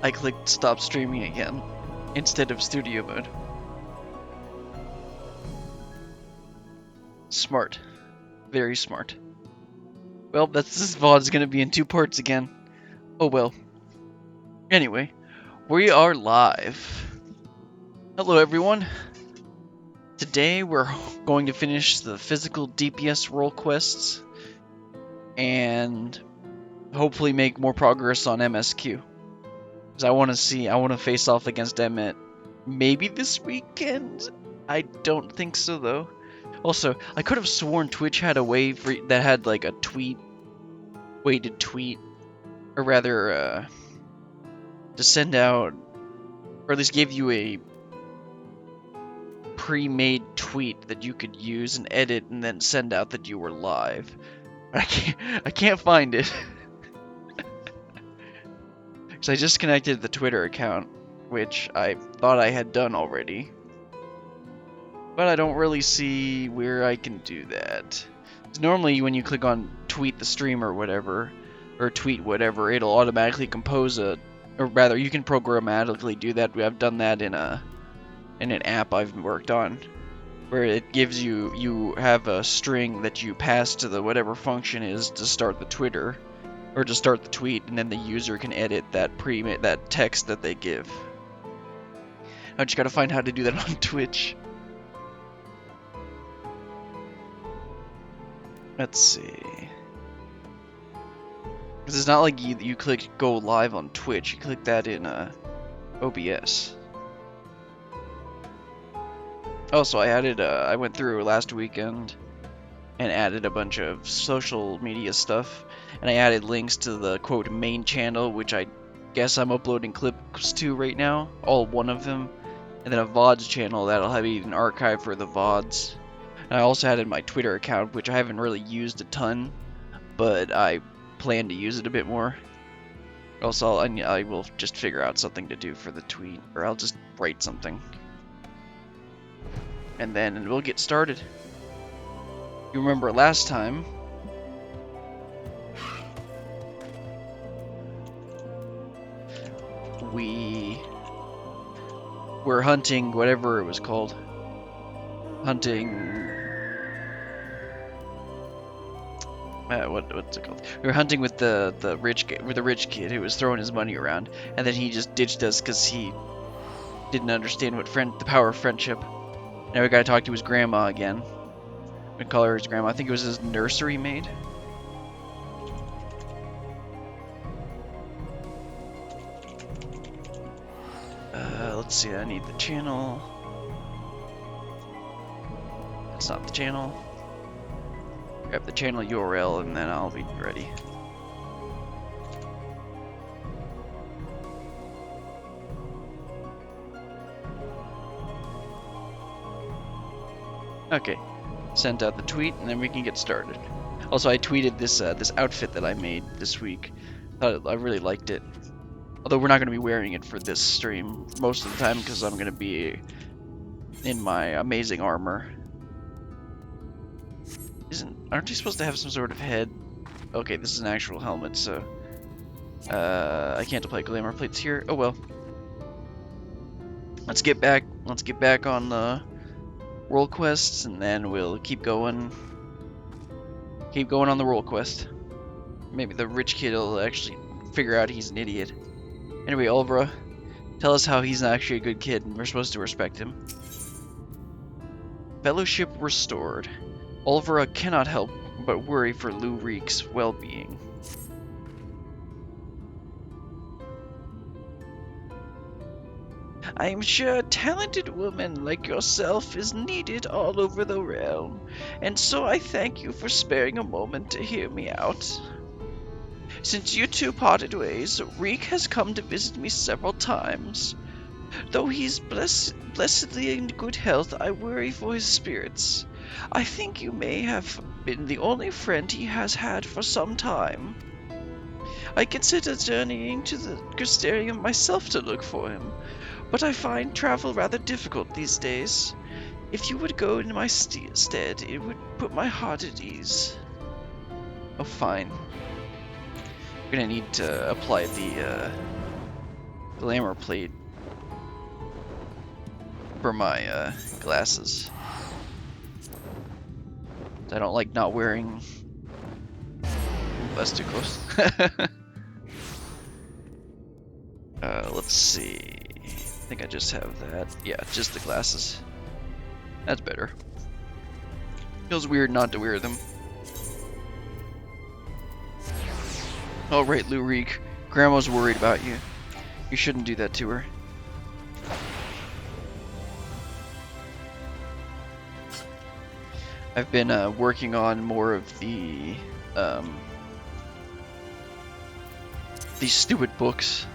I clicked stop streaming again instead of studio mode. Smart. Very smart. Well, this VOD's gonna be in 2 parts again. Oh well. Anyway, we are live. Hello everyone. Today we're going to finish the physical DPS role quests and hopefully make more progress on MSQ. Because I want to face off against Emmett maybe this weekend? I don't think so though. Also, I could have sworn Twitch had a way that had like a way to tweet, or rather, to send out, or at least give you a pre-made tweet that you could use and edit and then send out that you were live. I can't find it. Because I just connected the Twitter account, which I thought I had done already. But I don't really see where I can do that. Normally when you click on tweet the stream or whatever, or tweet whatever, it'll automatically compose or rather you can programmatically do that. I've done that in an app I've worked on, where it gives you have a string that you pass to the whatever function is to start the Twitter, or to start the tweet, and then the user can edit that text that they give. I just gotta find how to do that on Twitch. Let's see. Because it's not like you click go live on Twitch. You click that in OBS. Oh, so I went through last weekend and added a bunch of social media stuff, and I added links to the quote main channel, which I guess I'm uploading clips to right now, all one of them, and then a VODs channel that'll have an archive for the VODs. And I also added my Twitter account, which I haven't really used a ton, but I plan to use it a bit more. Also, I will just figure out something to do for the tweet, or I'll just write something. And then we'll get started. You remember last time, we were hunting whatever it was called. Hunting... what's it called? We were hunting with the rich kid who was throwing his money around, and then he just ditched us because he didn't understand the power of friendship. Now we gotta talk to his grandma again. We call her his grandma. I think it was his nursery maid. Let's see. I need the channel. That's not the channel. Grab the channel URL and then I'll be ready. Okay, sent out the tweet and then we can get started. Also, I tweeted this outfit that I made this week. I really liked it. Although we're not going to be wearing it for this stream most of the time because I'm going to be in my amazing armor. Aren't you supposed to have some sort of head? Okay, this is an actual helmet, so I can't apply glamour plates here. Oh well. Let's get back on the role quests, and then we'll keep going on the role quest. Maybe the rich kid will actually figure out he's an idiot. Anyway, Olvera, tell us how he's actually a good kid and we're supposed to respect him. Fellowship restored. Olvera cannot help but worry for Lou Reek's well-being. I am sure a talented woman like yourself is needed all over the realm, and so I thank you for sparing a moment to hear me out. Since you two parted ways, Reek has come to visit me several times. Though he's blessedly in good health, I worry for his spirits. I think you may have been the only friend he has had for some time. I consider journeying to the Crystarium myself to look for him, but I find travel rather difficult these days. If you would go in my stead, it would put my heart at ease. Oh, fine. We're gonna need to apply the glamour plate for my glasses. I don't like not wearing. That's too close. Let's see. I think I just have that. Yeah, just the glasses. That's better. Feels weird not to wear them. Oh right, Lurik. Grandma's worried about you. You shouldn't do that to her. I've been working on more of these stupid books.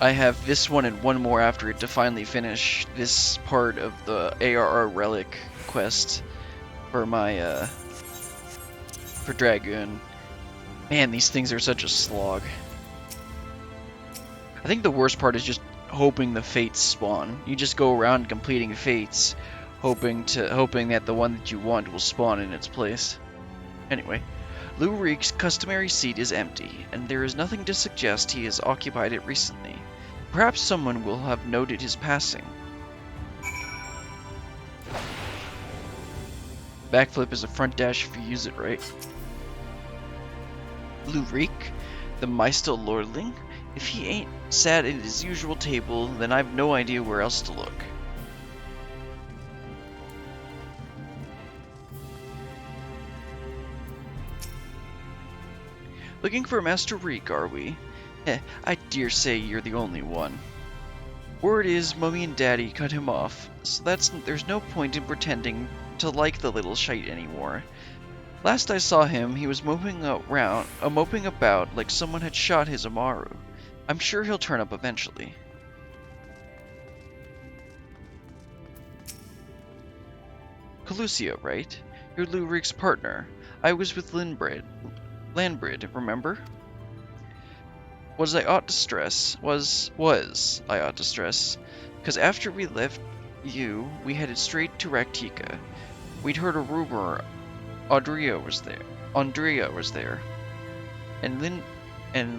I have this one and one more after it to finally finish this part of the ARR relic quest for my for Dragoon. Man, these things are such a slog. I think the worst part is just hoping the fates spawn. You just go around completing fates, hoping that the one that you want will spawn in its place. Anyway, Lurik's customary seat is empty, and there is nothing to suggest he has occupied it recently. Perhaps someone will have noted his passing. Backflip is a front dash if you use it right. Lurik, the Meister Lordling? If he ain't sat at his usual table, then I've no idea where else to look. Looking for Master Reek, are we? I dare say you're the only one. Word is, Mummy and Daddy cut him off, so there's no point in pretending to like the little shite anymore. Last I saw him, he was moping about like someone had shot his Amaru. I'm sure he'll turn up eventually. Calusia, right? You're Lurik's partner. I was with Landbrid, remember? I ought to stress, because after we left you, we headed straight to Raktika. We'd heard a rumor Andrea was there, and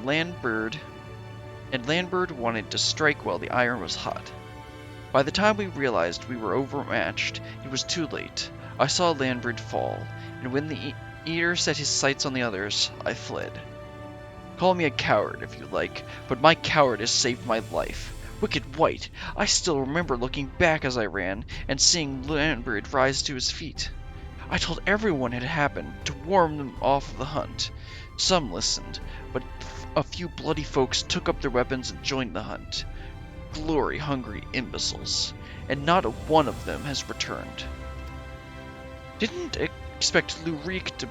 Landbird wanted to strike while the iron was hot. By the time we realized we were overmatched, it was too late. I saw Landbird fall, and when the Eater set his sights on the others, I fled. Call me a coward if you like, but my cowardice saved my life. Wicked White, I still remember looking back as I ran, and seeing Landbird rise to his feet. I told everyone it had happened, to warn them off the hunt. Some listened, but a few bloody folks took up their weapons and joined the hunt. Glory-hungry imbeciles, and not a one of them has returned. Didn't expect Lurik to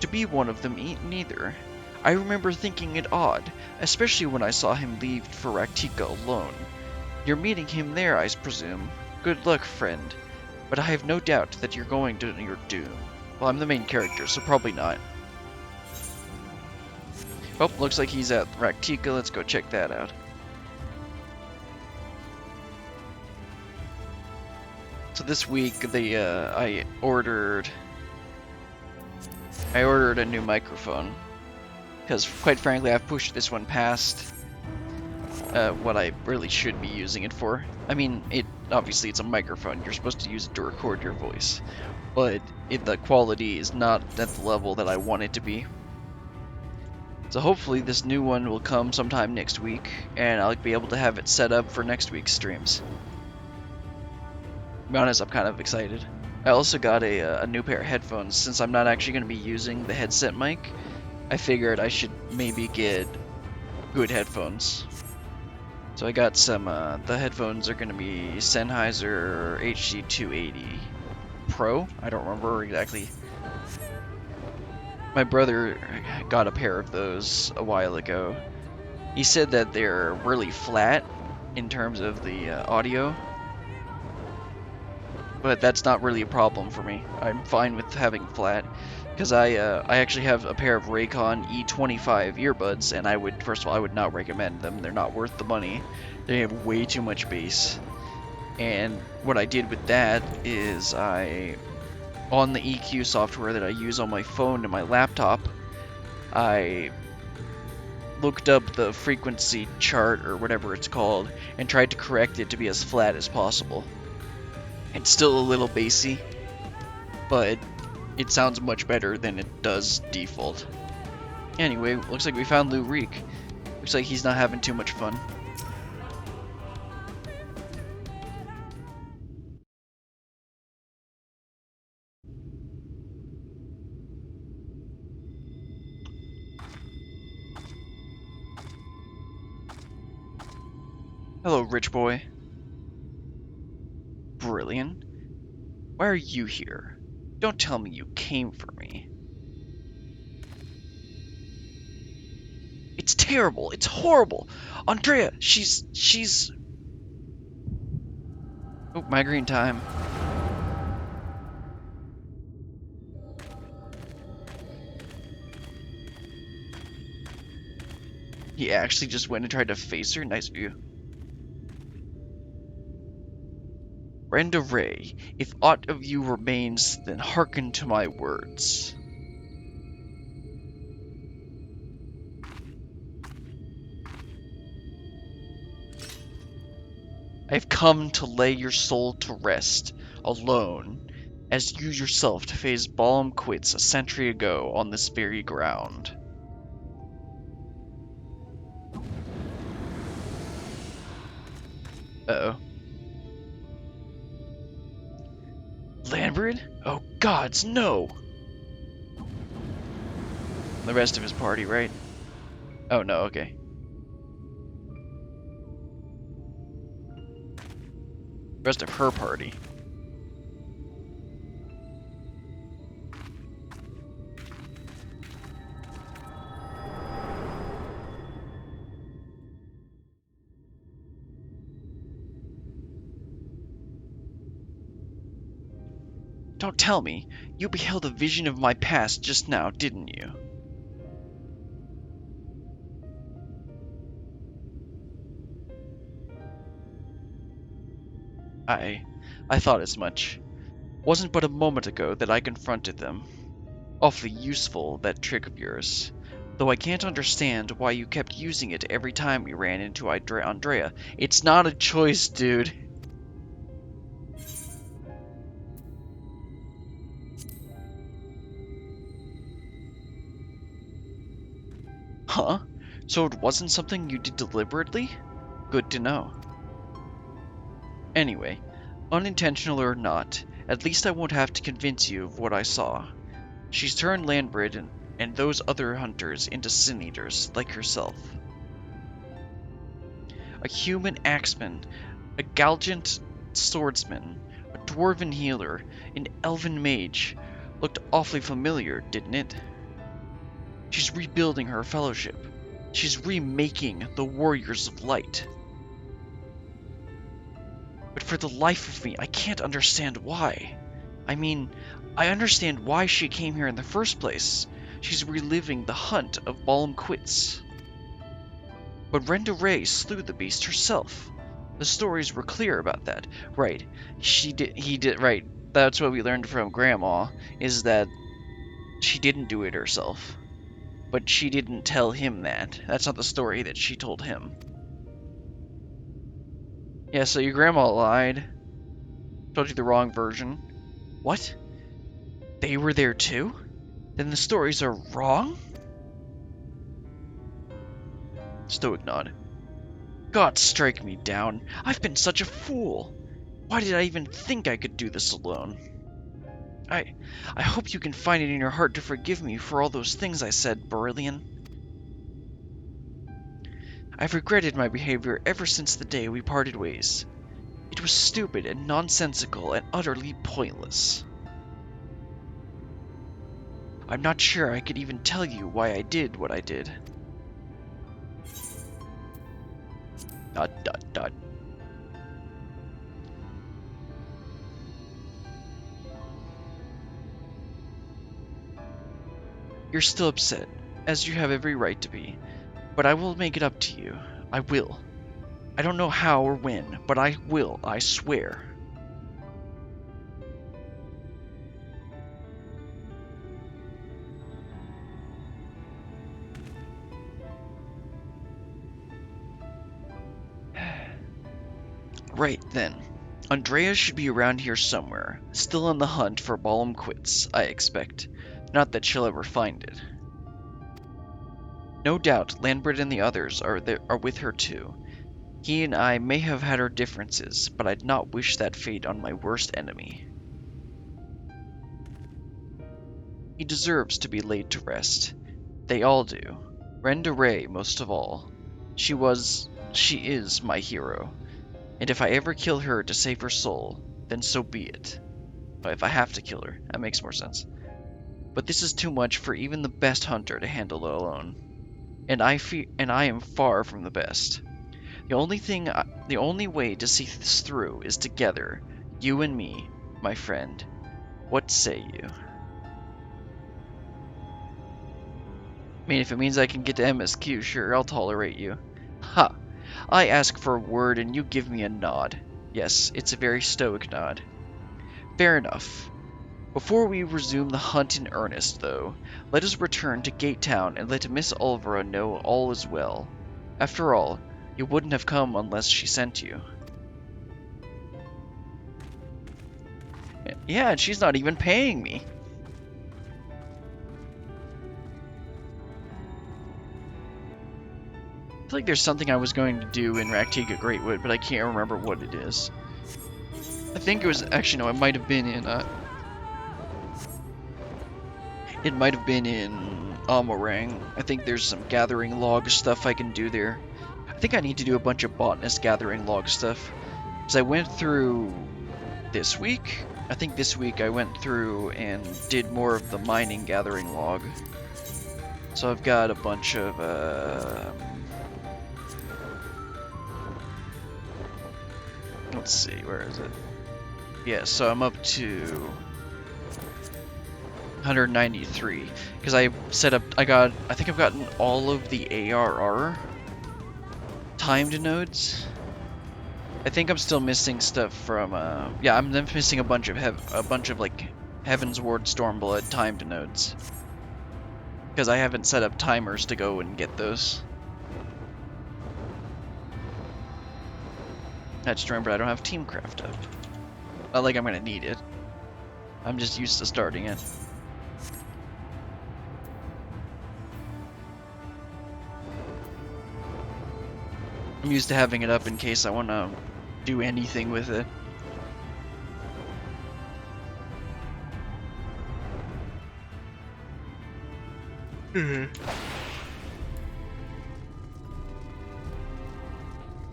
be one of them neither. I remember thinking it odd, especially when I saw him leave for Raktika alone. You're meeting him there, I presume. Good luck, friend. But I have no doubt that you're going to your doom. Well, I'm the main character, so probably not. Oh, looks like he's at Raktika. Let's go check that out. So this week, I ordered a new microphone. Because, quite frankly, I've pushed this one past what I really should be using it for. I mean, obviously it's a microphone. You're supposed to use it to record your voice. But the quality is not at the level that I want it to be. So hopefully this new one will come sometime next week, and I'll be able to have it set up for next week's streams. To be honest, I'm kind of excited. I also got a new pair of headphones. Since I'm not actually going to be using the headset mic, I figured I should maybe get good headphones. So I got some, the headphones are going to be Sennheiser HC280 Pro. I don't remember exactly. My brother got a pair of those a while ago. He said that they're really flat in terms of the audio. But that's not really a problem for me. I'm fine with having flat. Because I actually have a pair of Raycon E25 earbuds, and first of all, I would not recommend them. They're not worth the money. They have way too much bass. And what I did with that is on the EQ software that I use on my phone and my laptop, I looked up the frequency chart or whatever it's called and tried to correct it to be as flat as possible. It's still a little bassy, but it sounds much better than it does default. Anyway, looks like we found Lou Reek. Looks like he's not having too much fun. Hello, rich boy. Brilliant. Why are you here? Don't tell me you came for me. It's terrible. It's horrible. Andrea, she's... Oh, migraine time. He actually just went and tried to face her? Nice view. Brenda Ray, if aught of you remains, then hearken to my words. I have come to lay your soul to rest, alone, as you yourself faced Balam quits a century ago on this very ground. Uh-oh. Lambert? Oh gods, no! The rest of his party, right? Oh no, okay. The rest of her party. Don't tell me, you beheld a vision of my past just now, didn't you? I thought as much. Wasn't but a moment ago that I confronted them. Awfully useful, that trick of yours. Though I can't understand why you kept using it every time we ran into Andrea. It's not a choice, dude. Huh? So it wasn't something you did deliberately? Good to know. Anyway, unintentional or not, at least I won't have to convince you of what I saw. She's turned Landbrid and those other hunters into sin eaters, like herself. A human axeman, a galgant swordsman, a dwarven healer, an elven mage. Looked awfully familiar, didn't it? She's rebuilding her fellowship. She's remaking the Warriors of Light. But for the life of me, I can't understand why. I mean, I understand why she came here in the first place. She's reliving the hunt of Balam Quits. But Renda Ray slew the beast herself. The stories were clear about that. Right. He did, right. That's what we learned from Grandma, is that she didn't do it herself. But she didn't tell him that. That's not the story that she told him. Yeah, so your grandma lied. Told you the wrong version. What? They were there too? Then the stories are wrong? Stoic nod. God strike me down. I've been such a fool. Why did I even think I could do this alone? I hope you can find it in your heart to forgive me for all those things I said, Berillion. I've regretted my behavior ever since the day we parted ways. It was stupid and nonsensical and utterly pointless. I'm not sure I could even tell you why I did what I did. ... You're still upset, as you have every right to be, but I will make it up to you. I will. I don't know how or when, but I will, I swear. Right then. Andrea should be around here somewhere, still on the hunt for Ballum Quits, I expect. Not that she'll ever find it. No doubt, Lambert and the others are with her too. He and I may have had our differences, but I'd not wish that fate on my worst enemy. He deserves to be laid to rest. They all do. Brenda Ray, most of all. She is my hero. And if I ever kill her to save her soul, then so be it. But if I have to kill her, that makes more sense. But this is too much for even the best hunter to handle alone. And I am far from the best. The only way to see this through is together, you and me, my friend. What say you? I mean, if it means I can get to MSQ, sure, I'll tolerate you. Ha! I ask for a word and you give me a nod. Yes, it's a very stoic nod. Fair enough. Before we resume the hunt in earnest, though, let us return to Gate Town and let Miss Olvera know all is well. After all, you wouldn't have come unless she sent you. Yeah, and she's not even paying me. I feel like there's something I was going to do in Raktiga Greatwood, but I can't remember what it is. I think it was, actually no, it might have been in, Amorang. I think there's some gathering log stuff I can do there. I think I need to do a bunch of botanist gathering log stuff. Because I went through this week. I think this week I went through and did more of the mining gathering log. So I've got a bunch of, let's see, where is it? Yeah, so I'm up to 193 because I set up. I think I've gotten all of the ARR timed nodes. I think I'm still missing stuff from. Yeah, I'm missing a bunch of like Heaven's Ward Stormblood timed nodes because I haven't set up timers to go and get those. I just remembered I don't have Teamcraft up. Not like I'm gonna need it. I'm just used to starting it. I'm used to having it up in case I want to do anything with it.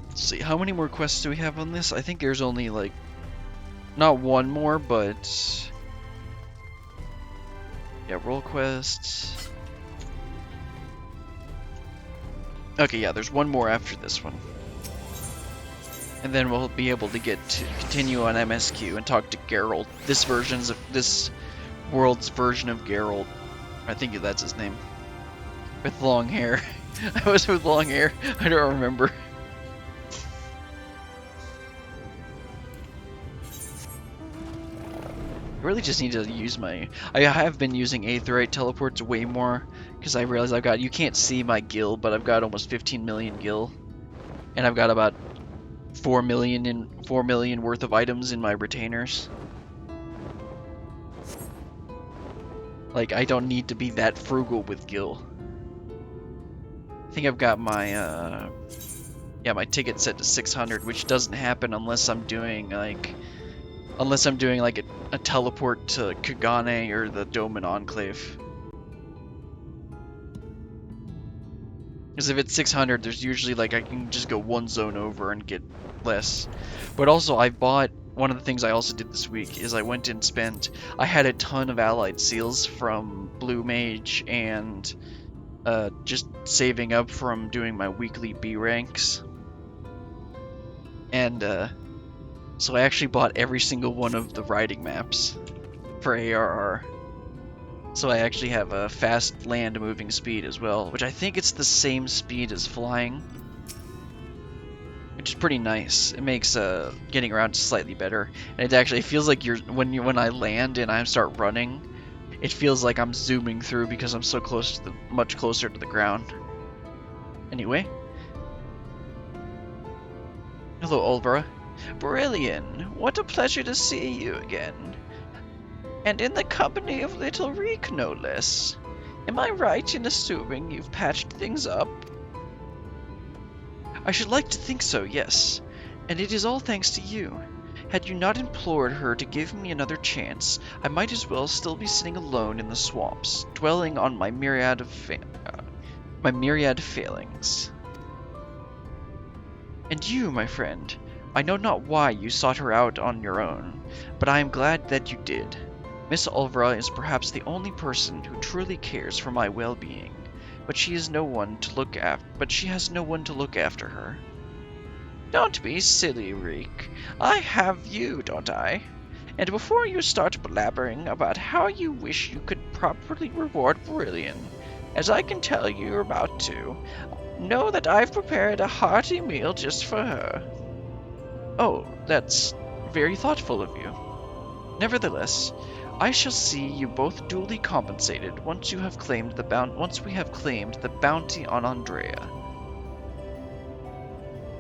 Let's see, how many more quests do we have on this? I think there's only like, not one more, but yeah, role quests. Okay, yeah, there's one more after this one. And then we'll be able to get to continue on MSQ and talk to Geralt. This world's version of Geralt. I think that's his name. With long hair. I was with long hair. I don't remember. I really just need to use my... I have been using Aetheryte teleports way more because I realized you can't see my gil, but I've got almost 15 million gil. And I've got about 4 million worth of items in my retainers. Like, I don't need to be that frugal with gil. I think I've got my my ticket set to 600, which doesn't happen unless I'm doing like a teleport to Kagane or the Doman Enclave. Because if it's 600, there's usually like I can just go one zone over and get less. But also I bought, one of the things I also did this week is I went and spent, I had a ton of allied seals from Blue Mage and just saving up from doing my weekly B ranks. And so I actually bought every single one of the riding maps for ARR. So I actually have a fast land moving speed as well, which I think it's the same speed as flying, which is pretty nice. It makes getting around slightly better, and it actually feels like when I land and I start running, it feels like I'm zooming through because I'm so close to much closer to the ground. Anyway, hello Olvera. Brilliant! What a pleasure to see you again. And in the company of little Reek, no less. Am I right in assuming you've patched things up? I should like to think so, yes. And it is all thanks to you. Had you not implored her to give me another chance, I might as well still be sitting alone in the swamps, dwelling on my myriad failings. And you, my friend, I know not why you sought her out on your own, but I am glad that you did. Miss Ulvra is perhaps the only person who truly cares for my well-being, but she has no one to look after her. Don't be silly, Reek. I have you, don't I? And before you start blabbering about how you wish you could properly reward Brilliant, as I can tell you're about to, know that I've prepared a hearty meal just for her. Oh, that's very thoughtful of you. Nevertheless, I shall see you both duly compensated once we have claimed the bounty on Andrea.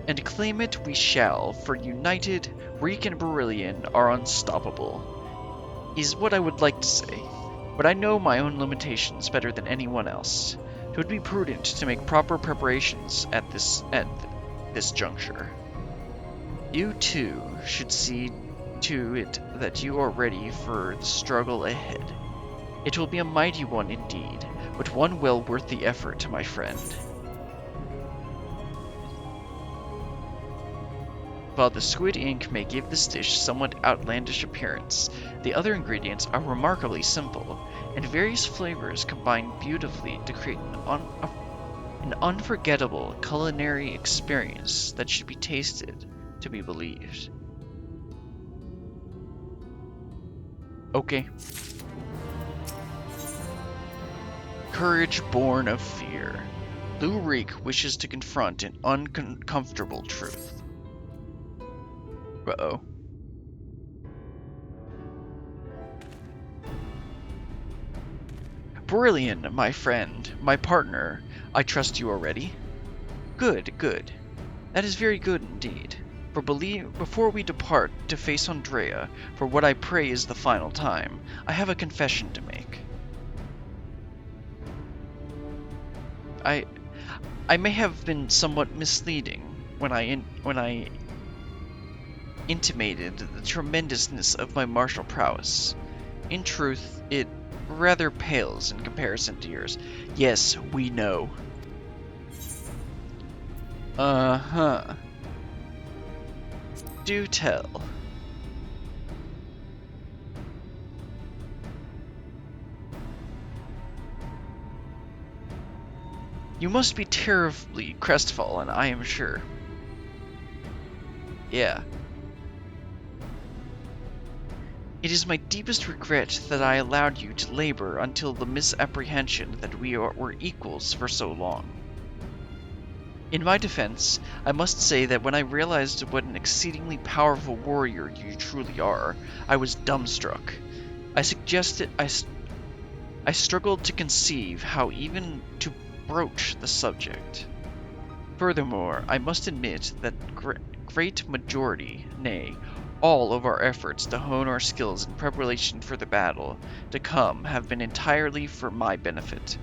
And claim it we shall, for united, Reek and Brilliant are unstoppable, is what I would like to say, but I know my own limitations better than anyone else. It would be prudent to make proper preparations at this juncture. You too should see to it that you are ready for the struggle ahead. It will be a mighty one indeed, but one well worth the effort, my friend. While the squid ink may give this dish somewhat outlandish appearance, the other ingredients are remarkably simple, and various flavors combine beautifully to create an unforgettable culinary experience that should be tasted to be believed. Okay. Courage born of fear. Lou Reek wishes to confront an uncomfortable truth. Uh-oh. Brilliant, my friend, my partner. I trust you already? Good, good. That is very good indeed. For before we depart to face Andrea, for what I pray is the final time, I have a confession to make. I may have been somewhat misleading when I intimated the tremendousness of my martial prowess. In truth, it rather pales in comparison to yours. Yes, we know. Uh-huh. Do tell. You must be terribly crestfallen, I am sure. Yeah. It is my deepest regret that I allowed you to labor until the misapprehension that we were equals for so long. In my defense, I must say that when I realized what an exceedingly powerful warrior you truly are, I was dumbstruck. I struggled to conceive how even to broach the subject. Furthermore, I must admit that great majority, nay, all of our efforts to hone our skills in preparation for the battle to come have been entirely for my benefit,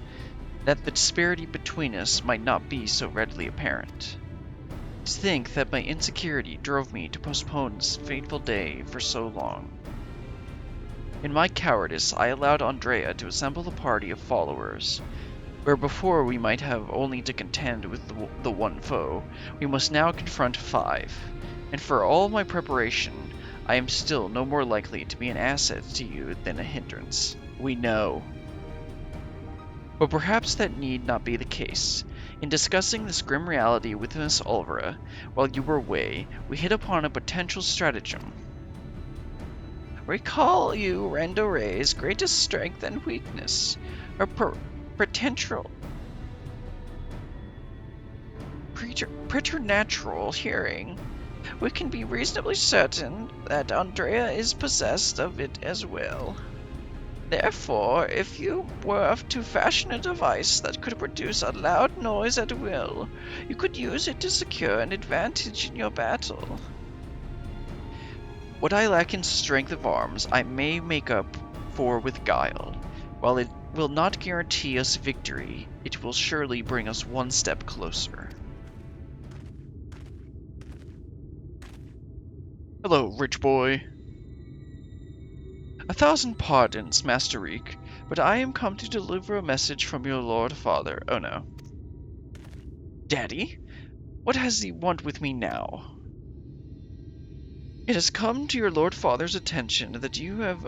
that the disparity between us might not be so readily apparent. To think that my insecurity drove me to postpone this fateful day for so long. In my cowardice, I allowed Andrea to assemble a party of followers, where before we might have only to contend with the one foe, we must now confront 5, and for all my preparation, I am still no more likely to be an asset to you than a hindrance. We know. But perhaps that need not be the case. In discussing this grim reality with Miss Ulvra, while you were away, we hit upon a potential stratagem. Recall you Randore's greatest strength and weakness, her preternatural hearing. We can be reasonably certain that Andrea is possessed of it as well. Therefore, if you were to fashion a device that could produce a loud noise at will, you could use it to secure an advantage in your battle. What I lack in strength of arms, I may make up for with guile. While it will not guarantee us victory, it will surely bring us one step closer. Hello, rich boy. 1,000 pardons, Master Reek, but I am come to deliver a message from your Lord Father. Oh no. Daddy? What has he want with me now? It has come to your Lord Father's attention that you have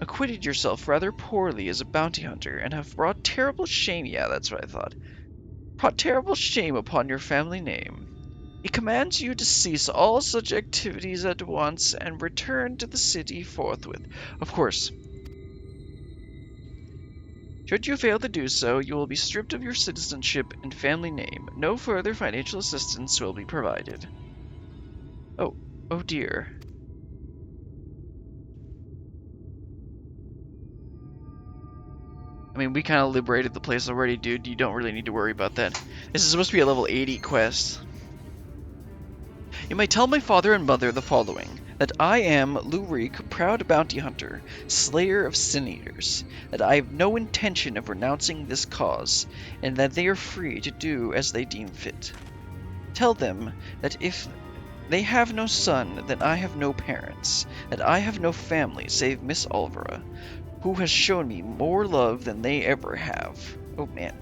acquitted yourself rather poorly as a bounty hunter and have brought terrible shame. Yeah, that's what I thought. Brought terrible shame upon your family name. He commands you to cease all such activities at once and return to the city forthwith. Of course. Should you fail to do so, you will be stripped of your citizenship and family name. No further financial assistance will be provided. Oh dear. I mean, we kind of liberated the place already, dude. You don't really need to worry about that. This is supposed to be a level 80 quest. You may tell my father and mother the following. That I am Lurik, proud bounty hunter, slayer of sin-eaters. That I have no intention of renouncing this cause, and that they are free to do as they deem fit. Tell them that if they have no son, then I have no parents. That I have no family save Miss Alvara, who has shown me more love than they ever have. Oh man.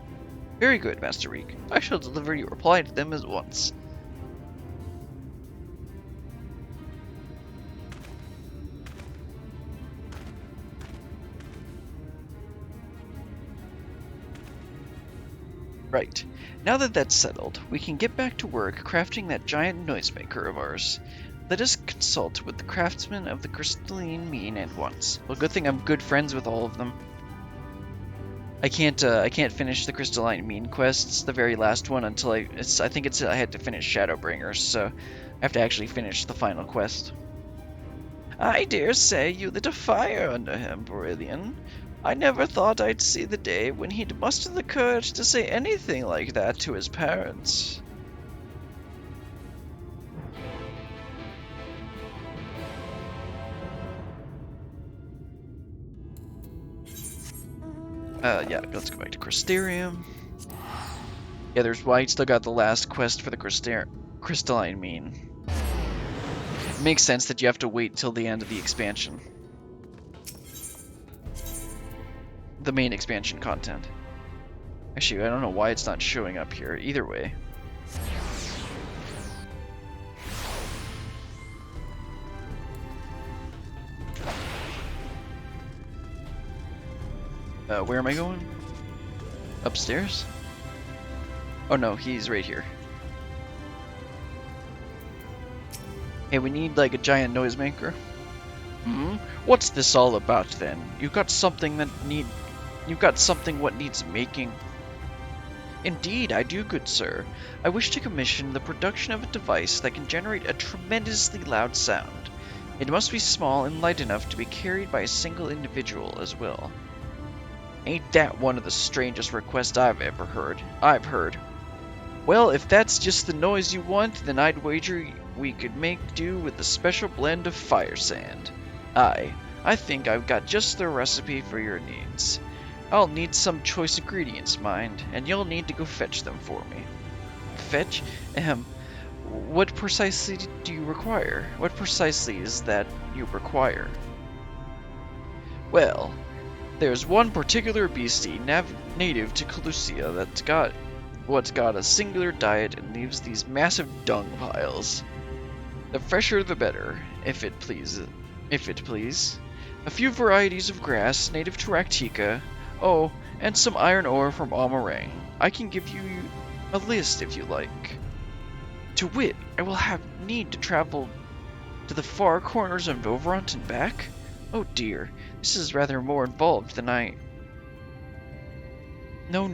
Very good, Master Reek. I shall deliver your reply to them at once. Right. Now that that's settled, we can get back to work crafting that giant noisemaker of ours. Let us consult with the craftsmen of the crystalline mean at once. Well, good thing I'm good friends with all of them. I can't finish the crystalline mean quests, the very last one, until I had to finish Shadowbringers, so I have to actually finish the final quest. I dare say you lit a fire under him, Brillian. I never thought I'd see the day when he'd muster the courage to say anything like that to his parents. Yeah, let's go back to Crystarium. Yeah, there's White still got the last quest for the crystalline mean. It makes sense that you have to wait till the end of the expansion. The main expansion content. Actually, I don't know why it's not showing up here. Either way. Where am I going? Upstairs? Oh no, he's right here. Hey, we need like a giant noisemaker. What's this all about then? You've got something what needs making. Indeed, I do, good sir. I wish to commission the production of a device that can generate a tremendously loud sound. It must be small and light enough to be carried by a single individual as well. Ain't that one of the strangest requests I've heard. Well, if that's just the noise you want, then I'd wager we could make do with a special blend of fire sand. Aye, I think I've got just the recipe for your needs. I'll need some choice ingredients, mind, and you'll need to go fetch them for me. Fetch? What precisely do you require? What precisely is that you require? Well, there's one particular beastie native to Calusia that's got a singular diet and leaves these massive dung piles. The fresher the better, if it please. A few varieties of grass native to Raktika. Oh, and some iron ore from Amarang. I can give you a list if you like. To wit, I will need to travel to the far corners of Novront and back. Oh dear, this is rather more involved than I... No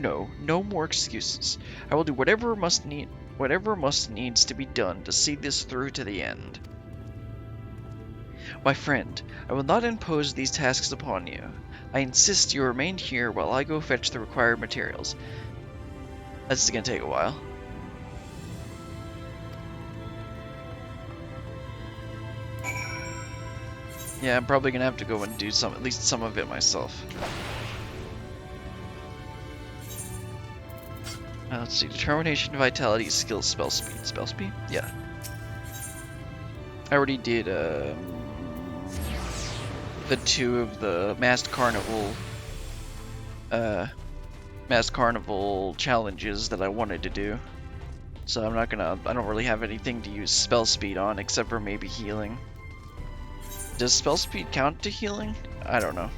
more excuses. I will do whatever must needs to be done to see this through to the end. My friend, I will not impose these tasks upon you. I insist you remain here while I go fetch the required materials. This is gonna take a while. Yeah, I'm probably gonna have to go and do at least some of it myself. Let's see, determination, vitality, skill, spell speed. Spell speed? Yeah. I already did the 2 of the masked carnival challenges that I wanted to do. So I don't really have anything to use spell speed on except for maybe healing. Does spell speed count to healing? I don't know.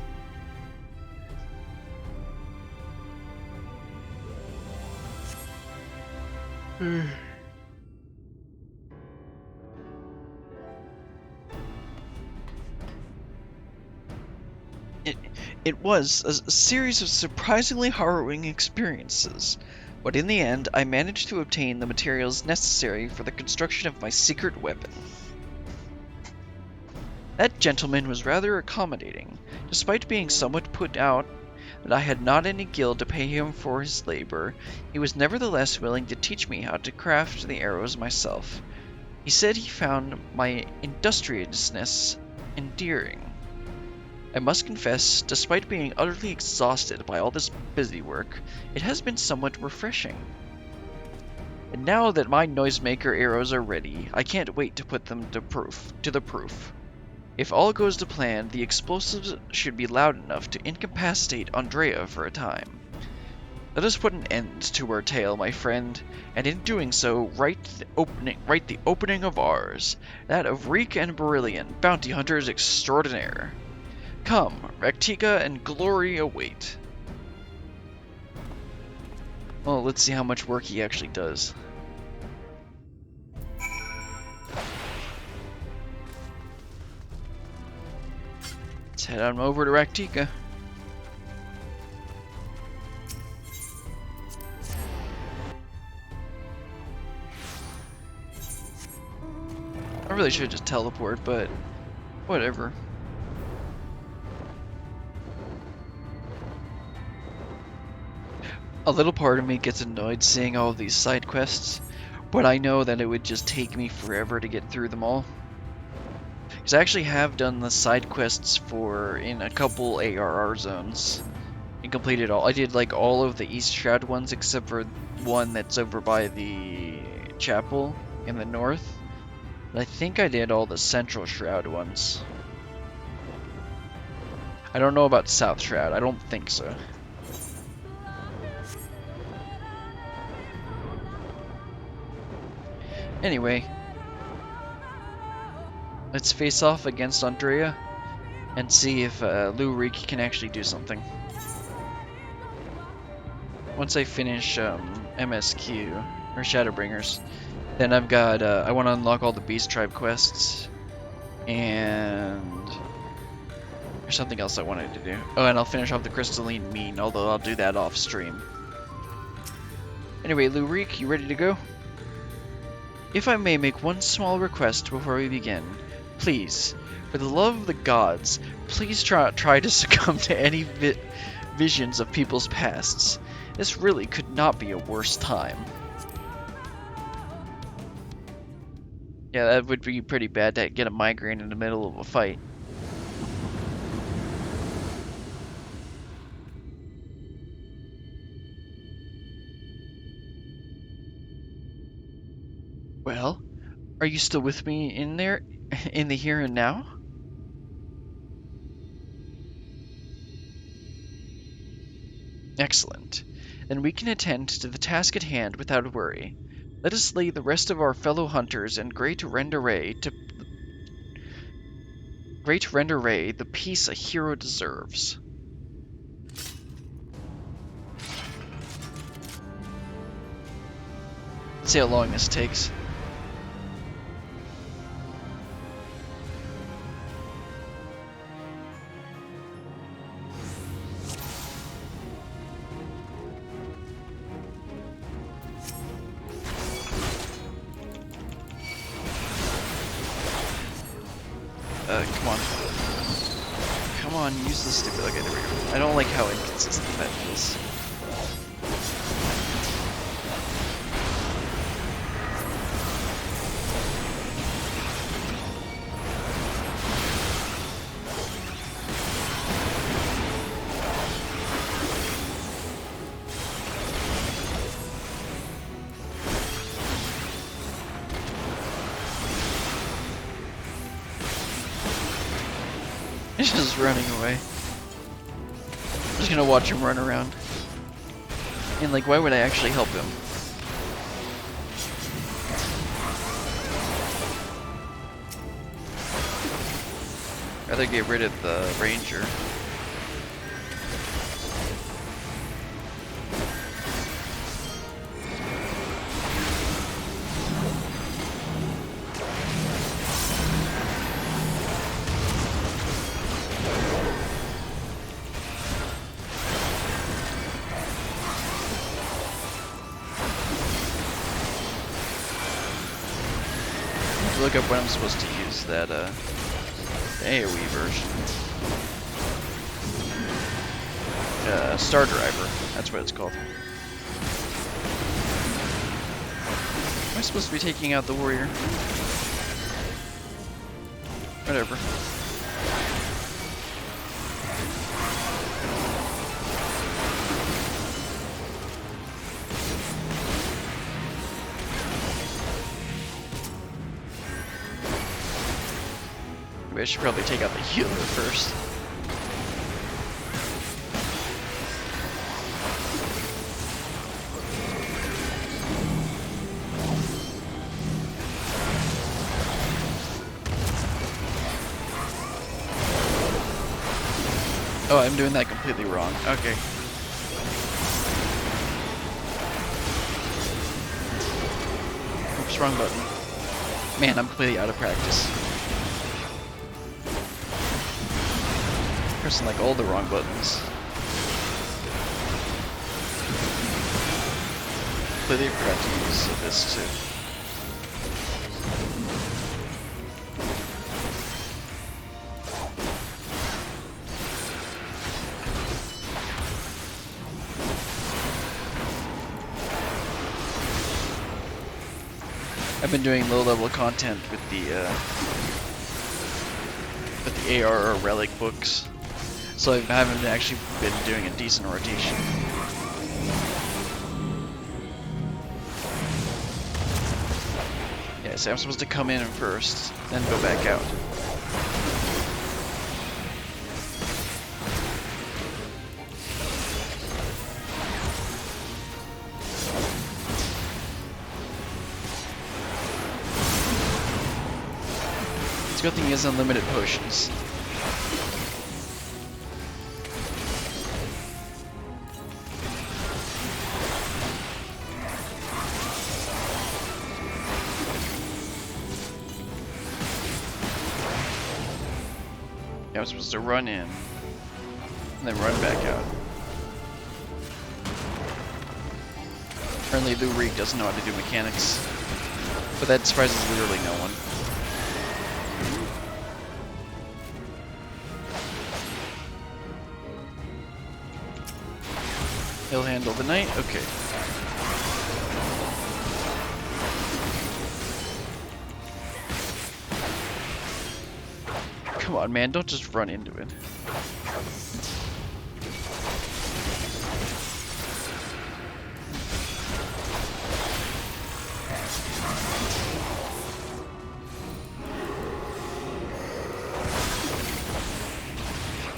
It was a series of surprisingly harrowing experiences, but in the end I managed to obtain the materials necessary for the construction of my secret weapon. That gentleman was rather accommodating, despite being somewhat put out that I had not any guild to pay him for his labor. He was nevertheless willing to teach me how to craft the arrows myself. He said he found my industriousness endearing. I must confess, despite being utterly exhausted by all this busy work, it has been somewhat refreshing. And now that my noisemaker arrows are ready, I can't wait to put them to the proof. If all goes to plan, the explosives should be loud enough to incapacitate Andrea for a time. Let us put an end to our tale, my friend, and in doing so, write the opening of ours, that of Reek and Berillion, bounty hunters extraordinaire. Come, Raktika and glory await. Well, let's see how much work he actually does. Let's head on over to Raktika. I really should just teleport, but whatever. A little part of me gets annoyed seeing all of these side quests, but I know that it would just take me forever to get through them all. Because I actually have done the side quests in a couple ARR zones and completed all. I did like all of the East Shroud ones except for one that's over by the chapel in the north. But I think I did all the Central Shroud ones. I don't know about South Shroud. I don't think so. Anyway, let's face off against Andrea and see if Lurik can actually do something. Once I finish MSQ, or Shadowbringers, then I've got, I want to unlock all the Beast Tribe quests, and there's something else I wanted to do. Oh, and I'll finish off the Crystalline Mean, although I'll do that off stream. Anyway, Lurik, you ready to go? If I may make one small request before we begin, please, for the love of the gods, please try to succumb to any visions of people's pasts. This really could not be a worse time. Yeah, that would be pretty bad to get a migraine in the middle of a fight. Well, are you still with me in there, in the here and now? Excellent. Then we can attend to the task at hand without worry. Let us slay the rest of our fellow hunters and great render Ray the peace a hero deserves. Let's see how long this takes. Come on. Come on, use the stupid. Okay, there we go. I don't like how inconsistent that feels. He's just running away. I'm just gonna watch him run around. And like, why would I actually help him? Rather get rid of the ranger. Look up when I'm supposed to use that AoE version. Star Driver, that's what it's called. Am I supposed to be taking out the warrior? Whatever. Maybe I should probably take out the healer first. Oh, I'm doing that completely wrong. Okay. Oops, wrong button. Man, I'm completely out of practice. Pressing like all the wrong buttons. Completely forgot to use this too. I've been doing low-level content with the AR or relic books, so I haven't actually been doing a decent rotation. Yeah, so I'm supposed to come in first, then go back out. Good thing he has unlimited potions. Yeah, I'm supposed to run in and then run back out. Apparently Lou Reed doesn't know how to do mechanics, but that surprises literally no one. He'll handle the knight? Okay. Come on, man, don't just run into it.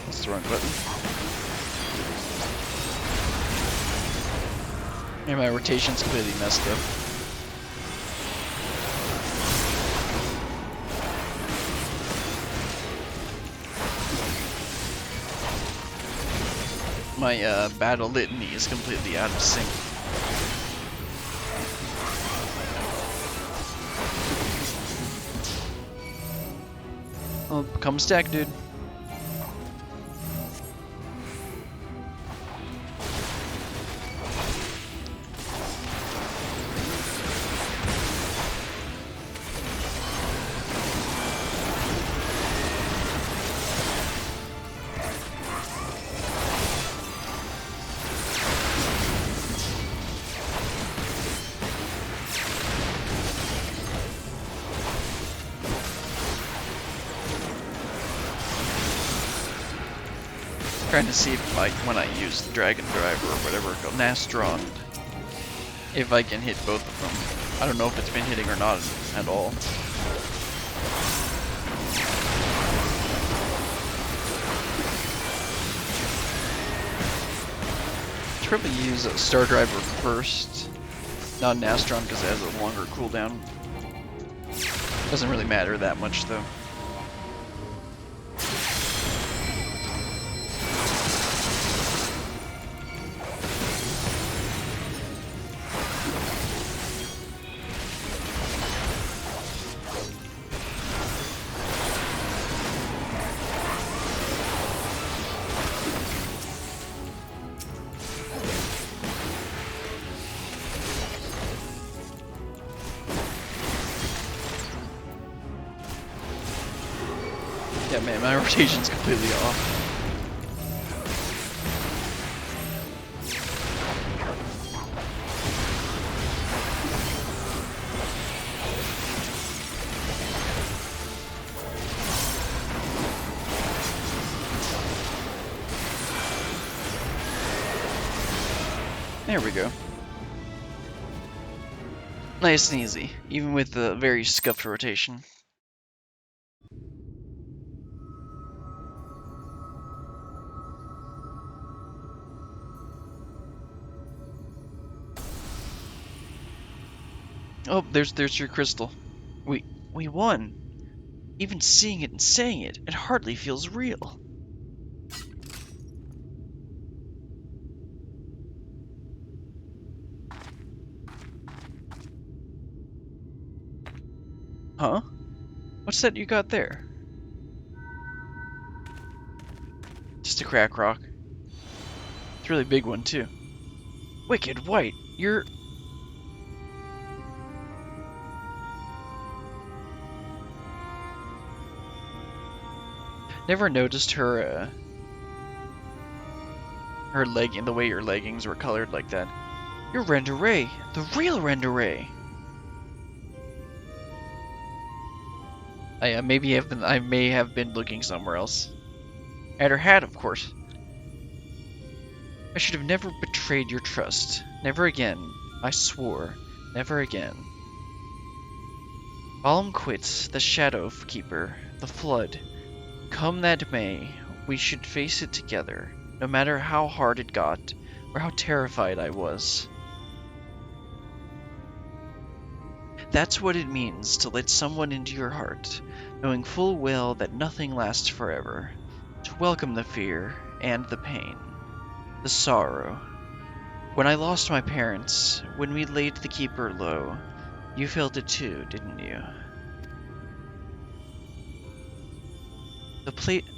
That's the wrong button. And my rotation's completely messed up. My battle litany is completely out of sync. Oh, come stack, dude. Trying to see if when I use the Dragon Driver or whatever it's called, Nastron, if I can hit both of them. I don't know if it's been hitting or not at all. should probably use a Star Driver first, not an Astron because it has a longer cooldown. Doesn't really matter that much though. Yeah, man, my rotation's completely off. There we go. Nice and easy, even with the very scuffed rotation. Oh, there's your crystal. We won. Even seeing it and saying it, it hardly feels real. Huh? What's that you got there? Just a crack rock. It's a really big one too. Wicked White, you're... Never noticed her, her legging, the way your leggings were colored like that. You're Renderay, the real Renderay. I may have been looking somewhere else. At her hat, of course. I should have never betrayed your trust. Never again. I swore. Never again. Balam quits, the Shadow Keeper, the Flood. Come that may, we should face it together, no matter how hard it got, or how terrified I was. That's what it means to let someone into your heart, knowing full well that nothing lasts forever. To welcome the fear, and the pain, the sorrow. When I lost my parents, when we laid the Keeper low, you felt it too, didn't you?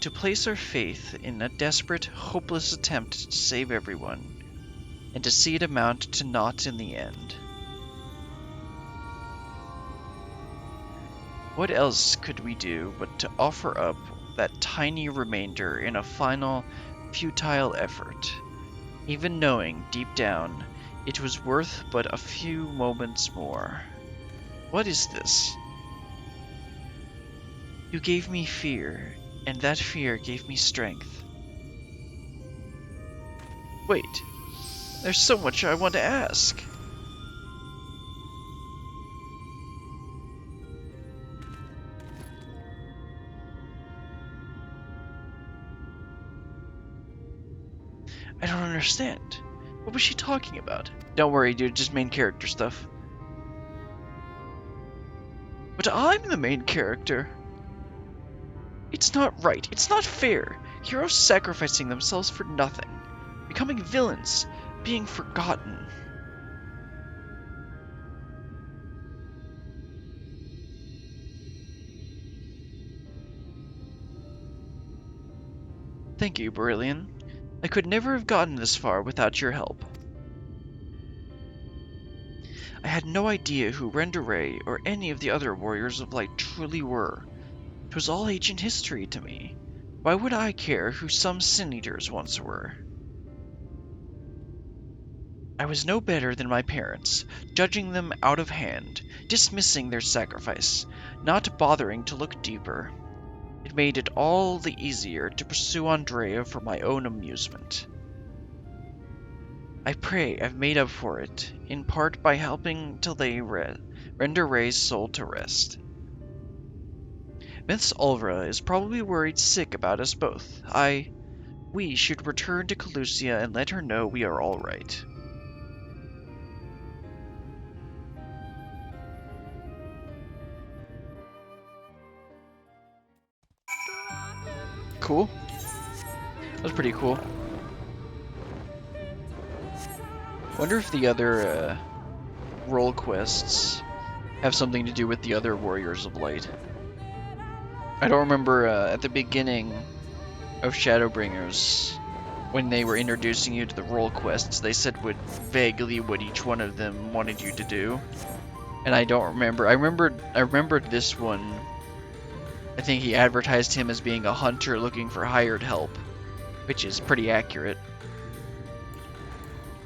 To place our faith in a desperate, hopeless attempt to save everyone, and to see it amount to naught in the end. What else could we do but to offer up that tiny remainder in a final, futile effort, even knowing, deep down, it was worth but a few moments more? What is this? You gave me fear, and that fear gave me strength. Wait, there's so much I want to ask. I don't understand. What was she talking about? Don't worry, dude, just main character stuff. But I'm the main character. It's not right. It's not fair. Heroes sacrificing themselves for nothing. Becoming villains. Being forgotten. Thank you, Brillian. I could never have gotten this far without your help. I had no idea who Renderay or any of the other Warriors of Light truly were. It was all ancient history to me. Why would I care who some Sin Eaters once were? I was no better than my parents, judging them out of hand, dismissing their sacrifice, not bothering to look deeper. It made it all the easier to pursue Andrea for my own amusement. I pray I've made up for it, in part by helping to lay Renderay's soul to rest. Miss Ulvra is probably worried sick about us both. We should return to Calusia and let her know we are all right. Cool. That was pretty cool. Wonder if the other role quests have something to do with the other Warriors of Light. I don't remember at the beginning of Shadowbringers, when they were introducing you to the role quests, they said vaguely what each one of them wanted you to do. And I don't remember. I remembered this one. I think he advertised him as being a hunter looking for hired help, which is pretty accurate.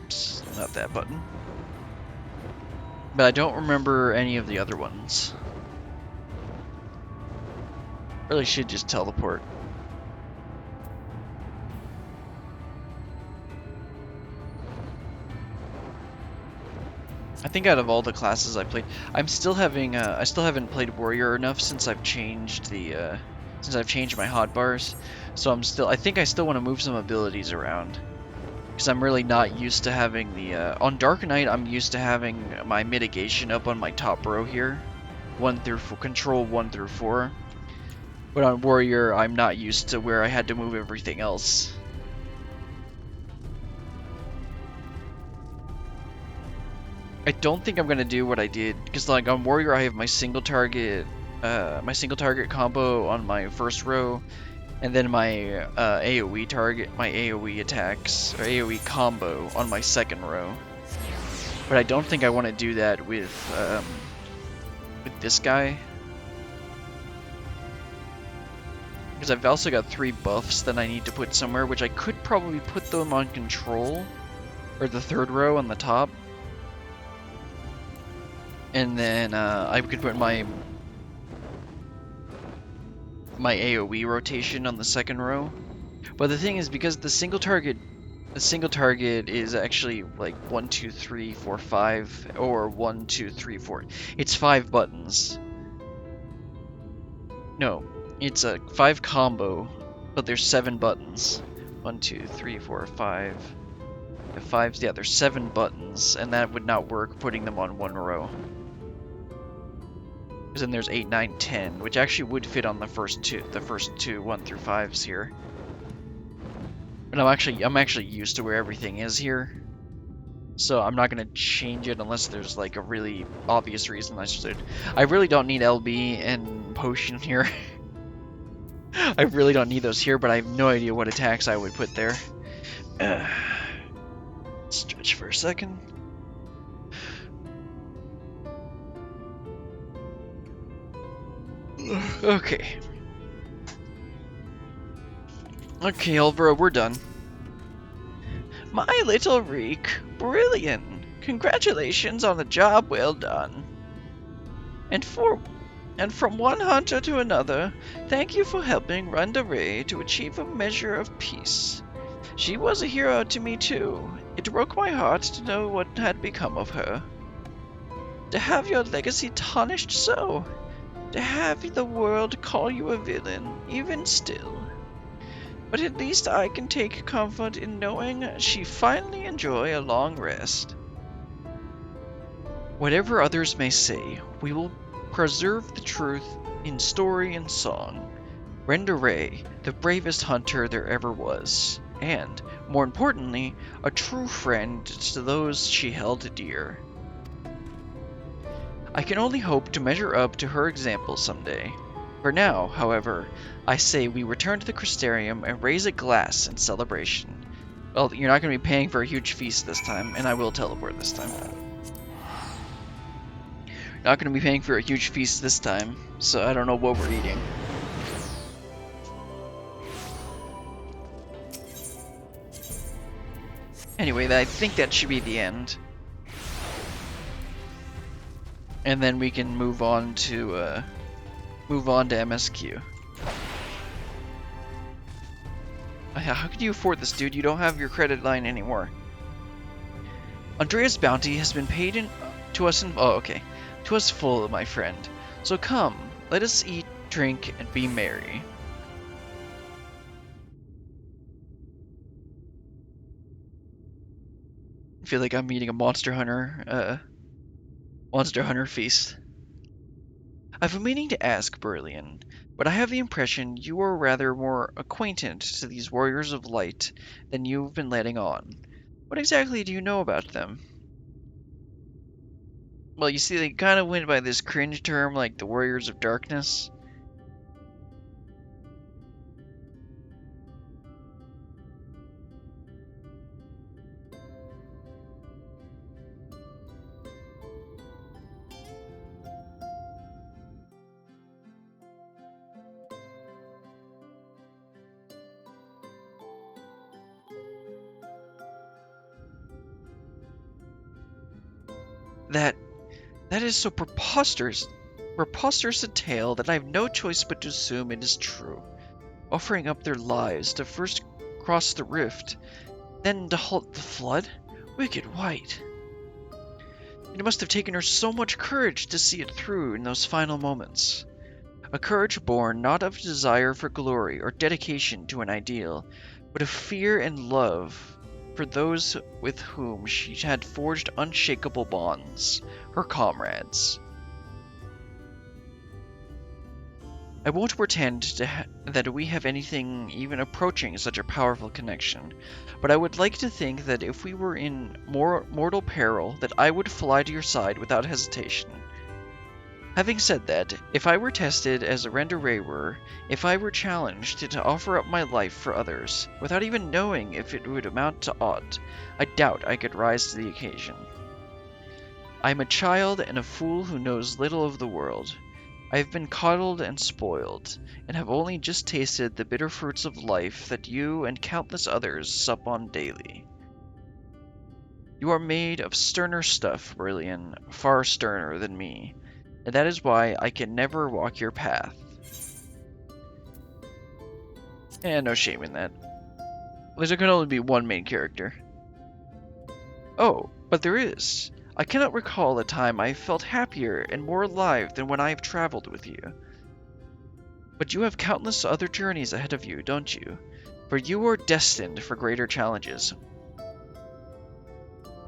Oops, not that button. But I don't remember any of the other ones. Really should just teleport. I think out of all the classes I played, I'm still having I still haven't played warrior enough since I've changed the since I've changed my hotbars. So I think I still want to move some abilities around, because I'm really not used to having the on Dark Knight. I'm used to having my mitigation up on my top row here, 1 through 4, control 1 through 4. But on warrior, I'm not used to where I had to move everything else. I don't think I'm gonna do what I did, because like on warrior I have my single target combo on my first row, and then my AoE target, my AoE attacks or AoE combo on my second row. But I don't think I want to do that with this guy, because I've also got 3 buffs that I need to put somewhere, which I could probably put them on control, or the third row on the top. And then I could put my AoE rotation on the second row. But the thing is, because the single target is actually like 1, 2, 3, 4, 5, or 1, 2, 3, 4. It's 5 buttons. No, it's a 5 combo, but there's 7 buttons. 1, 2, 3, 4, 5. 5. Yeah, there's 7 buttons, and that would not work putting them on one row. Because then there's 8, 9, 10, which actually would fit on the first two 1 through 5s here. But I'm actually used to where everything is here, so I'm not gonna change it unless there's like a really obvious reason I should. I really don't need LB and potion here. I really don't need those here, but I have no idea what attacks I would put there. Stretch for a second. Okay. Okay, Elvira, we're done. My little Reek, brilliant! Congratulations on the job well done. And from one hunter to another, thank you for helping Rundaray to achieve a measure of peace. She was a hero to me too. It broke my heart to know what had become of her. To have your legacy tarnished so. To have the world call you a villain, even still. But at least I can take comfort in knowing she finally enjoy a long rest. Whatever others may say, we will preserve the truth in story and song. Rundaray, the bravest hunter there ever was, and, more importantly, a true friend to those she held dear. I can only hope to measure up to her example someday. For now, however, I say we return to the Crystarium and raise a glass in celebration. Well, you're not going to be paying for a huge feast this time, and I will teleport this time. Not going to be paying for a huge feast this time, so I don't know what we're eating. Anyway, I think that should be the end. And then we can move on to MSQ. How can you afford this, dude? You don't have your credit line anymore. Andrea's bounty has been paid to us full, my friend. So come, let us eat, drink, and be merry. I feel like I'm eating a Monster Hunter feast. I've been meaning to ask, Berlian, but I have the impression you are rather more acquainted to these warriors of light than you've been letting on. What exactly do you know about them? Well, you see, they kind of went by this cringe term, like the warriors of darkness. That is so preposterous a tale that I have no choice but to assume it is true. Offering up their lives to first cross the rift, then to halt the flood? Wicked White. It must have taken her so much courage to see it through in those final moments. A courage born not of desire for glory or dedication to an ideal, but of fear and love for those with whom she had forged unshakable bonds, her comrades. I won't pretend that we have anything even approaching such a powerful connection, but I would like to think that if we were in mortal peril, that I would fly to your side without hesitation. Having said that, if I were tested as a Renderer, if I were challenged to offer up my life for others, without even knowing if it would amount to aught, I doubt I could rise to the occasion. I am a child and a fool who knows little of the world. I have been coddled and spoiled, and have only just tasted the bitter fruits of life that you and countless others sup on daily. You are made of sterner stuff, Berlian, far sterner than me, and that is why I can never walk your path. And no shame in that. There can only be one main character. Oh, but there is. I cannot recall a time I felt happier and more alive than when I have traveled with you. But you have countless other journeys ahead of you, don't you? For you are destined for greater challenges.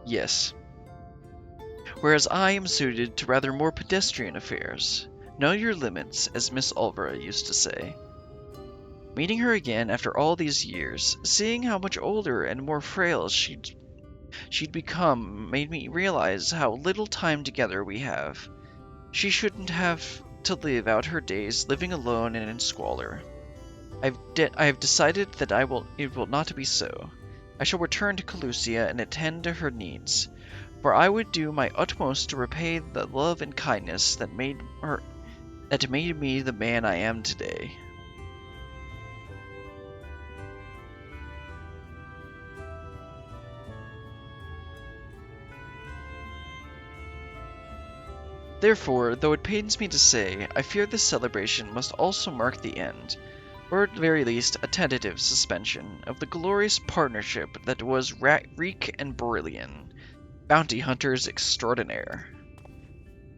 Yes. Whereas I am suited to rather more pedestrian affairs. Know your limits, as Miss Ulvra used to say. Meeting her again after all these years, seeing how much older and more frail she'd become, made me realize how little time together we have. She shouldn't have to live out her days living alone and in squalor. I have decided that it will not be so. I shall return to Calusia and attend to her needs, for I would do my utmost to repay the love and kindness that made me the man I am today. Therefore, though it pains me to say, I fear this celebration must also mark the end, or at the very least a tentative suspension, of the glorious partnership that was Reek and Berlian, bounty hunters extraordinaire.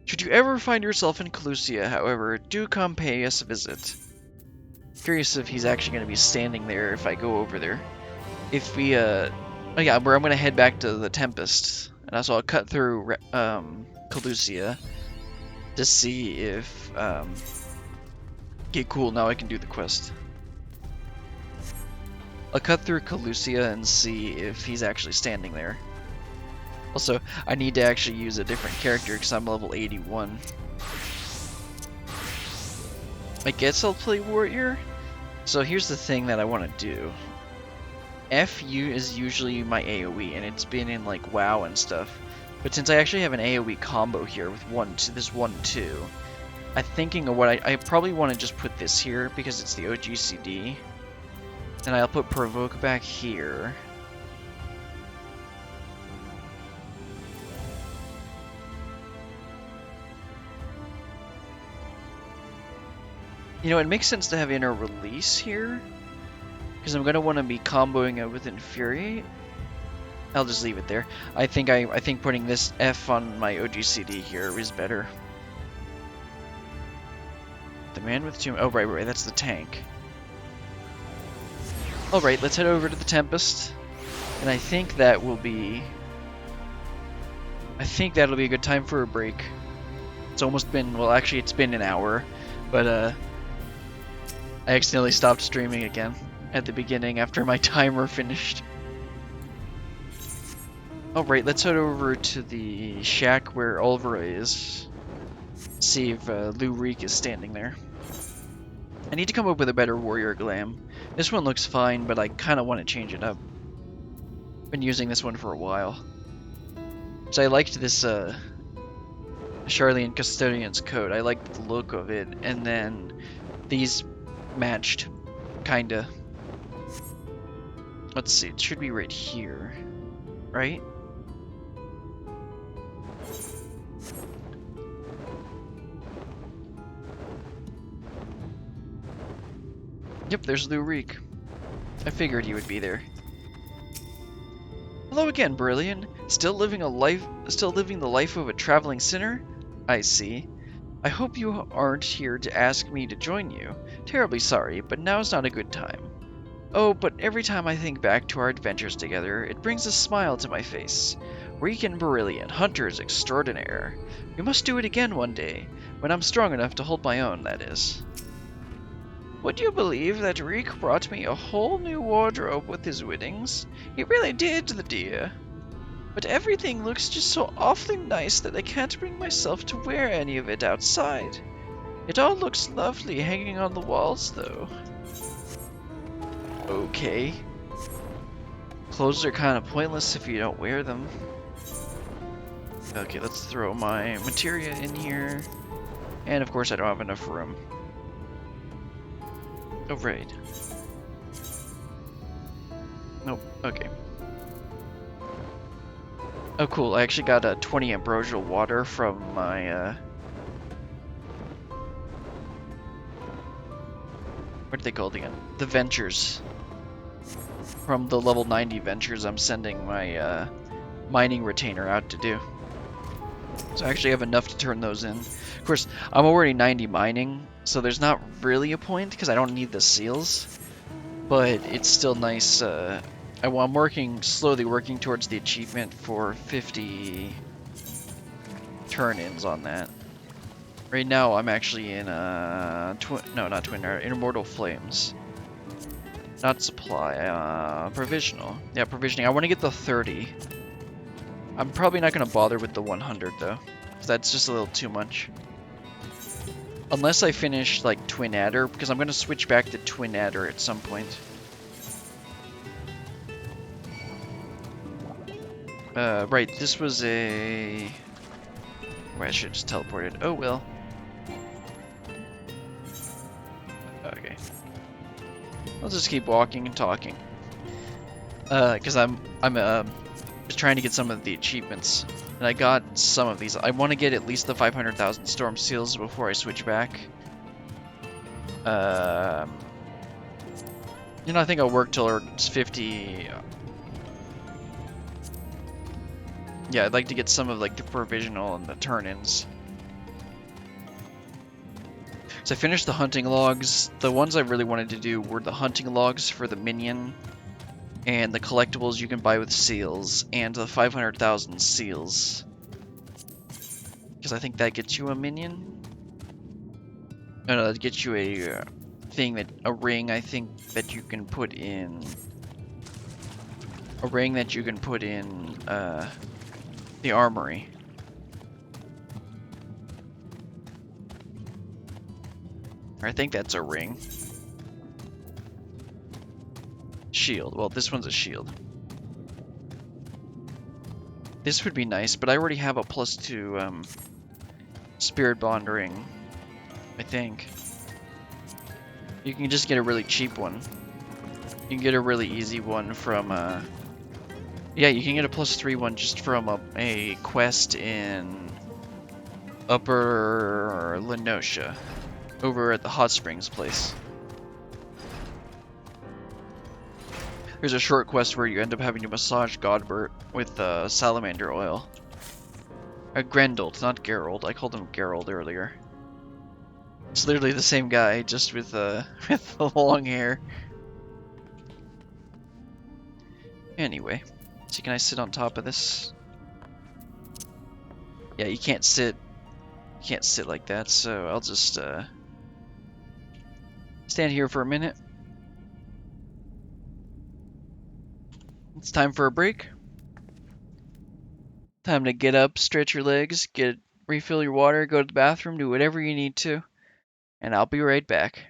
Should you ever find yourself in Calusia, however, do come pay us a visit. Curious if he's actually going to be standing there if I go over there. If we, oh yeah, I'm going to head back to the Tempest, and so I'll cut through, Calusia to see if, okay, cool, now I can do the quest. I'll cut through Calusia and see if he's actually standing there. Also, I need to actually use a different character because I'm level 81. I guess I'll play Warrior. So here's the thing that I want to do. FU is usually my AoE, and it's been in like WoW and stuff. But since I actually have an AoE combo here with this 1-2, I'm thinking of what I probably want to just put this here because it's the OGCD. And I'll put Provoke back here. You know, it makes sense to have Inner Release here, because I'm gonna want to be comboing it with Infuriate. I'll just leave it there. I think putting this F on my OGCD here is better. The man with two. Oh right, that's the tank. All right, let's head over to the Tempest, and I think that will be I think that'll be a good time for a break. It's almost been, well, actually it's been an hour, but I accidentally stopped streaming again at the beginning after my timer finished. Alright, let's head over to the shack where Oliver is. See if Lou Reek is standing there. I need to come up with a better warrior glam. This one looks fine, but I kind of want to change it up. Been using this one for a while. So I liked this Charlene Custodian's coat. I liked the look of it, and then these matched, kinda. Let's see, it should be right here, right? Yep, there's Lou Reek. I figured he would be there. Hello again, Brilliant. Still living the life of a traveling sinner? I see. I hope you aren't here to ask me to join you. Terribly sorry, but now's not a good time. Oh, but every time I think back to our adventures together, it brings a smile to my face. Reek and Brilliant, hunters extraordinaire. We must do it again one day, when I'm strong enough to hold my own, that is. Would you believe that Reek brought me a whole new wardrobe with his winnings? He really did, the dear. But everything looks just so awfully nice that I can't bring myself to wear any of it outside. It all looks lovely hanging on the walls, though. Okay. Clothes are kind of pointless if you don't wear them. Okay, let's throw my materia in here. And of course I don't have enough room. Oh, right. Nope, okay. Oh, cool. I actually got a 20 ambrosial water from my, what are they called again? The Ventures. From the level 90 Ventures I'm sending my, mining retainer out to do. So I actually have enough to turn those in. Of course, I'm already 90 mining, so there's not really a point, because I don't need the seals. But it's still nice, I'm slowly working towards the achievement for 50 turn-ins on that. Right now I'm actually in, Immortal Flames. Not supply, provisional. Yeah, provisioning. I want to get the 30. I'm probably not going to bother with the 100 though, because that's just a little too much. Unless I finish like Twin Adder, because I'm going to switch back to Twin Adder at some point. Right, this was a... Well, I should have just teleported. Oh well. Okay. I'll just keep walking and talking. Because I'm just trying to get some of the achievements. And I got some of these. I want to get at least the 500,000 storm seals before I switch back. I think I'll work till it's 50... Yeah, I'd like to get some of like the provisional and the turn-ins. So I finished the hunting logs. The ones I really wanted to do were the hunting logs for the minion, and the collectibles you can buy with seals, and the 500,000 seals. Because I think that gets you a minion. No, that gets you a a ring. I think that you can put in. A ring that you can put in. The armory. I think that's a ring. Shield. Well, this one's a shield. This would be nice, but I already have a +2 spirit bond ring, I think. You can just get a really cheap one. You can get a really easy one from yeah, you can get a +3 one just from a quest in Upper Lenosha, over at the Hot Springs place. There's a short quest where you end up having to massage Godbert with salamander oil. Grendel, not Geralt. I called him Geralt earlier. It's literally the same guy, just with the long hair. Anyway. So can I sit on top of this? Yeah, you can't sit. You can't sit like that. So I'll just stand here for a minute. It's time for a break. Time to get up, stretch your legs, refill your water, go to the bathroom, do whatever you need to, and I'll be right back.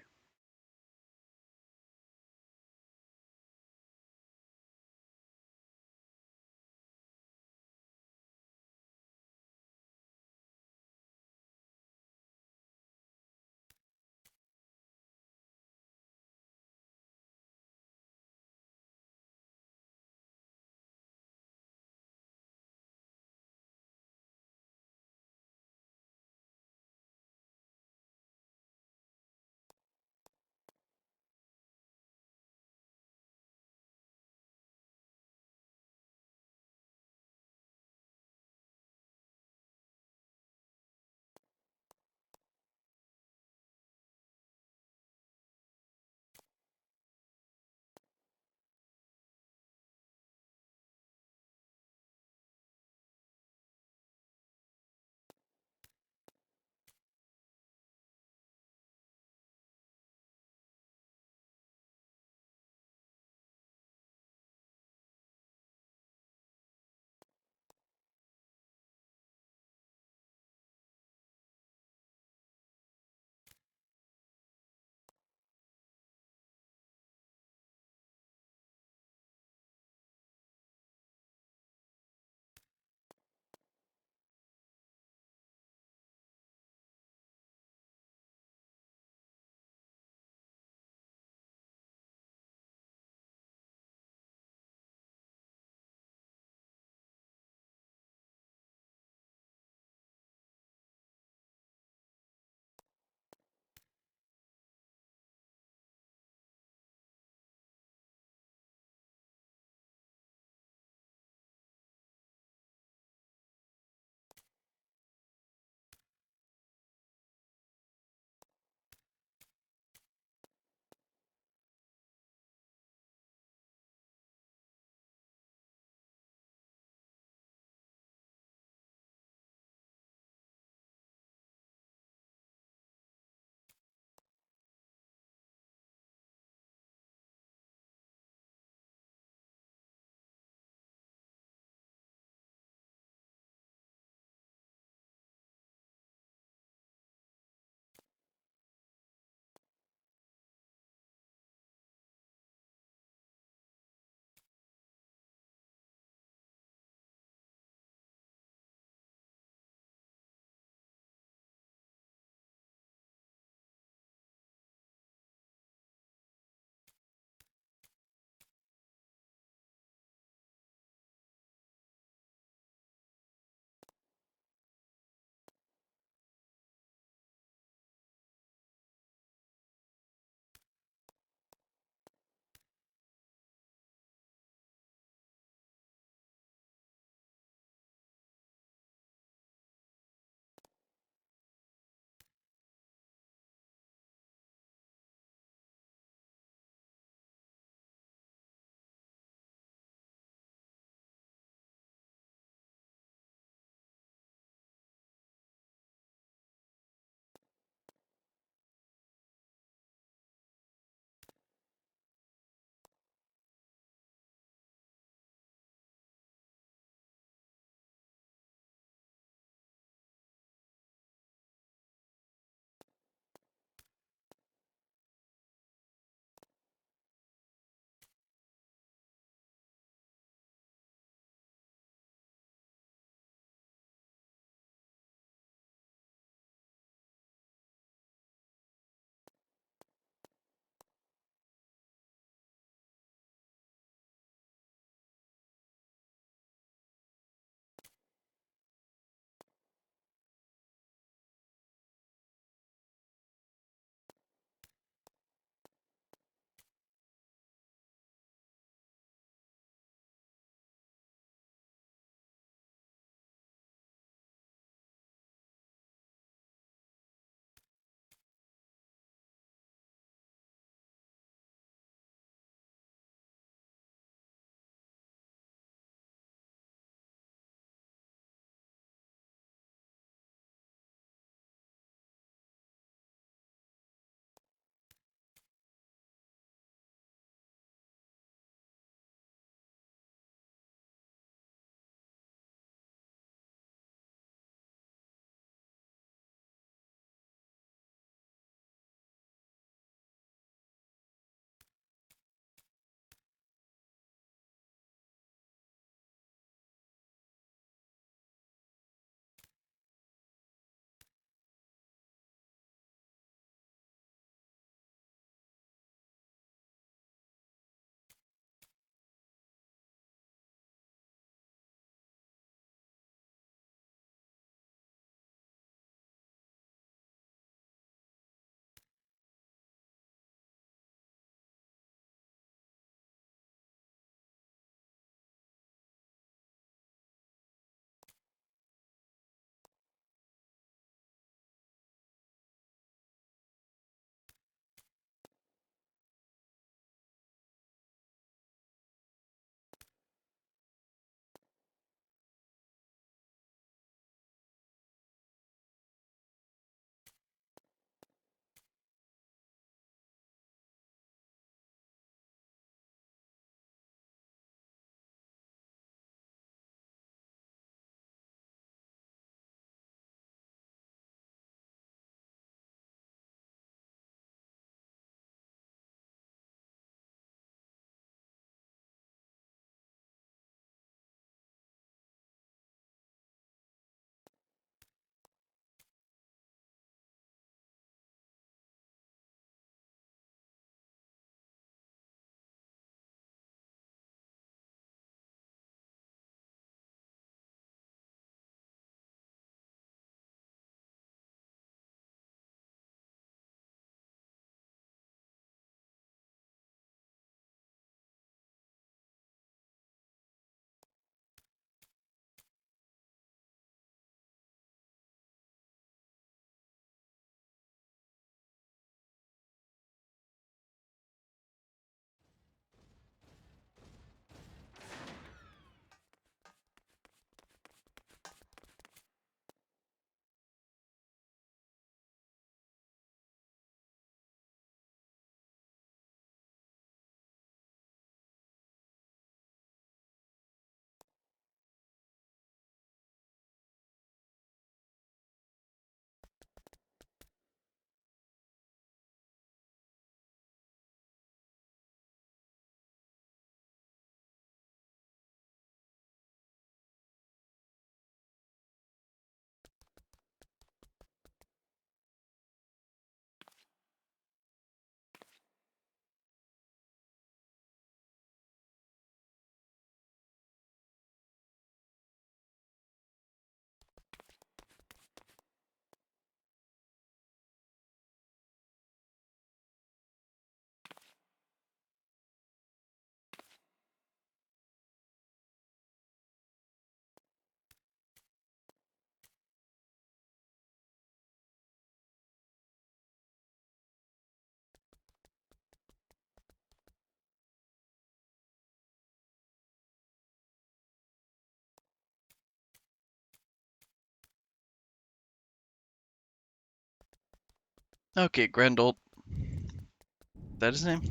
Okay, Grendolt. Is that his name?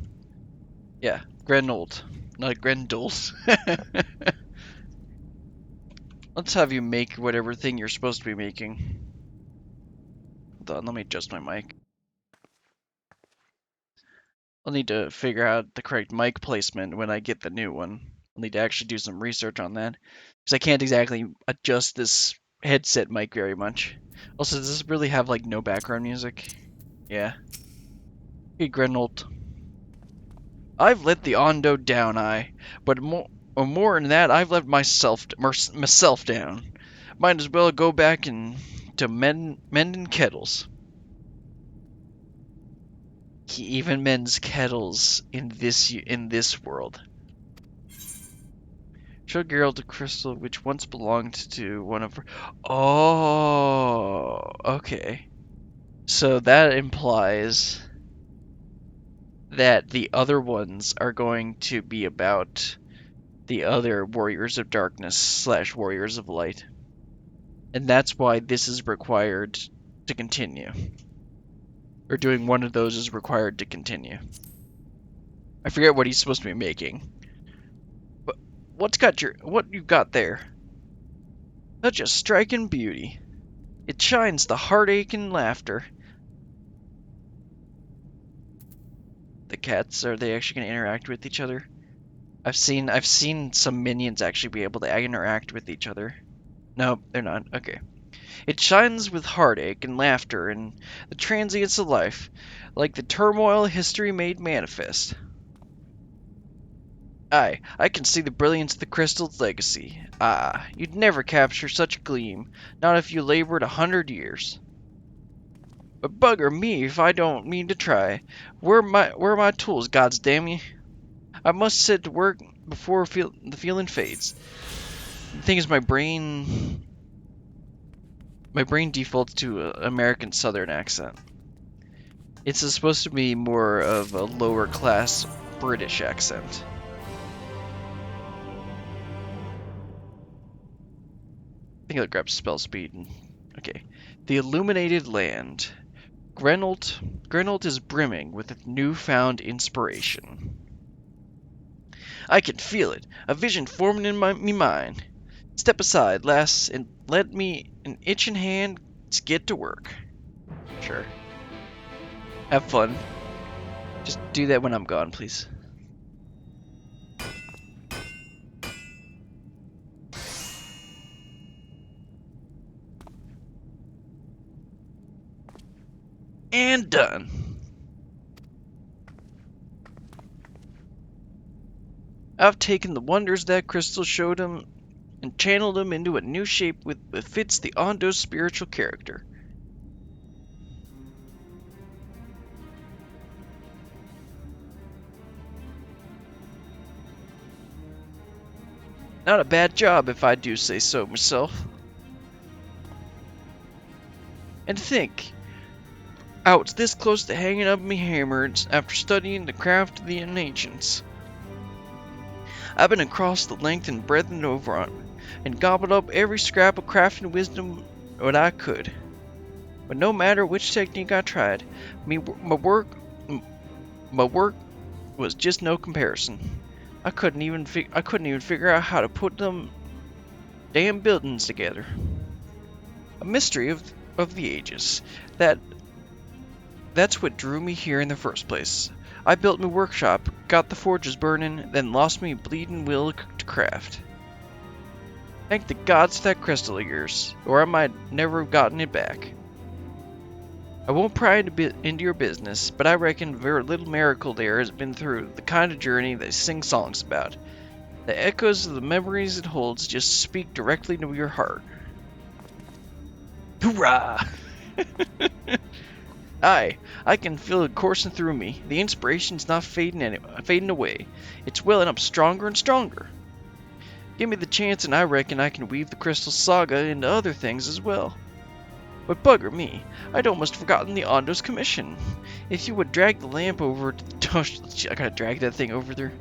Yeah, Grendolt. Not Grendolt. Let's have you make whatever thing you're supposed to be making. Hold on, let me adjust my mic. I'll need to figure out the correct mic placement when I get the new one. I'll need to actually do some research on that. Because I can't exactly adjust this headset mic very much. Also, does this really have, like, no background music? Yeah. Hey, Grenold. I've let the Ondo down, but more than that, I've let myself down. Might as well go back to mending kettles. He even mends kettles in this world. Show Geralt a crystal which once belonged to one of her. Oh, okay. So that implies that the other ones are going to be about the other Warriors of Darkness / Warriors of Light. And that's why this is required to continue. Or doing one of those is required to continue. I forget what he's supposed to be making. But what you got there? Such a striking beauty. It shines the heartache and laughter. The cats, are they actually going to interact with each other? I've seen some minions actually be able to interact with each other. No, they're not. Okay. It shines with heartache and laughter and the transience of life, like the turmoil history made manifest. Aye, I can see the brilliance of the crystal's legacy. Ah, you'd never capture such a gleam, not if you labored 100 years. But bugger me if I don't mean to try. Where are my tools, gods damn you? I must set to work before the feeling fades. The thing is, my brain defaults to an American Southern accent. It's supposed to be more of a lower class British accent. I think I'll grab spell speed. Okay. The Illuminated Land. Grenold is brimming with newfound inspiration. I can feel it, a vision forming in me mind. Step aside, lass, and let me an itching hand get to work. Sure. Have fun. Just do that when I'm gone, please. And done. I've taken the wonders that crystal showed him and channeled him into a new shape that fits the Ondo's spiritual character. Not a bad job, if I do say so myself. And think, I was this close to hanging up me hammer after studying the craft of the ancients. I've been across the length and breadth and over on, and gobbled up every scrap of crafting wisdom what I could. But no matter which technique I tried, my work was just no comparison. I couldn't even figure out how to put them damn buildings together. A mystery of the ages. That's what drew me here in the first place. I built my workshop, got the forges burning, then lost me bleeding will to craft. Thank the gods for that crystal of yours, or I might never have gotten it back. I won't pry into your business, but I reckon very little miracle there has been through the kind of journey they sing songs about. The echoes of the memories it holds just speak directly to your heart. Hoorah! Aye, I can feel it coursing through me. The inspiration's not fading away. It's welling up stronger and stronger. Give me the chance and I reckon I can weave the Crystal Saga into other things as well. But bugger me, I'd almost forgotten the Ondo's commission. If you would drag the lamp over to the I gotta drag that thing over there.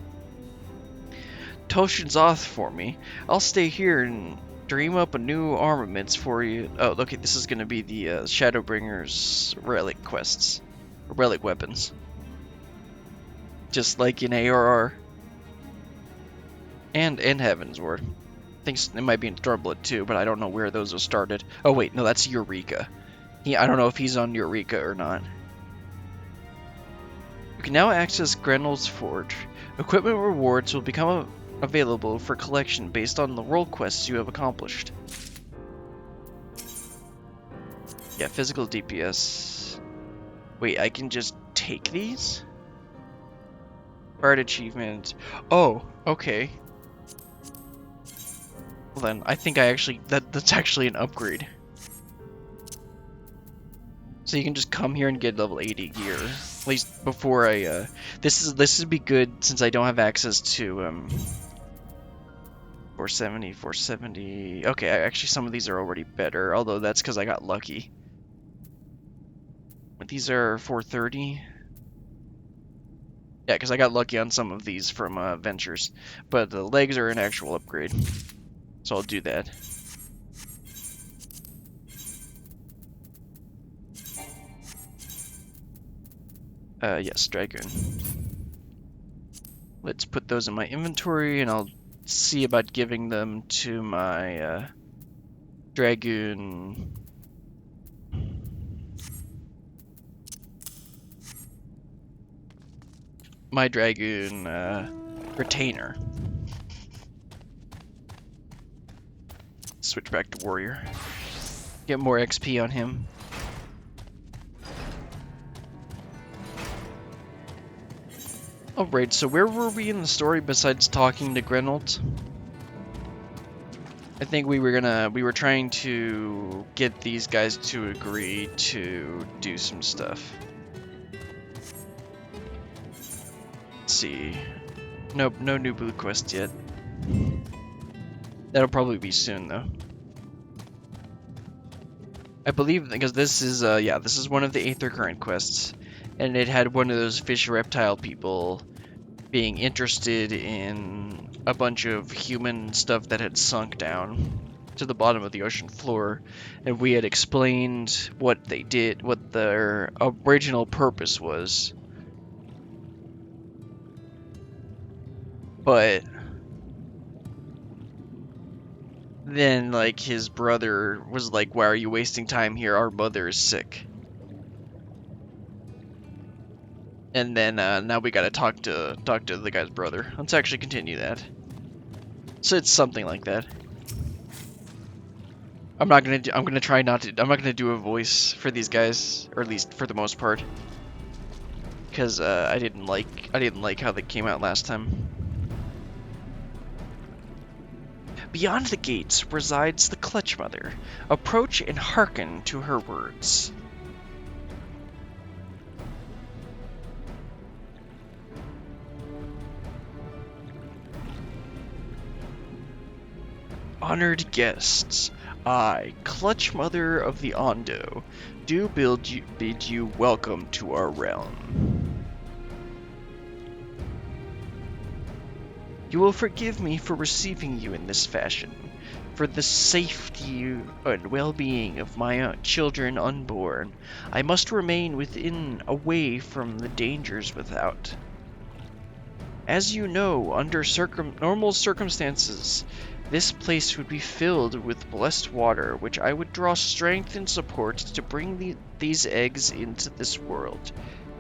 Toshin's off for me. I'll stay here and dream up a new armaments for you. Oh, okay, this is gonna be the Shadowbringers relic quests. relic weapons. Just like in ARR. And in Heaven's Ward. I think it might be in Stormblood too, but I don't know where those have started. Oh wait, no, that's Eureka. I don't know if he's on Eureka or not. You can now access Grendel's Forge. Equipment rewards will become available for collection based on the role quests you have accomplished. Yeah, physical DPS. Wait, I can just take these? Bard achievement. Oh, okay. Well then, I think that's actually an upgrade. So you can just come here and get level 80 gear. At least before I, this would be good since I don't have access to, 470, 470. Okay, actually some of these are already better, although that's because I got lucky. But these are 430. Yeah, because I got lucky on some of these from Ventures. But the legs are an actual upgrade. So I'll do that. Yes, Dragoon. Let's put those in my inventory, and I'll see about giving them to my Dragoon. My Dragoon retainer. Switch back to Warrior. Get more XP on him. Alright, so where were we in the story besides talking to Grenold? I think we were trying to get these guys to agree to do some stuff. Let's see. Nope, no new blue quest yet. That'll probably be soon though. I believe because this is this is one of the Aether Current quests. And it had one of those fish reptile people being interested in a bunch of human stuff that had sunk down to the bottom of the ocean floor. And we had explained what they did, what their original purpose was. But then, like, his brother was like, "Why are you wasting time here? Our mother is sick." And then now we gotta talk to the guy's brother. Let's actually continue that. So it's something like that. I'm not gonna try not to. I'm not gonna do a voice for these guys, or at least for the most part, because I didn't like how they came out last time. Beyond the gates resides the Clutch Mother. Approach and hearken to her words. Honored guests, I, Clutch Mother of the Ondo, do bid you welcome to our realm. You will forgive me for receiving you in this fashion. For the safety and well-being of my children unborn, I must remain within, away from the dangers without. As you know, under normal circumstances, this place would be filled with blessed water, which I would draw strength and support to bring these eggs into this world.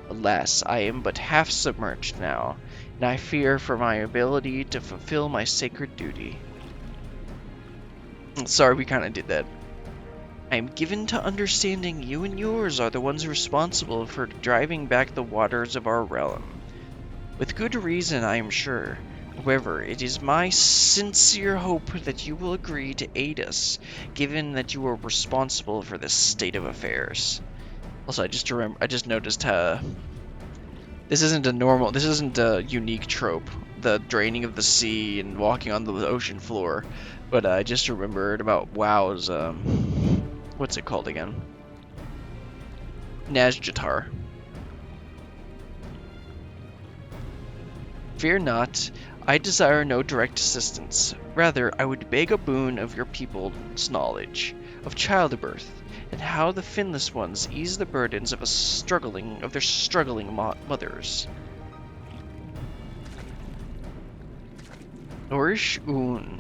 Alas, I am but half submerged now, and I fear for my ability to fulfill my sacred duty. Sorry, we kind of did that. I am given to understanding you and yours are the ones responsible for driving back the waters of our realm. With good reason, I am sure. However, it is my sincere hope that you will agree to aid us, given that you are responsible for this state of affairs. Also, I just noticed this isn't a unique trope, the draining of the sea and walking on the ocean floor, but I just remembered about WoW's, what's it called again? Nazjatar. Fear not, I desire no direct assistance, Rather, I would beg a boon of your people's knowledge of childbirth, and how the finless ones ease the burdens of their struggling mothers. Norish Un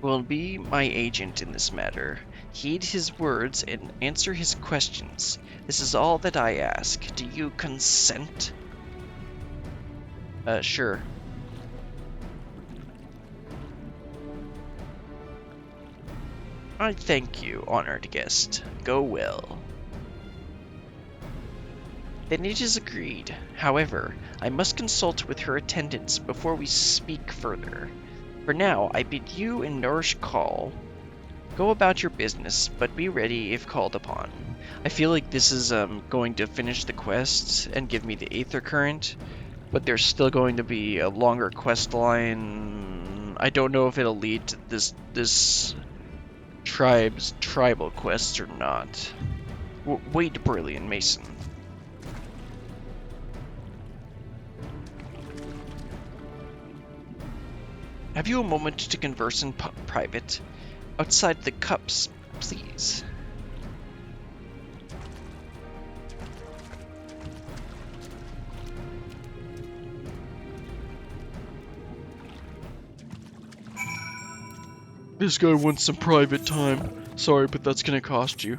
will be my agent in this matter. Heed his words and answer his questions. This is all that I ask. Do you consent? Sure. I thank you, honored guest. Go well. Then it is agreed. However, I must consult with her attendants before we speak further. For now, I bid you and Nourish call. Go about your business, but be ready if called upon. I feel like this is going to finish the quest and give me the Aether Current, but there's still going to be a longer quest line. I don't know if it'll lead to this tribe's tribal quest or not. Wait, Brilliant Mason. Have you a moment to converse in private? Outside the cups, please. This guy wants some private time. Sorry, but that's gonna cost you.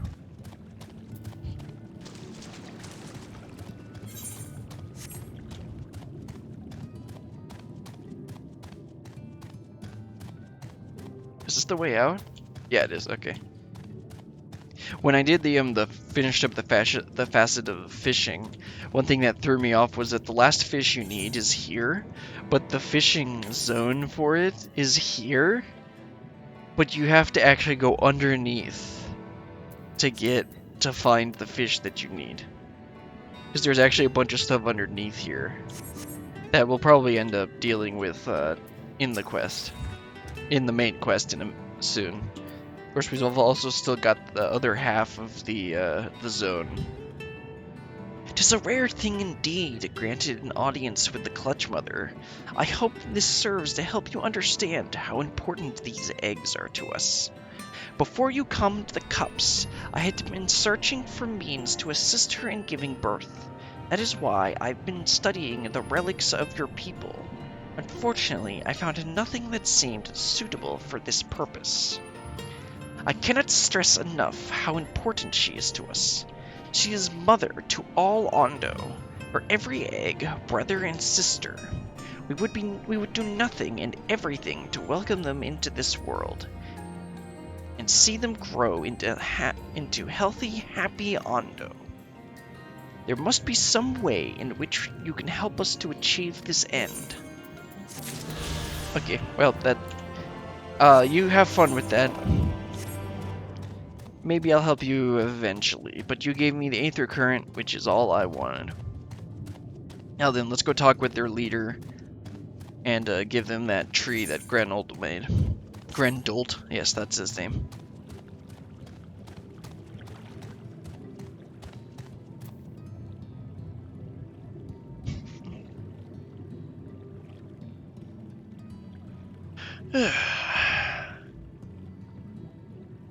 Is this the way out? Yeah, it is. Okay. When I did finished up the facet of fishing, one thing that threw me off was that the last fish you need is here, but the fishing zone for it is here. But you have to actually go underneath to find the fish that you need. Because there's actually a bunch of stuff underneath here that we'll probably end up dealing with in the quest. In the main quest soon. Of course, we've also still got the other half of the zone. 'Tis a rare thing indeed, granted an audience with the Clutch Mother. I hope this serves to help you understand how important these eggs are to us. Before you come to the cups, I had been searching for means to assist her in giving birth. That is why I've been studying the relics of your people. Unfortunately, I found nothing that seemed suitable for this purpose. I cannot stress enough how important she is to us. She is mother to all Ondo, for every egg, brother and sister. We would do nothing and everything to welcome them into this world, and see them grow into healthy, happy Ondo. There must be some way in which you can help us to achieve this end. Okay, well, you have fun with that. Maybe I'll help you eventually, but you gave me the Aether Current, which is all I wanted. Now then, let's go talk with their leader and give them that tree that Grenold made. Grendolt, yes, that's his name.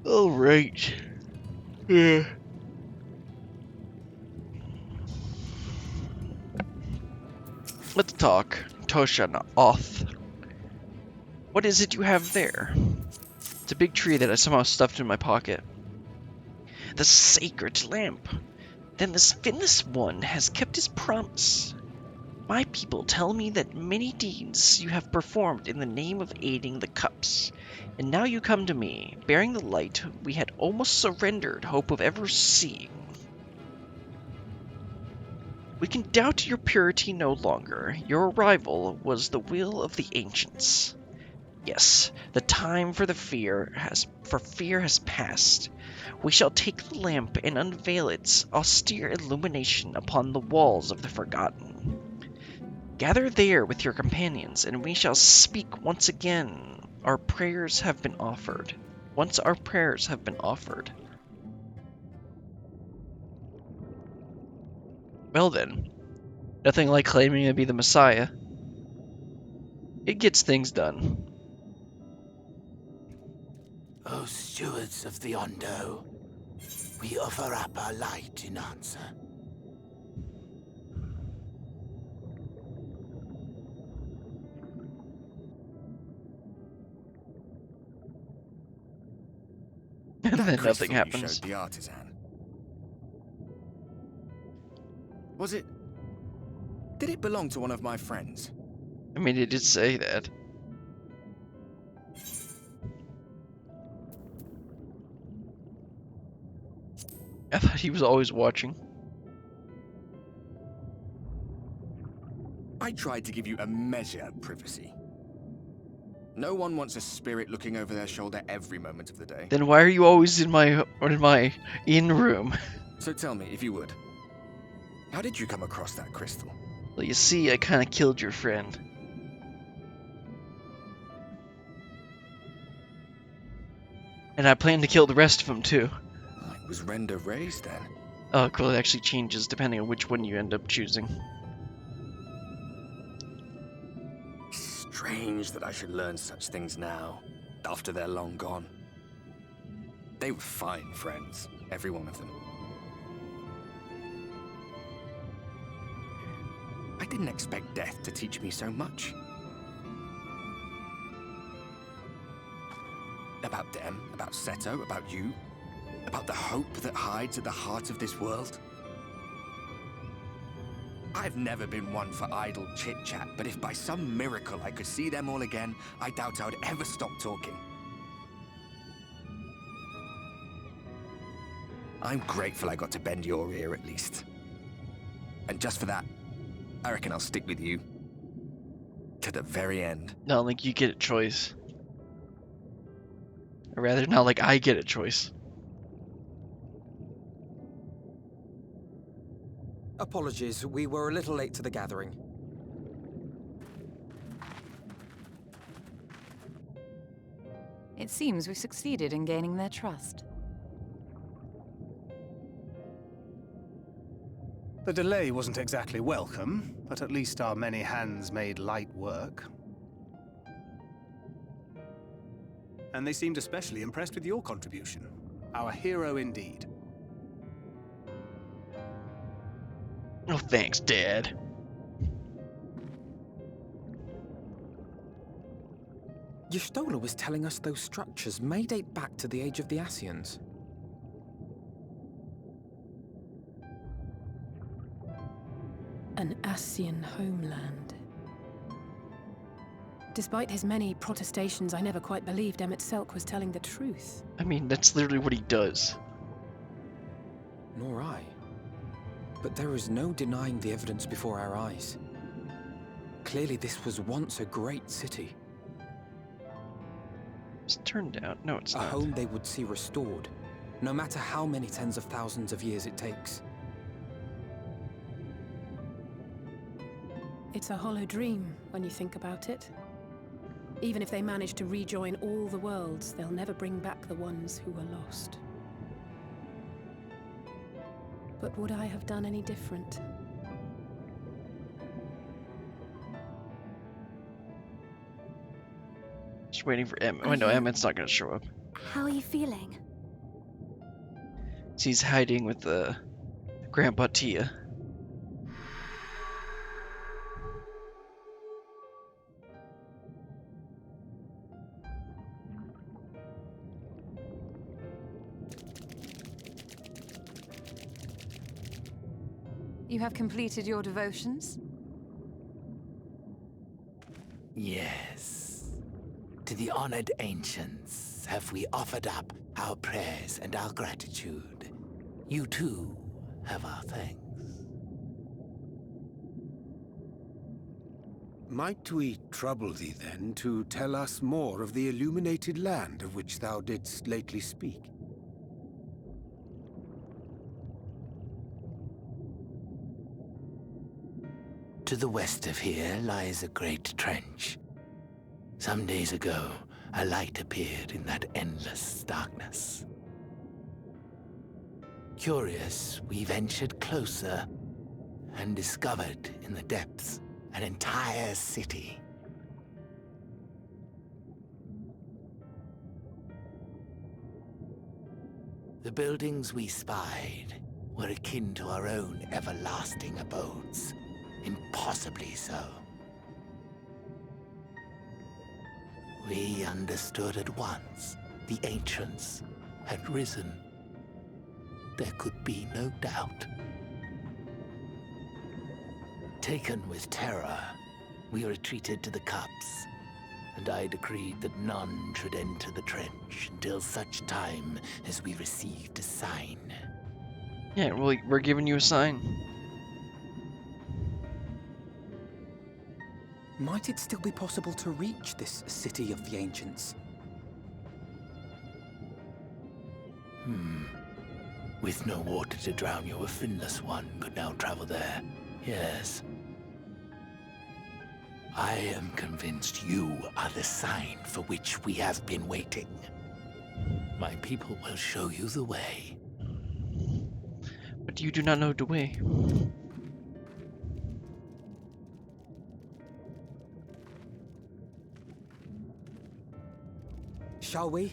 All right. Yeah. Let's talk. Toshan Oth. What is it you have there? It's a big tree that I somehow stuffed in my pocket. The sacred lamp. Then this finless one has kept his promise. My people tell me that many deeds you have performed in the name of aiding the cups, and now you come to me, bearing the light we had almost surrendered hope of ever seeing. We can doubt your purity no longer. Your arrival was the will of the ancients. Yes, the time for fear has passed. We shall take the lamp and unveil its austere illumination upon the walls of the Forgotten. Gather there with your companions, and we shall speak once again. Our prayers have been offered. Once our prayers have been offered. Well then, nothing like claiming to be the Messiah. It gets things done. O stewards of the Ondo, we offer up our light in answer. And That then nothing crystal you happens. showed the artisan. Was it... Did it belong to one of my friends? I mean, it did say that. I thought he was always watching. I tried to give you a measure of privacy. No one wants a spirit looking over their shoulder every moment of the day. Then why are you always in my in-room? So tell me, if you would, how did you come across that crystal? Well, you see, I kind of killed your friend. And I plan to kill the rest of them, too. It was render raised then. Oh, cool, it actually changes depending on which one you end up choosing. Strange that I should learn such things now, after they're long gone. They were fine friends, every one of them. I didn't expect death to teach me so much. About them, about Seto, about you, about the hope that hides at the heart of this world. I've never been one for idle chit-chat, but if by some miracle I could see them all again, I doubt I would ever stop talking. I'm grateful I got to bend your ear at least. And just for that, I reckon I'll stick with you. To the very end. Not like you get a choice. Or rather, not like I get a choice. Apologies, we were a little late to the gathering. It seems we succeeded in gaining their trust. The delay wasn't exactly welcome, but at least our many hands made light work. And they seemed especially impressed with your contribution. Our hero indeed. Oh, thanks, Dad. Y'shtola was telling us those structures may date back to the age of the Ascians. An Ascian homeland. Despite his many protestations, I never quite believed Emmett Selk was telling the truth. I mean, that's literally what he does. Nor I. But there is no denying the evidence before our eyes. Clearly this was once a great city. It's turned out. No, it's A not. home they would see restored, no matter how many tens of thousands of years it takes. It's a hollow dream when you think about it. Even if they manage to rejoin all the worlds, they'll never bring back the ones who were lost. But would I have done any different? Just waiting for Emmett. Oh, no, Emmett's not going to show up. How are you feeling? He's hiding with Grandpa Tia. You have completed your devotions? Yes. To the honored ancients have we offered up our prayers and our gratitude. You too have our thanks. Might we trouble thee then to tell us more of the illuminated land of which thou didst lately speak? To the west of here lies a great trench. Some days ago, a light appeared in that endless darkness. Curious, we ventured closer and discovered in the depths an entire city. The buildings we spied were akin to our own everlasting abodes. Impossibly so. We understood at once the ancients had risen. There could be no doubt. Taken with terror, we retreated to the cups, and I decreed that none should enter the trench until such time as we received a sign. Yeah, well, we're giving you a sign. Might it still be possible to reach this city of the ancients? With no water to drown you, a finless one could now travel there. Yes. I am convinced you are the sign for which we have been waiting. My people will show you the way. But you do not know the way. Shall we?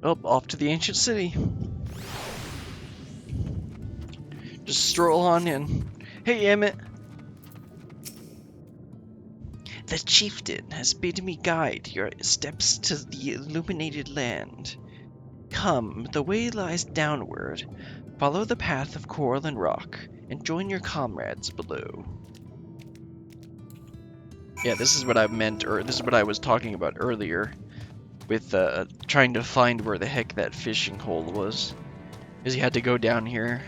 Oh, off to the ancient city. Just stroll on in. Hey, Emmett. The chieftain has bid me guide your steps to the illuminated land. Come, the way lies downward. Follow the path of coral and rock, and join your comrades below. Yeah, this is what I meant, or this is what I was talking about earlier, with trying to find where the heck that fishing hole was. Because you had to go down here.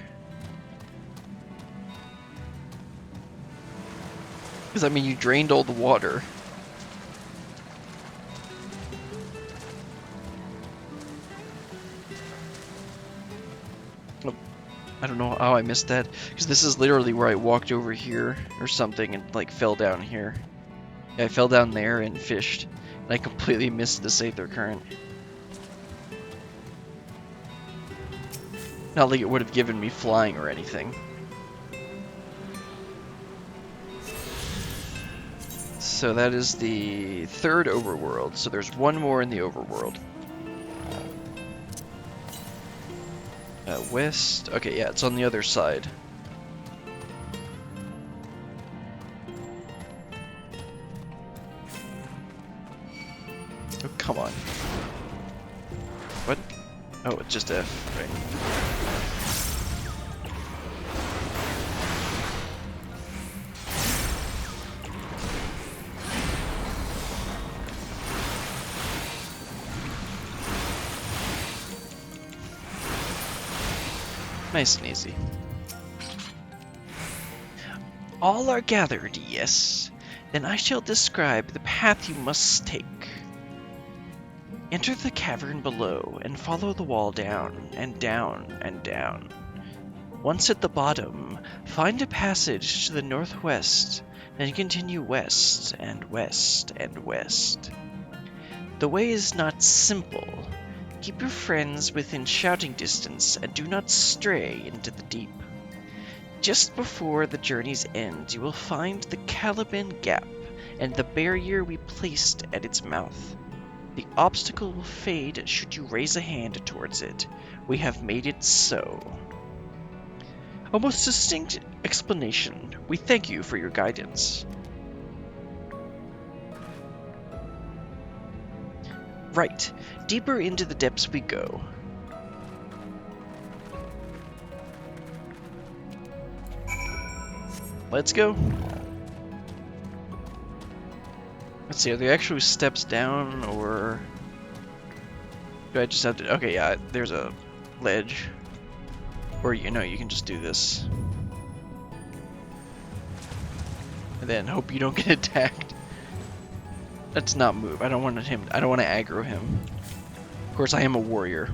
Because, I mean, you drained all the water. Oh, I don't know how I missed that. Because this is literally where I walked over here or something and, like, fell down here. Yeah, I fell down there and fished. And I completely missed the Sather current. Not like it would have given me flying or anything. So that is the third overworld. So there's one more in the overworld. West. Okay, yeah, it's on the other side. Oh, come on. What? Oh, it's just F, right. Nice and easy. All are gathered, yes. Then I shall describe the path you must take. Enter the cavern below and follow the wall down and down and down. Once at the bottom, find a passage to the northwest, then continue west and west and west. The way is not simple. Keep your friends within shouting distance and do not stray into the deep. Just before the journey's end, you will find the Caliban Gap and the barrier we placed at its mouth. The obstacle will fade should you raise a hand towards it. We have made it so. A most succinct explanation. We thank you for your guidance. Right, deeper into the depths we go. Let's go. Let's see, are there actually steps down, or do I just have to... Okay, yeah, there's a ledge. Or, you know, you can just do this. And then hope you don't get attacked. Let's not move. I don't want to aggro him. Of course, I am a warrior.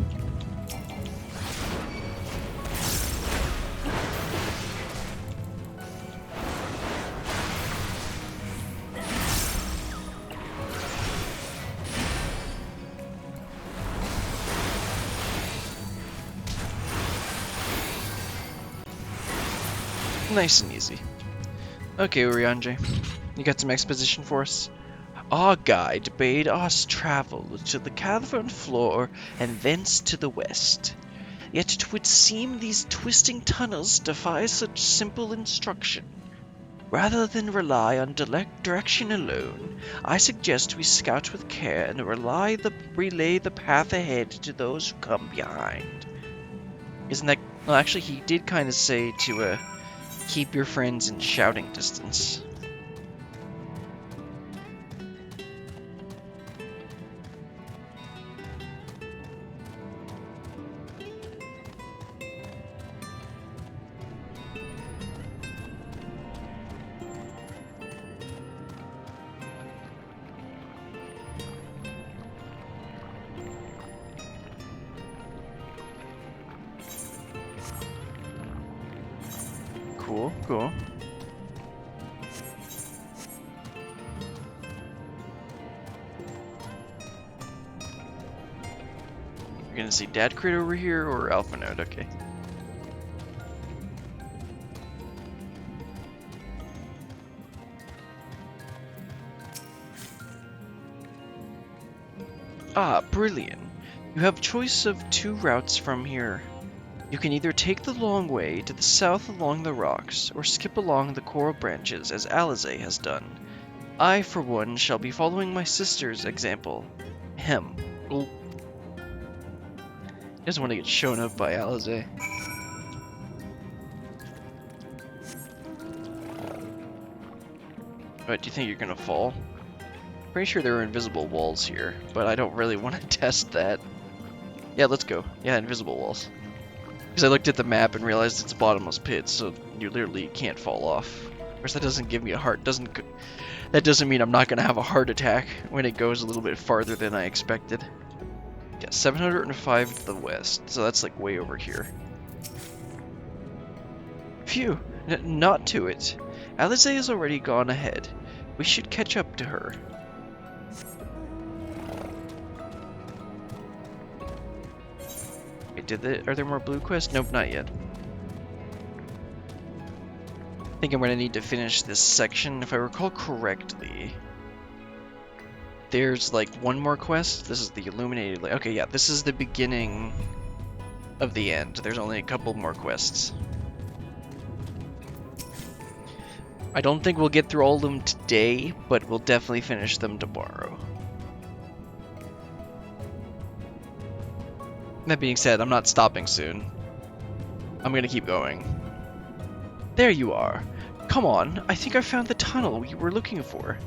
Nice and easy. Okay, Uriange, you got some exposition for us? Our guide bade us travel to the cavern floor and thence to the west. Yet it would seem these twisting tunnels defy such simple instruction. Rather than rely on direction alone, I suggest we scout with care and relay the path ahead to those who come behind. Isn't that... Well, actually, he did kind of say to keep your friends in shouting distance. Cool, cool. You're gonna see Dad Crit over here or Alpha Node, okay. Ah, brilliant. You have choice of 2 routes from here. You can either take the long way to the south along the rocks, or skip along the coral branches as Alize has done. I, for one, shall be following my sister's example. Ahem. Oh. He doesn't want to get shown up by Alize. What, do you think you're gonna fall? Pretty sure there are invisible walls here, but I don't really want to test that. Yeah, let's go. Yeah, invisible walls. Because I looked at the map and realized it's a bottomless pit, so you literally can't fall off. Of course, that doesn't give me a heart. That doesn't mean I'm not gonna have a heart attack when it goes a little bit farther than I expected. Yeah, 705 to the west, so that's like way over here. Phew, not to it. Alize has already gone ahead. We should catch up to her. Wait, are there more blue quests? Nope, not yet. I think I'm gonna need to finish this section. If I recall correctly, there's like one more quest. This is the illuminated lake. Okay, yeah, this is the beginning of the end. There's only a couple more quests. I don't think we'll get through all of them today, but we'll definitely finish them tomorrow. That being said, I'm not stopping soon. I'm gonna keep going. There you are. Come on, I think I found the tunnel we were looking for.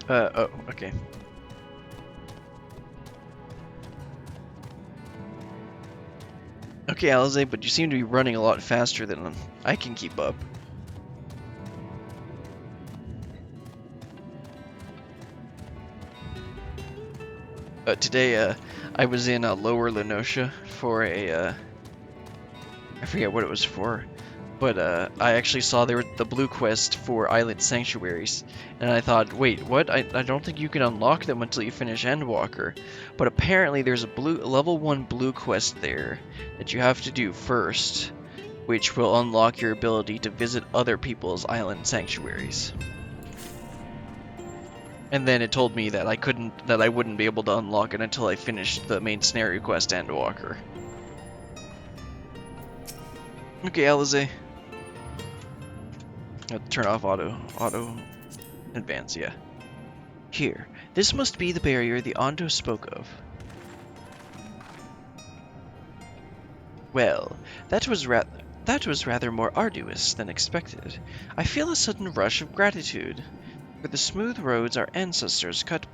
Oh, okay. Okay, Alize, but you seem to be running a lot faster than I can keep up. Today, I was in Lower Lenosha for a, I forget what it was for, but I actually saw there the blue quest for Island Sanctuaries, and I thought, wait, what? I don't think you can unlock them until you finish Endwalker, but apparently there's a level 1 blue quest there that you have to do first, which will unlock your ability to visit other people's Island Sanctuaries. And then it told me that I wouldn't be able to unlock it until I finished the main scenario quest Endwalker. Okay, Alize. Turn off auto advance, yeah. Here, this must be the barrier the Ondo spoke of. Well, that was rather more arduous than expected. I feel a sudden rush of gratitude for the smooth roads our ancestors cut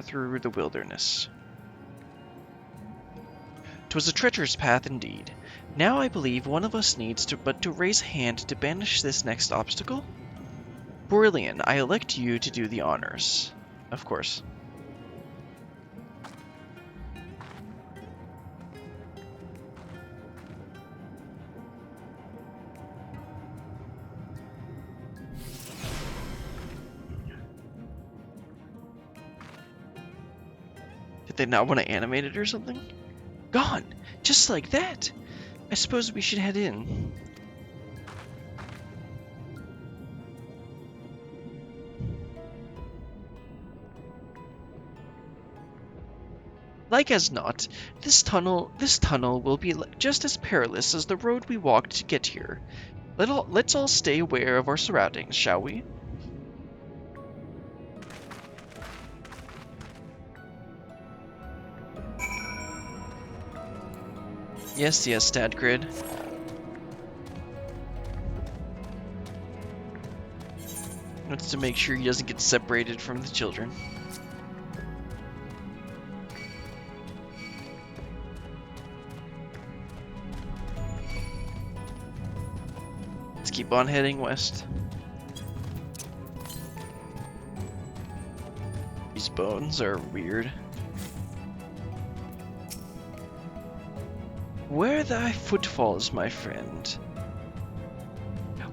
through the wilderness. 'Twas a treacherous path indeed. Now I believe one of us needs to raise a hand to banish this next obstacle. Brilliant, I elect you to do the honors. Of course. Did they not want to animate it or something? Gone! Just like that! I suppose we should head in. Like as not, this tunnel will be just as perilous as the road we walked to get here. Let's all stay aware of our surroundings, shall we? Yes, Dad Grid. Wants to make sure he doesn't get separated from the children. Let's keep on heading west. These bones are weird. Where thy footfalls, my friend?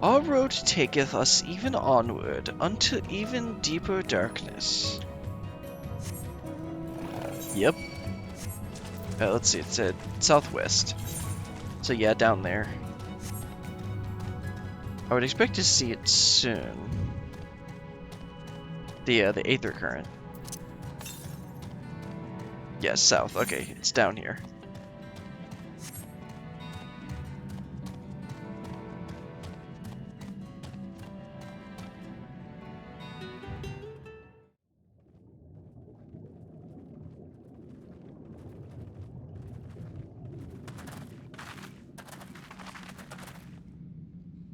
Our road taketh us even onward unto even deeper darkness. Yep. Let's see, it said southwest. So yeah, down there. I would expect to see it soon. The Aether Current. Yeah, south. Okay, it's down here.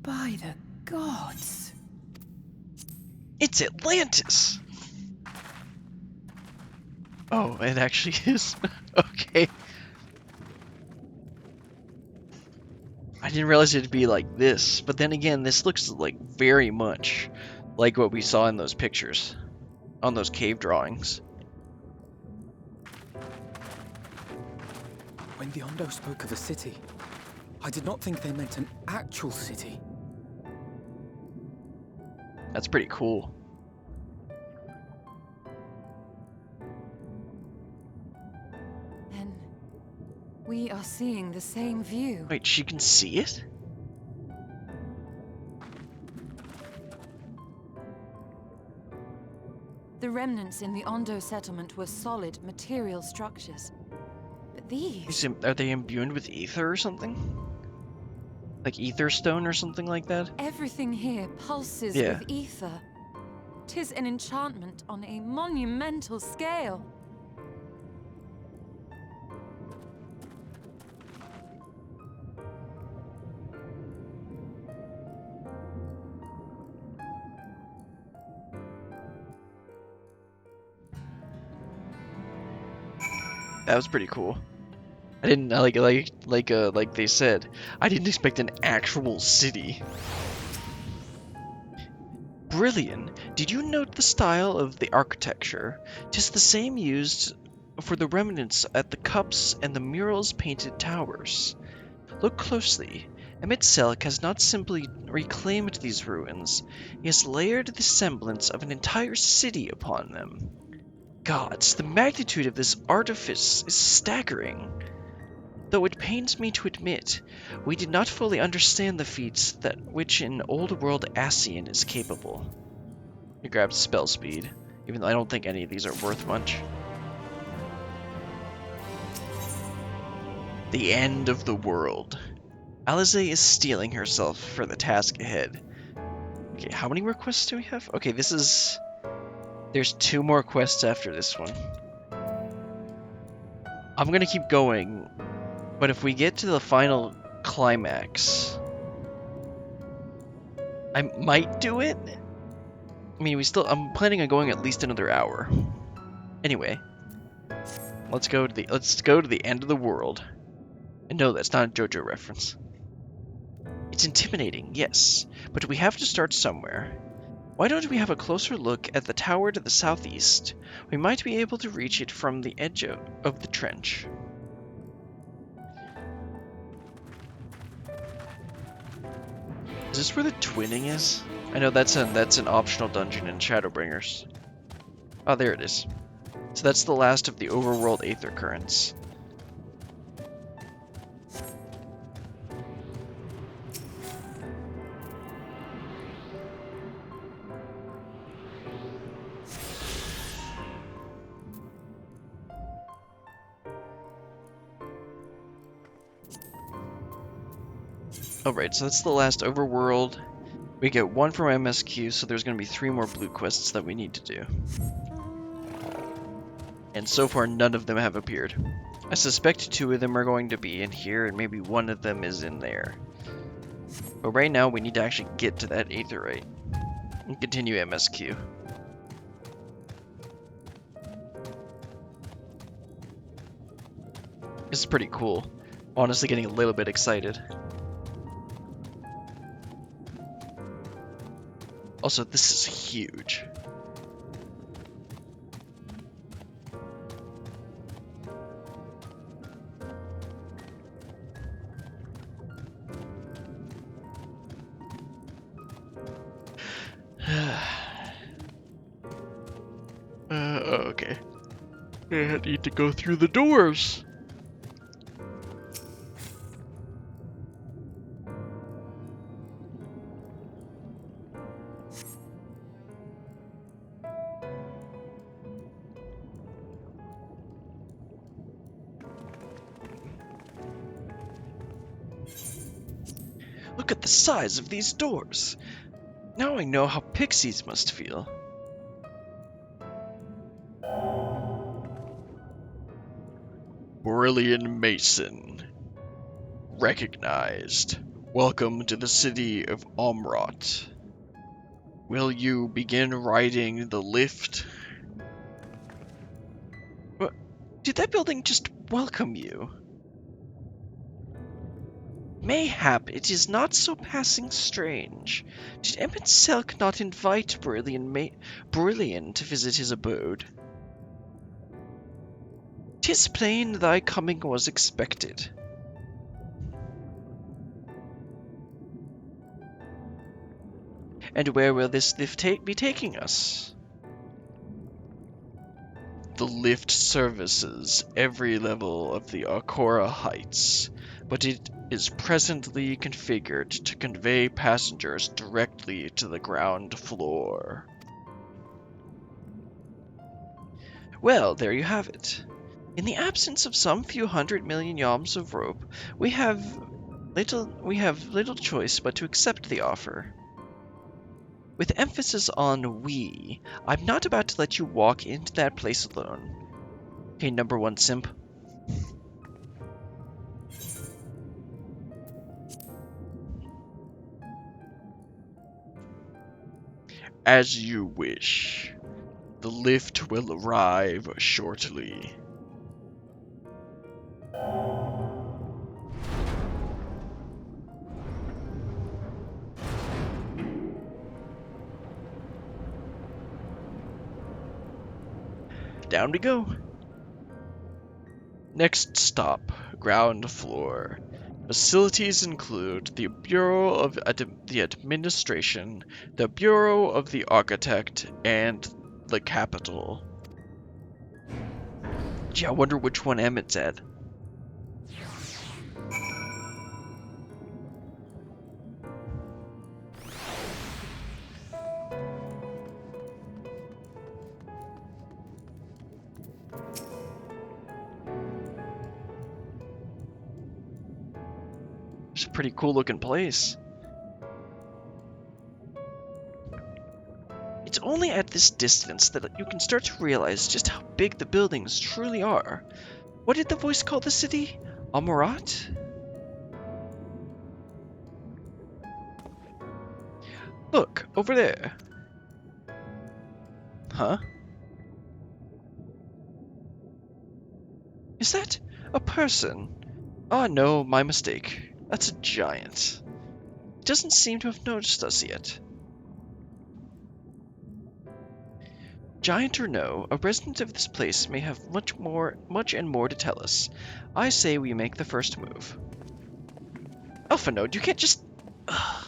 By the gods. It's Atlantis! Oh, it actually is. Okay. I didn't realize it'd be like this, but then again, this looks like very much like what we saw in those pictures, on those cave drawings. When the Ondo spoke of a city, I did not think they meant an actual city. That's pretty cool. Then we are seeing the same view. Wait, she can see it? The remnants in the Ondo settlement were solid material structures. But these... Are they imbued with ether or something? Like ether stone or something like that? Everything here pulses Yeah. with ether. 'Tis an enchantment on a monumental scale. That was pretty cool. I didn't like they said, I didn't expect an actual city. Brilliant. Did you note the style of the architecture? 'Tis the same used for the remnants at the cups and the murals painted towers. Look closely. Emet-Selch has not simply reclaimed these ruins, he has layered the semblance of an entire city upon them. Gods, the magnitude of this artifice is staggering. Though it pains me to admit, we did not fully understand the feats that which an old world Ascian is capable. He grabs spell speed, even though I don't think any of these are worth much. The end of the world. Alisaie is steeling herself for the task ahead. Okay, how many more quests do we have? Okay, this is... There's 2 more quests after this one. I'm gonna keep going, but if we get to the final climax, I might do it. I mean, I'm planning on going at least another hour. Anyway, let's go to the end of the world. And no, that's not a JoJo reference. It's intimidating, yes, but we have to start somewhere. Why don't we have a closer look at the tower to the southeast? We might be able to reach it from the edge of the trench. Is this where the twinning is? I know that's an optional dungeon in Shadowbringers. Oh, there it is. So that's the last of the overworld aether currents. Alright, so that's the last overworld. We get 1 from MSQ, so there's going to be 3 more blue quests that we need to do. And so far, none of them have appeared. I suspect 2 of them are going to be in here, and maybe 1 of them is in there. But right now, we need to actually get to that aetherite and continue MSQ. This is pretty cool. Honestly, getting a little bit excited. Also, this is huge. Okay. I need to go through the doors. Look at the size of these doors. Now I know how pixies must feel. Brilliant Mason. Recognized. Welcome to the city of Omrot. Will you begin riding the lift? What? Did that building just welcome you? Mayhap it is not so passing strange. Did Emmett Selk not invite Brilliant to visit his abode? 'Tis plain thy coming was expected. And where will this lift be taking us? The lift services every level of the Arcora Heights, but it is presently configured to convey passengers directly to the ground floor. Well, there you have it. In the absence of some few 100 million yalms of rope, we have little choice but to accept the offer. With emphasis on we, I'm not about to let you walk into that place alone. Hey, number 1 simp. As you wish. The lift will arrive shortly. Down we go. Next stop, ground floor. Facilities include the Bureau of the Administration, the Bureau of the Architect, and the Capitol. Gee, I wonder which one Emmett's at. It's a pretty cool looking place. It's only at this distance that you can start to realize just how big the buildings truly are. What did the voice call the city? Amorat? Look, over there. Huh? Is that a person? Oh no, my mistake. That's a giant. It doesn't seem to have noticed us yet. Giant or no, a resident of this place may have much and more to tell us. I say we make the first move. Alpha Node, you can't just... Ugh.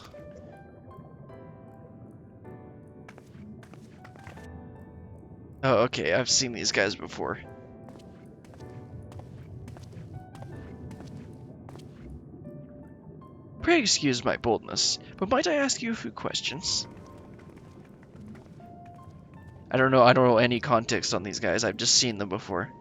Oh, okay, I've seen these guys before. Pray excuse my boldness, but might I ask you a few questions? I don't know any context on these guys, I've just seen them before.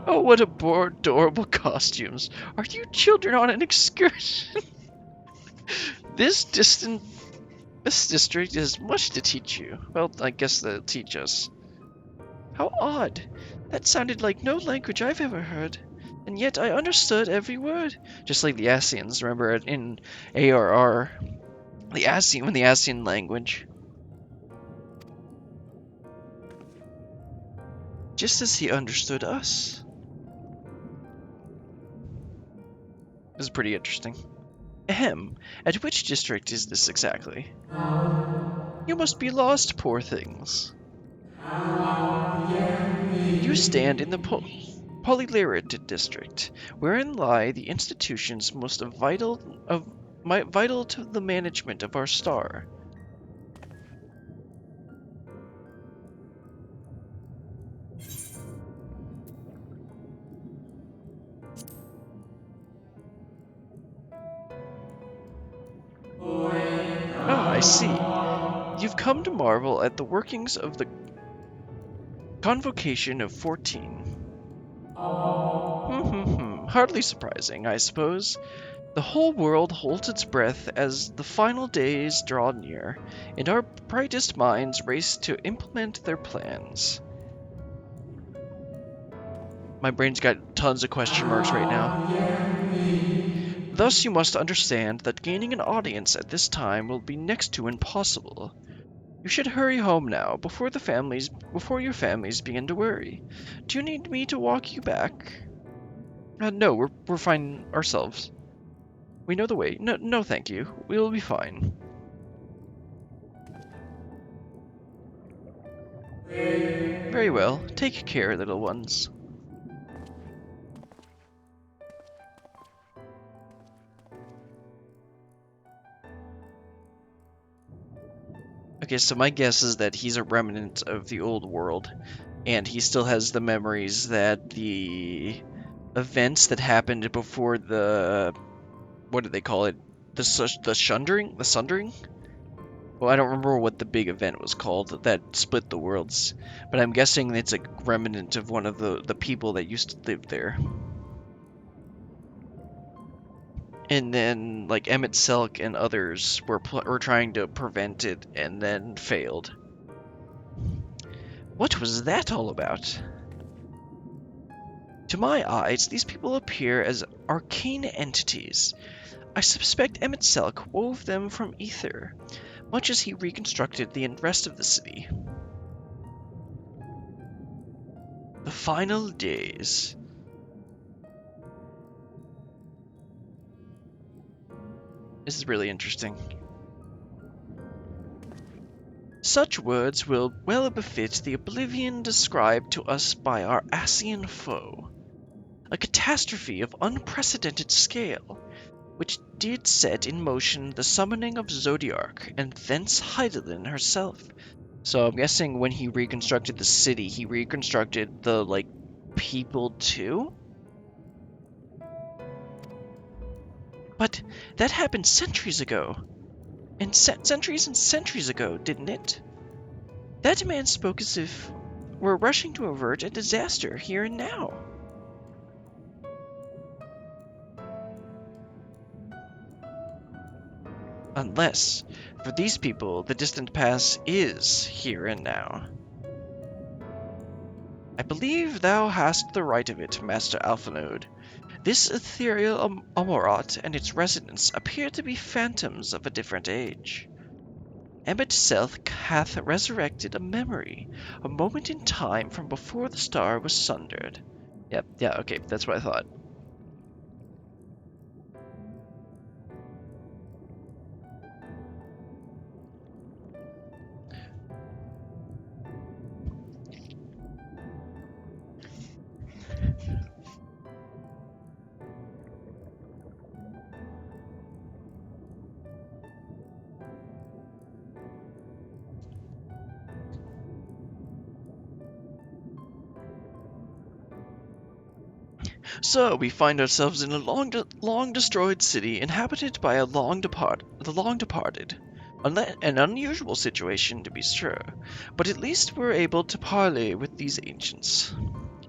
Oh, what adorable costumes! Are you children on an excursion? This district has much to teach you. Well, I guess they'll teach us. How odd! That sounded like no language I've ever heard, and yet I understood every word. Just like the Ascians, remember in ARR, the Ascian language. Just as he understood us. This is pretty interesting. Ahem, at which district is this exactly? You must be lost, poor things. You stand in the Polylarid district, wherein lie the institutions most vital to the management of our star. Ah, I see. You've come to marvel at the workings of the Convocation of 14. Hardly surprising, I suppose. The whole world holds its breath as the final days draw near, and our brightest minds race to implement their plans. My brain's got tons of question marks right now. Thus you must understand that gaining an audience at this time will be next to impossible. You should hurry home now, before your families begin to worry. Do you need me to walk you back? No, we're fine ourselves. We know the way. No, thank you. We'll be fine. Very well. Take care, little ones. Okay, so my guess is that he's a remnant of the old world, and he still has the memories that the events that happened before the... what did they call it? The Sundering? The Sundering? Well, I don't remember what the big event was called that split the worlds, but I'm guessing it's a remnant of one of the people that used to live there. And then, like, Emmett Selk and others were trying to prevent it and then failed. What was that all about? To my eyes, these people appear as arcane entities. I suspect Emmett Selk wove them from ether, much as he reconstructed the rest of the city. The final days. This is really interesting. Such words will well befit the oblivion described to us by our Ascian foe. A catastrophe of unprecedented scale, which did set in motion the summoning of Zodiark, and thence Heidelin herself. So I'm guessing when he reconstructed the city, he reconstructed the, like, people too? But that happened centuries ago. And centuries and centuries ago, didn't it? That man spoke as if we're rushing to avert a disaster here and now. Unless, for these people, the distant past is here and now. I believe thou hast the right of it, Master Alphanode. This ethereal Amorat and its residents appear to be phantoms of a different age. Emmett Selk hath resurrected a memory, a moment in time from before the star was sundered. Yeah, okay, that's what I thought. So we find ourselves in a long destroyed city inhabited by the long departed. An unusual situation, to be sure, but at least we're able to parley with these ancients.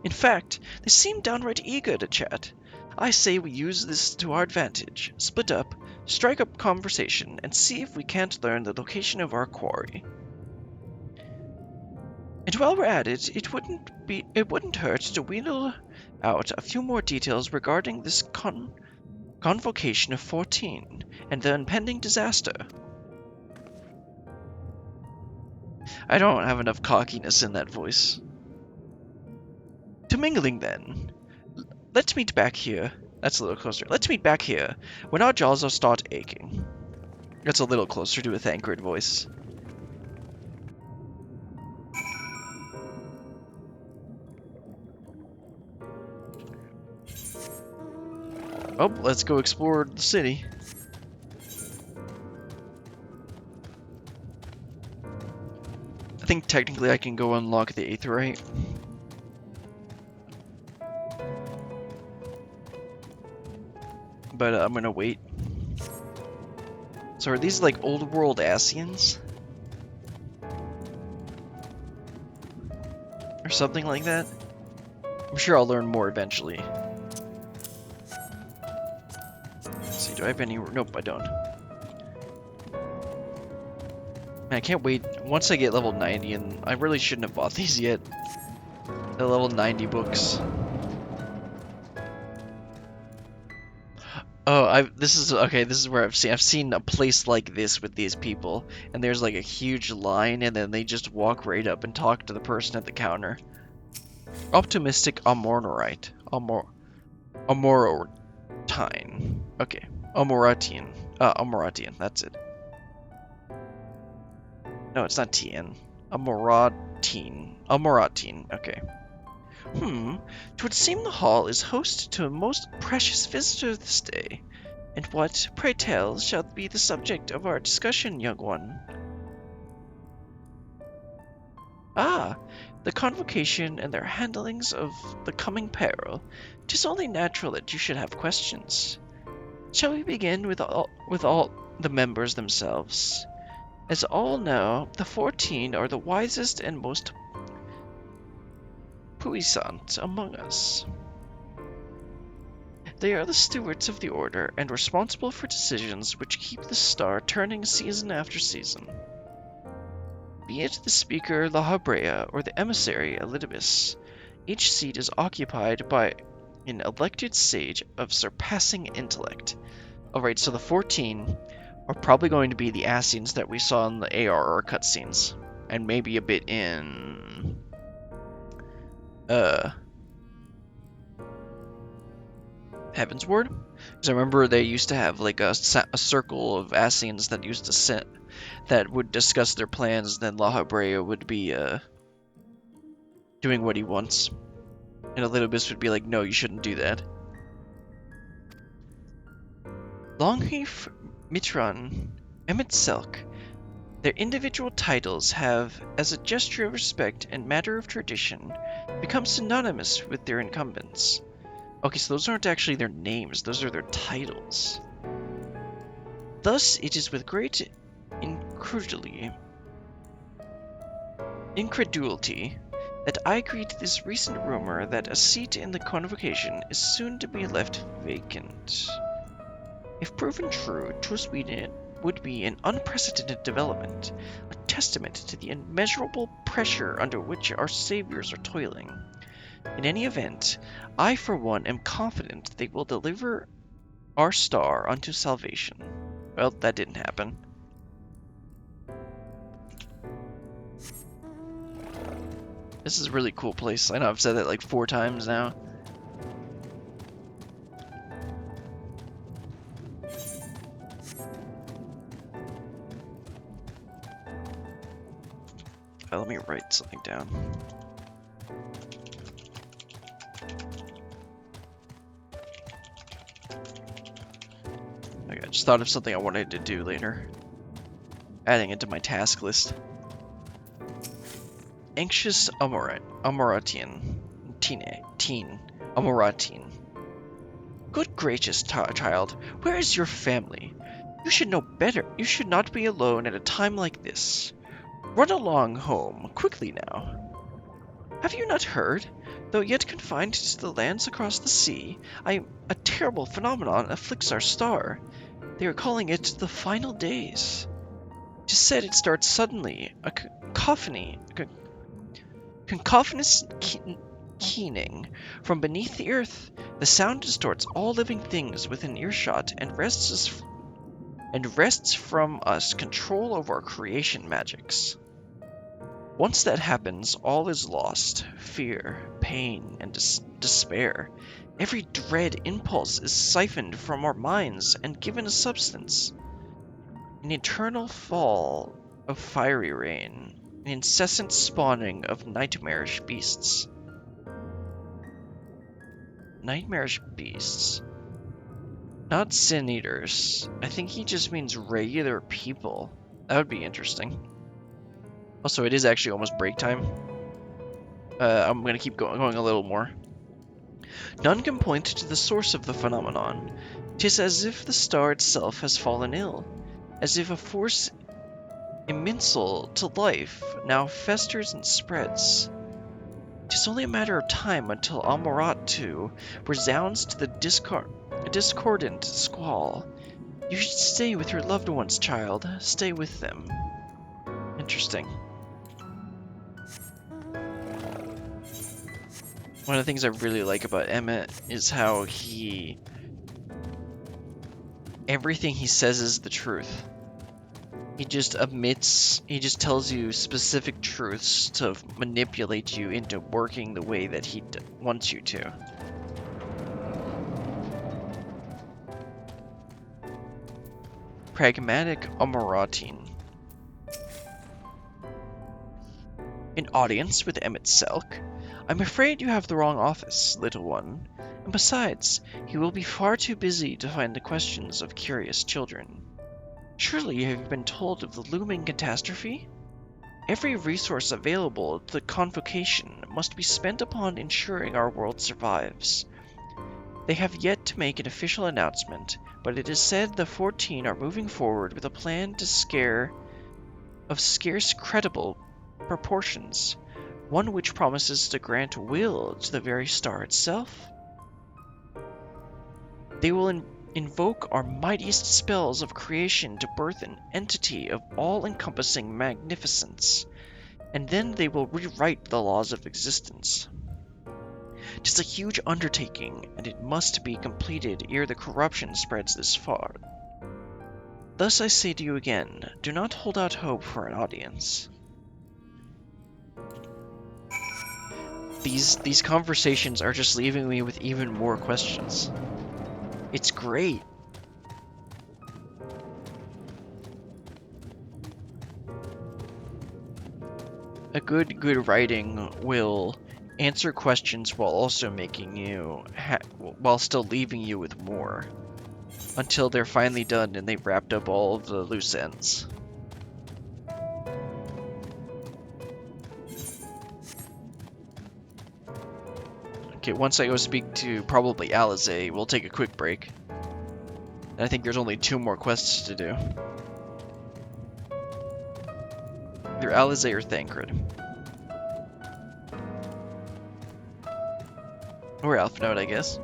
In fact, they seem downright eager to chat. I say we use this to our advantage, split up, strike up conversation, and see if we can't learn the location of our quarry. And while we're at it, it wouldn't hurt to wheedle out a few more details regarding this convocation of 14 and the impending disaster. I don't have enough cockiness in that voice. To mingling then. Let's meet back here. That's a little closer. Let's meet back here when our jaws will start aching. That's a little closer to a Thancred voice. Oh, let's go explore the city. I think technically I can go unlock the Aetheryte. But I'm gonna wait. So are these like old world Ascians? Or something like that? I'm sure I'll learn more eventually. Let's see, do I have any? Nope, I don't. Man, I can't wait. Once I get level 90, and I really shouldn't have bought these yet. The level 90 books. Oh, this is where I've seen a place like this with these people, and there's like a huge line, and then they just walk right up and talk to the person at the counter. Optimistic Amornorite. Amorotine. Okay. Amoratian, that's it. No, it's not Tien. Amoratine, okay. It would seem the hall is host to a most precious visitor this day. And what, pray tell, shall be the subject of our discussion, young one? Ah, the convocation and their handlings of the coming peril. 'Tis only natural that you should have questions. Shall we begin with all the members themselves? As all know, the 14 are the wisest and most puissant among us. They are the stewards of the order and responsible for decisions which keep the star turning season after season. Be it the speaker La Habrea or the emissary Elidibus, each seat is occupied by an elected sage of surpassing intellect. Alright, so the 14 are probably going to be the Ascians that we saw in the ARR cutscenes, and maybe a bit in Heavensward? Because I remember they used to have like a circle of Ascians that used to sit, that would discuss their plans, then La Habrea would be doing what he wants. And Elidibus would be like, no, you shouldn't do that. Longheath, Mitran, Emmett Selk, their individual titles have, as a gesture of respect and matter of tradition, become synonymous with their incumbents. Okay, so those aren't actually their names, those are their titles. Thus, it is with great incredulity that I greet this recent rumor that a seat in the convocation is soon to be left vacant. If proven true, 'twas would be an unprecedented development, a testament to the immeasurable pressure under which our saviors are toiling. In any event, I for one am confident they will deliver our star unto salvation. Well, that didn't happen. This is a really cool place. I know I've said that like 4 times now. Let me write something down. Okay, I just thought of something I wanted to do later. Adding it to my task list. Anxious Amoratian. Teen. Amoratine. Good gracious, child, where is your family? You should know better. You should not be alone at a time like this. Run along home, quickly now. Have you not heard? Though yet confined to the lands across the sea, a terrible phenomenon afflicts our star. They are calling it the final days. It is said it starts suddenly, a cacophonous keening from beneath the earth. The sound distorts all living things within earshot and wrests from us control over our creation magics. Once that happens, all is lost. Fear, pain, and despair. Every dread impulse is siphoned from our minds and given a substance. An eternal fall of fiery rain, an incessant spawning of nightmarish beasts. Nightmarish beasts. Not sin eaters. I think he just means regular people. That would be interesting. Also, it is actually almost break time. I'm going to keep going a little more. None can point to the source of the phenomenon. 'Tis as if the star itself has fallen ill, as if a force immensal to life now festers and spreads. 'Tis only a matter of time until Amorat too resounds to the discordant squall. You should stay with your loved ones, child. Stay with them. Interesting. One of the things I really like about Emmett is how everything he says is the truth. He just tells you specific truths to manipulate you into working the way that he wants you to. Pragmatic Amoratin. An audience with Emmett Selk? I'm afraid you have the wrong office, little one. And besides, he will be far too busy to find the questions of curious children. Surely you have been told of the looming catastrophe? Every resource available to the convocation must be spent upon ensuring our world survives. They have yet to make an official announcement, but it is said the 14 are moving forward with a plan of scarce credible proportions, one which promises to grant will to the very star itself. They will invoke our mightiest spells of creation to birth an entity of all-encompassing magnificence, and then they will rewrite the laws of existence. 'Tis a huge undertaking, and it must be completed ere the corruption spreads this far. Thus I say to you again, do not hold out hope for an audience. These conversations are just leaving me with even more questions. It's great. A good writing will answer questions while also making you while still leaving you with more, until they're finally done and they've wrapped up all of the loose ends. Okay, once I go speak to probably Alizé, we'll take a quick break. And I think there's only 2 more quests to do. Either Alizé or Thancred. Or Alphnode, I guess.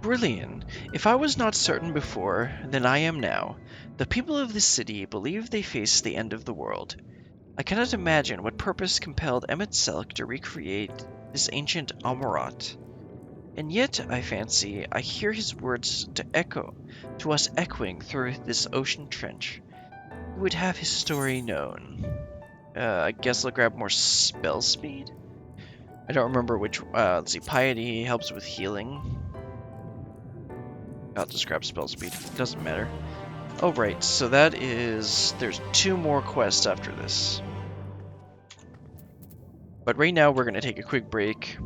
Brilliant. If I was not certain before, then I am now. The people of this city believe they face the end of the world. I cannot imagine what purpose compelled Emmett Selk to recreate this ancient Amorat. And yet, I fancy, I hear his words to us echoing through this ocean trench. Who would have his story known? I guess I'll grab more spell speed? I don't remember which, let's see, Piety helps with healing. I'll just grab spell speed, doesn't matter. Oh right, so that is, there's 2 more quests after this. But right now we're going to take a quick break.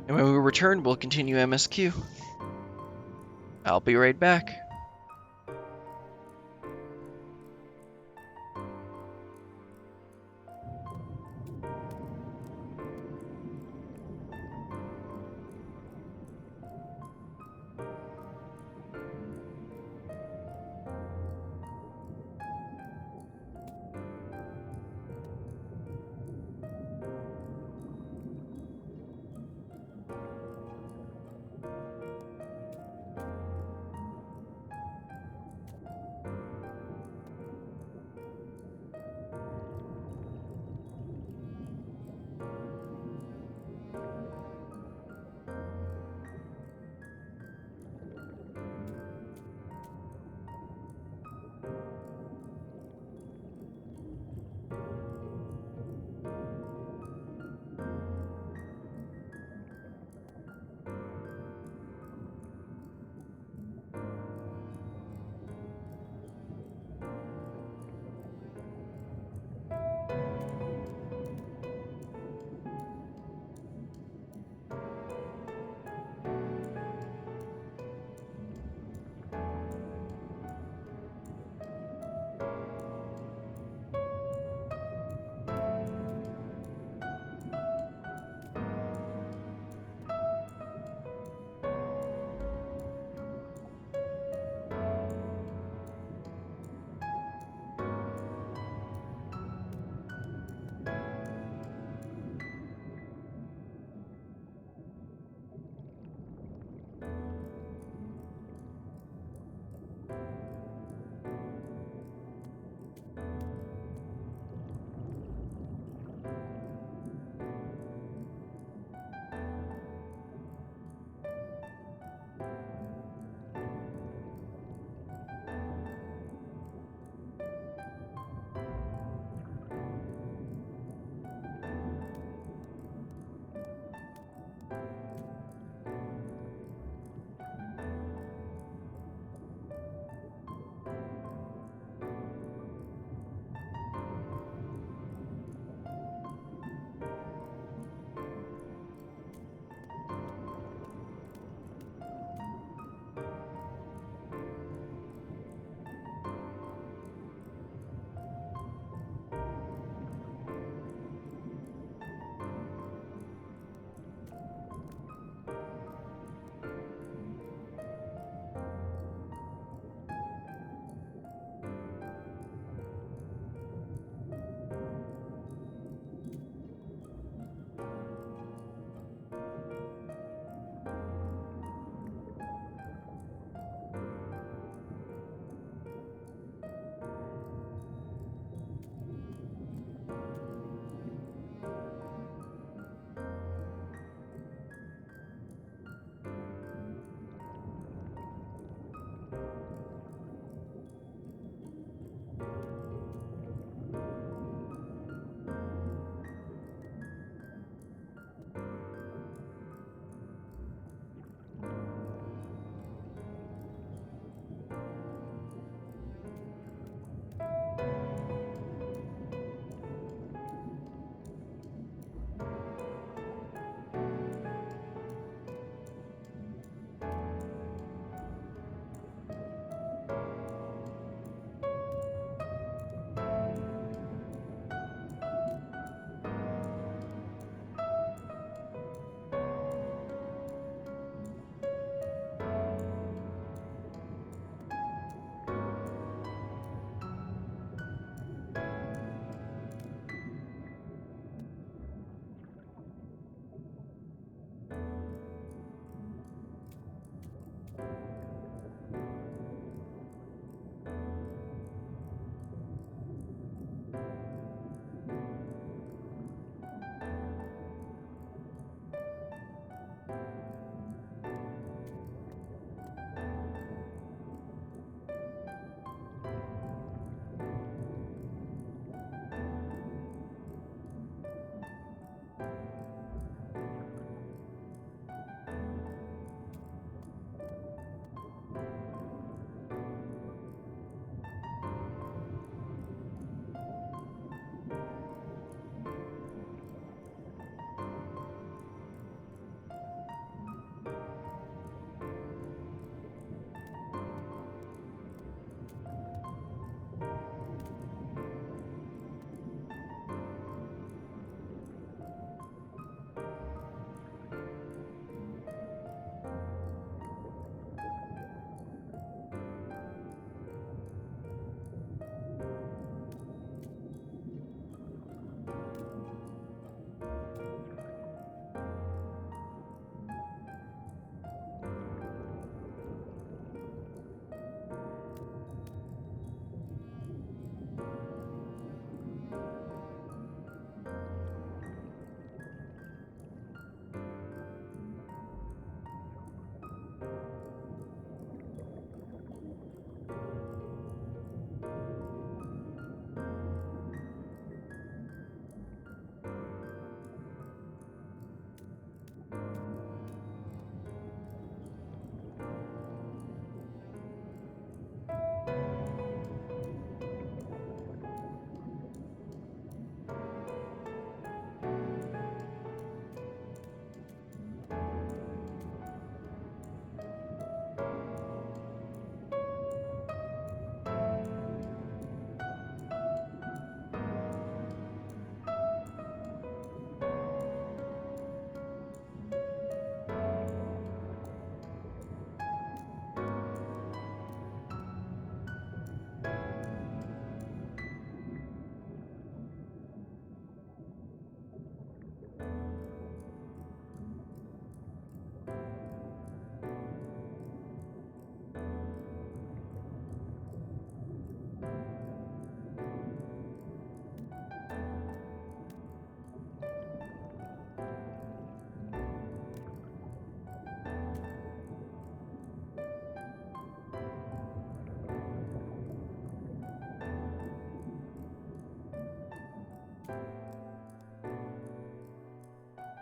And when we return, we'll continue MSQ. I'll be right back.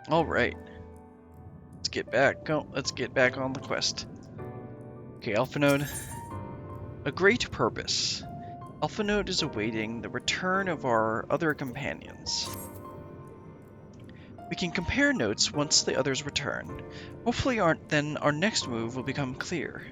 All right. Let's get back. Let's get back on the quest. Okay, Alpha Node. A great purpose. Alpha Node is awaiting the return of our other companions. We can compare notes once the others return. Hopefully then our next move will become clear.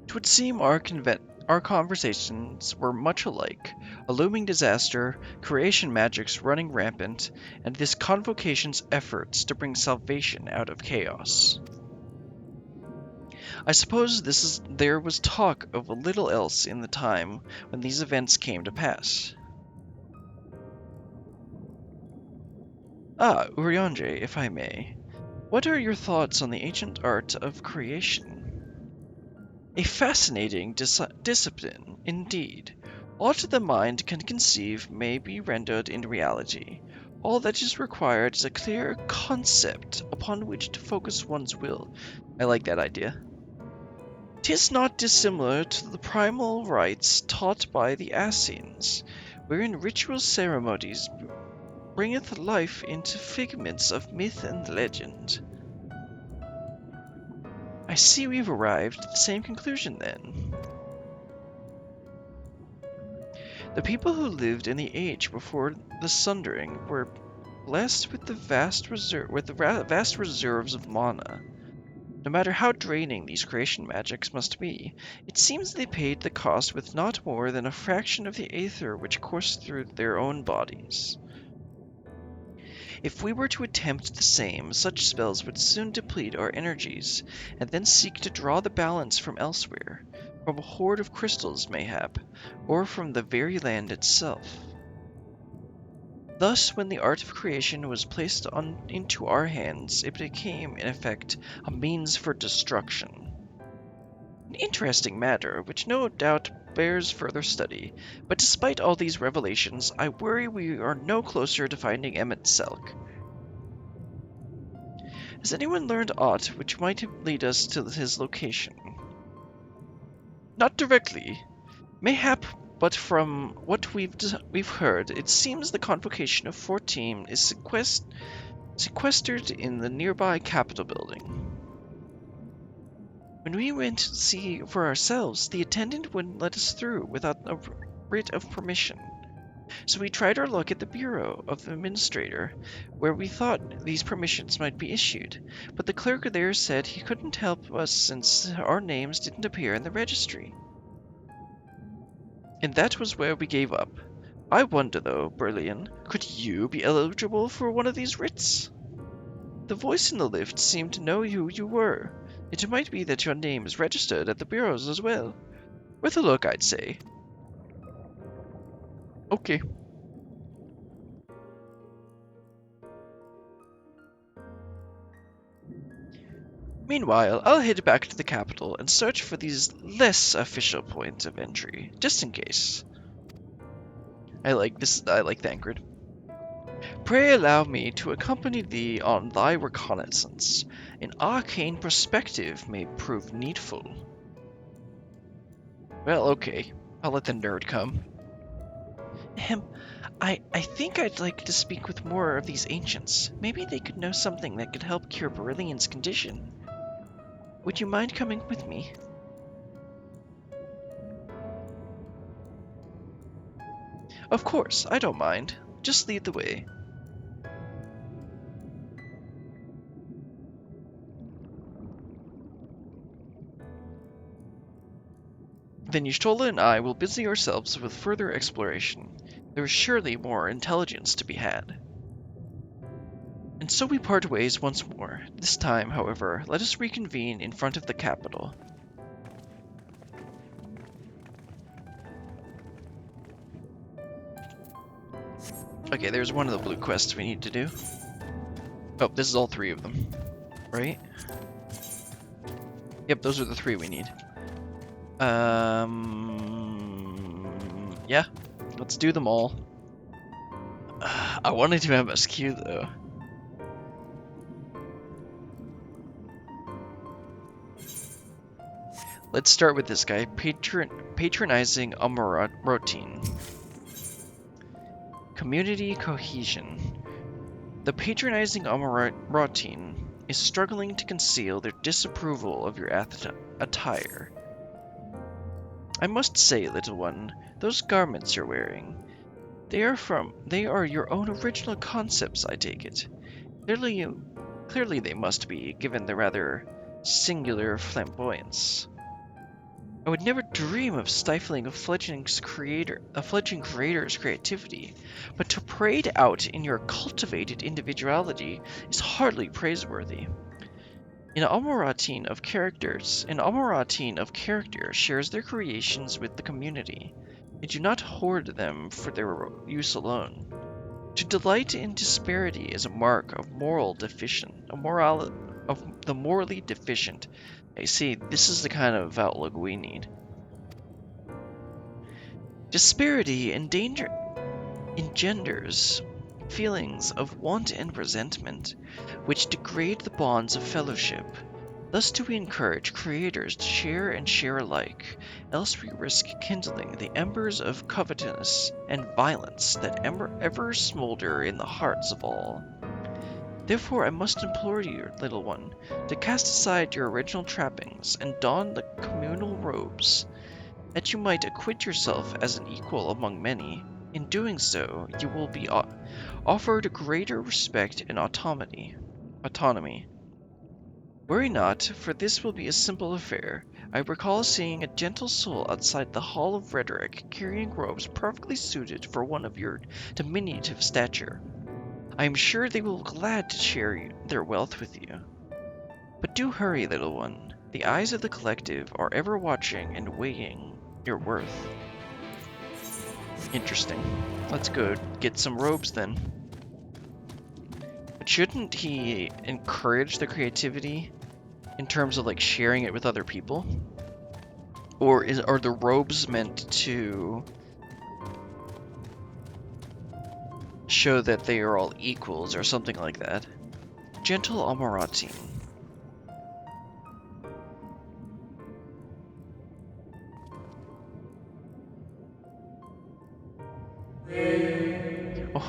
It would seem our conversations were much alike, a looming disaster, creation magics running rampant, and this convocation's efforts to bring salvation out of chaos. I suppose there was talk of a little else in the time when these events came to pass. Ah, Urianger, if I may, what are your thoughts on the ancient art of creation? A fascinating discipline, indeed. All that the mind can conceive may be rendered into reality. All that is required is a clear concept upon which to focus one's will. I like that idea. 'Tis not dissimilar to the primal rites taught by the Essenes, wherein ritual ceremonies bringeth life into figments of myth and legend. I see we've arrived at the same conclusion then. The people who lived in the age before the Sundering were blessed with the vast reserves of mana. No matter how draining these creation magics must be, it seems they paid the cost with not more than a fraction of the aether which coursed through their own bodies. If we were to attempt the same, such spells would soon deplete our energies, and then seek to draw the balance from elsewhere, from a hoard of crystals mayhap, or from the very land itself. Thus, when the art of creation was placed into our hands, it became, in effect, a means for destruction. An interesting matter, which no doubt bears further study, but despite all these revelations, I worry we are no closer to finding Emmett Selk. Has anyone learned aught which might lead us to his location? Not directly. Mayhap, but from what we've heard, it seems the convocation of 14 is sequestered in the nearby Capitol building. When we went to see for ourselves, the attendant wouldn't let us through without a writ of permission. So we tried our luck at the Bureau of the Administrator, where we thought these permissions might be issued, but the clerk there said he couldn't help us since our names didn't appear in the registry. And that was where we gave up. I wonder though, Berlian, could you be eligible for one of these writs? The voice in the lift seemed to know who you were. It might be that your name is registered at the bureaus as well. Worth a look, I'd say. Okay. Meanwhile, I'll head back to the capital and search for these less official points of entry, just in case. I like Thancred. Pray allow me to accompany thee on thy reconnaissance. An arcane perspective may prove needful. Well, okay. I'll let the nerd come. I think I'd like to speak with more of these ancients. Maybe they could know something that could help cure Beryllian's condition. Would you mind coming with me? Of course, I don't mind. Just lead the way. Then Y'shtola and I will busy ourselves with further exploration. There is surely more intelligence to be had. And so we part ways once more. This time, however, let us reconvene in front of the capital. Okay, there's one of the blue quests we need to do. Oh, this is all three of them, right? Yep, those are the three we need. Yeah. Let's do them all. I wanted to MSQ though. Let's start with this guy, patronizing Amorotine. Community cohesion. The patronizing Amorotine is struggling to conceal their disapproval of your attire. I must say, little one, those garments you're wearing, they are your own original concepts, I take it. Clearly they must be, given the rather singular flamboyance. I would never dream of stifling a fledgling creator's creativity, but to parade out in your cultivated individuality is hardly praiseworthy. An Amorotine of character shares their creations with the community. They do not hoard them for their use alone. To delight in disparity is a mark of the morally deficient. I see, this is the kind of outlook we need. Disparity engenders feelings of want and resentment, which degrade the bonds of fellowship. Thus do we encourage creators to share and share alike, else we risk kindling the embers of covetousness and violence that ever smolder in the hearts of all. Therefore I must implore you, little one, to cast aside your original trappings and don the communal robes, that you might acquit yourself as an equal among many. In doing so, you will be offered greater respect and autonomy. Worry not, for this will be a simple affair. I recall seeing a gentle soul outside the Hall of Rhetoric, carrying robes perfectly suited for one of your diminutive stature. I am sure they will be glad to share their wealth with you. But do hurry, little one. The eyes of the collective are ever watching and weighing your worth. Interesting. Let's go get some robes then. But shouldn't he encourage the creativity in terms of like sharing it with other people? Or are the robes meant to show that they are all equals or something like that? Gentle Amorotine.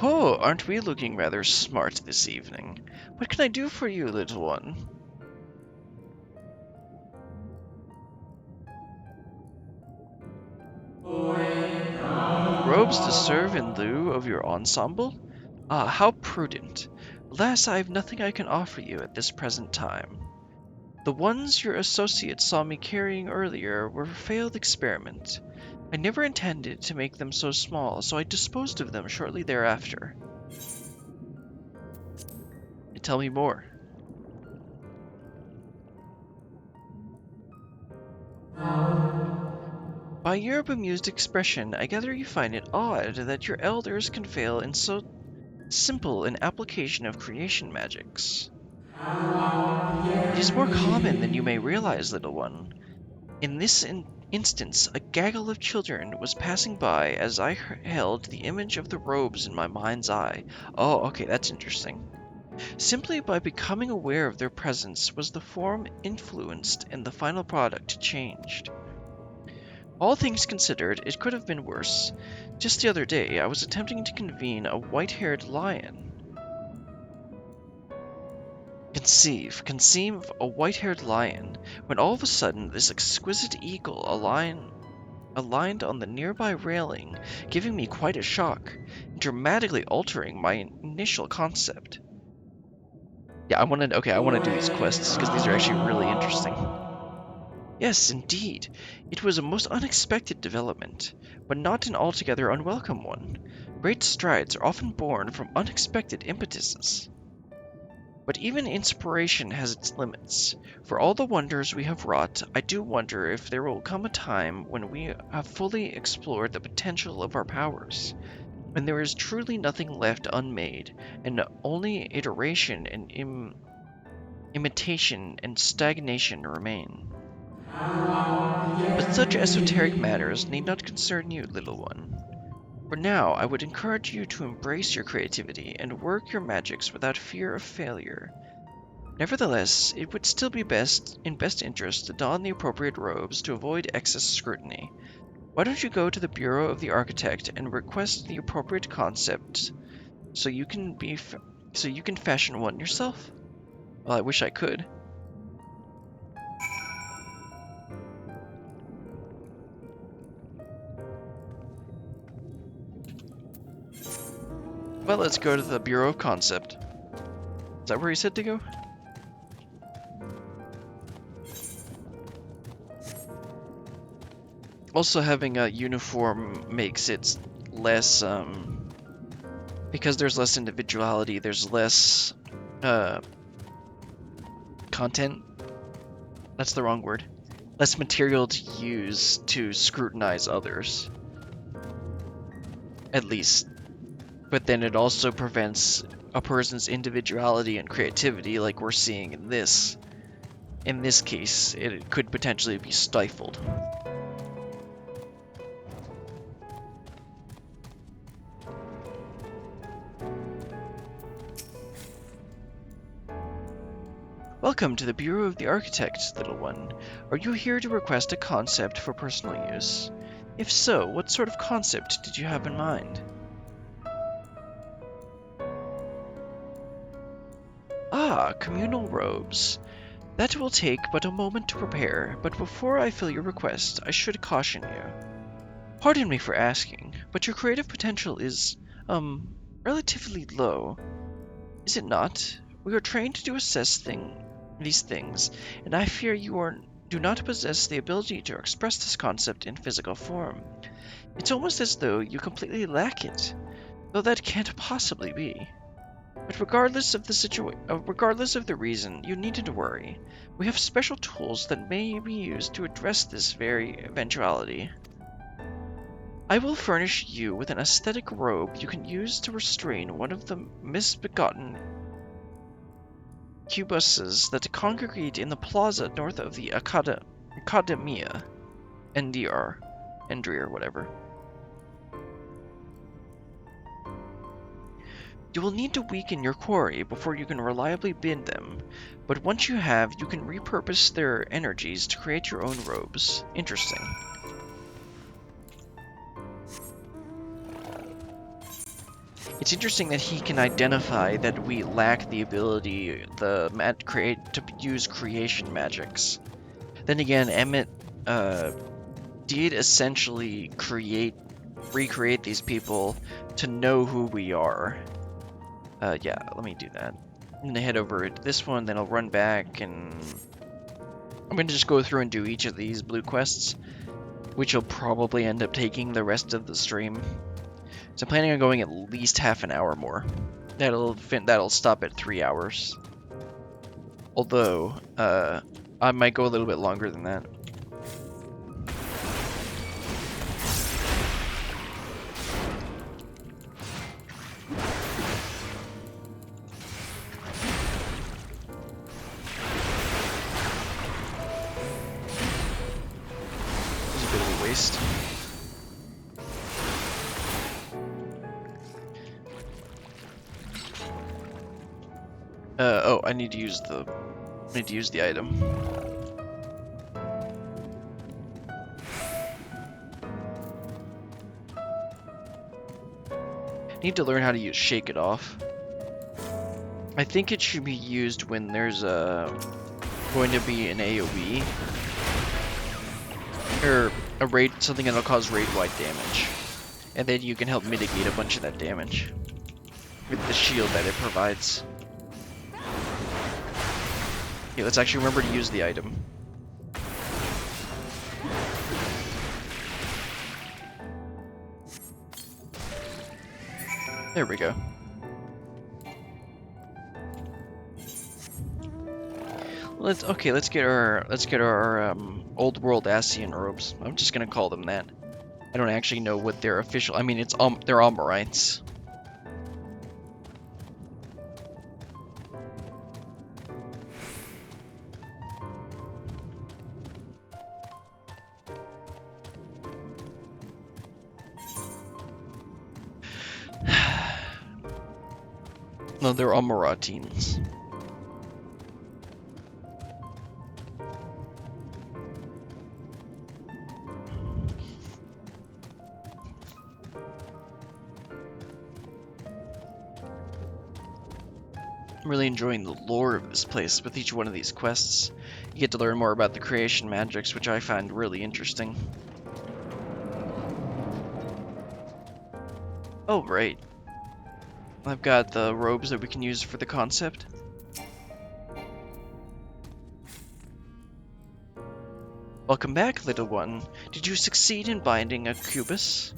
Oh, aren't we looking rather smart this evening? What can I do for you, little one? Robes to serve in lieu of your ensemble? Ah, how prudent. Alas, I have nothing I can offer you at this present time. The ones your associates saw me carrying earlier were a failed experiment. I never intended to make them so small, so I disposed of them shortly thereafter. Tell me more. By your bemused expression, I gather you find it odd that your elders can fail in so simple an application of creation magics. It is more common than you may realize, little one. In this instance, a gaggle of children was passing by as I held the image of the robes in my mind's eye. Oh, okay, that's interesting. Simply by becoming aware of their presence was the form influenced and the final product changed. All things considered, it could have been worse. Just the other day, I was attempting to convene a white-haired lion. Conceive a white-haired lion, when all of a sudden this exquisite eagle aligned on the nearby railing, giving me quite a shock, dramatically altering my initial concept. Yeah, I want to do these quests, because these are actually really interesting. Yes, indeed. It was a most unexpected development, but not an altogether unwelcome one. Great strides are often born from unexpected impetuses. But even inspiration has its limits. For all the wonders we have wrought, I do wonder if there will come a time when we have fully explored the potential of our powers, when there is truly nothing left unmade, and only iteration and imitation and stagnation remain. But such esoteric matters need not concern you, little one. For now, I would encourage you to embrace your creativity and work your magics without fear of failure. Nevertheless, it would still be in best interest to don the appropriate robes to avoid excess scrutiny. Why don't you go to the Bureau of the Architect and request the appropriate concept so you can fashion one yourself? Well, I wish I could. Well, let's go to the Bureau of Concept. Is that where he said to go? Also, having a uniform makes it less, because there's less individuality, there's less, content. That's the wrong word. Less material to use to scrutinize others. At least. But then it also prevents a person's individuality and creativity like we're seeing in this. In this case, it could potentially be stifled. Welcome to the Bureau of the Architect, little one. Are you here to request a concept for personal use? If so, what sort of concept did you have in mind? Ah, communal robes. That will take but a moment to prepare, but before I fill your request, I should caution you. Pardon me for asking, but your creative potential is, relatively low. Is it not? We are trained to assess these things, and I fear you do not possess the ability to express this concept in physical form. It's almost as though you completely lack it, though that can't possibly be. But regardless of the reason, you needn't worry. We have special tools that may be used to address this very eventuality. I will furnish you with an aesthetic robe you can use to restrain one of the misbegotten cubuses that congregate in the plaza north of the Academia. Endrier, whatever. You will need to weaken your quarry before you can reliably bend them, but once you have, you can repurpose their energies to create your own robes. Interesting. It's interesting that he can identify that we lack the ability to use creation magics. Then again, Emmett did essentially recreate these people to know who we are. Yeah, let me do that. I'm gonna head over to this one, then I'll run back, and I'm gonna just go through and do each of these blue quests, which will probably end up taking the rest of the stream. So I'm planning on going at least half an hour more. That'll stop at 3 hours. Although, I might go a little bit longer than that. Waste. Oh, I need to use the item. Need to learn how to use Shake It Off. I think it should be used when there's going to be an AoE. Or a raid, something that'll cause raid-wide damage. And then you can help mitigate a bunch of that damage with the shield that it provides. Okay, let's actually remember to use the item. There we go. Let's get our old world Ascian robes. I'm just gonna call them that. I don't actually know what their official. I mean, they're Almorites. No, they're all Maratins. I'm really enjoying the lore of this place with each one of these quests. You get to learn more about the creation magics, which I find really interesting. Oh, right. I've got the robes that we can use for the concept. Welcome back, little one. Did you succeed in binding a cubus?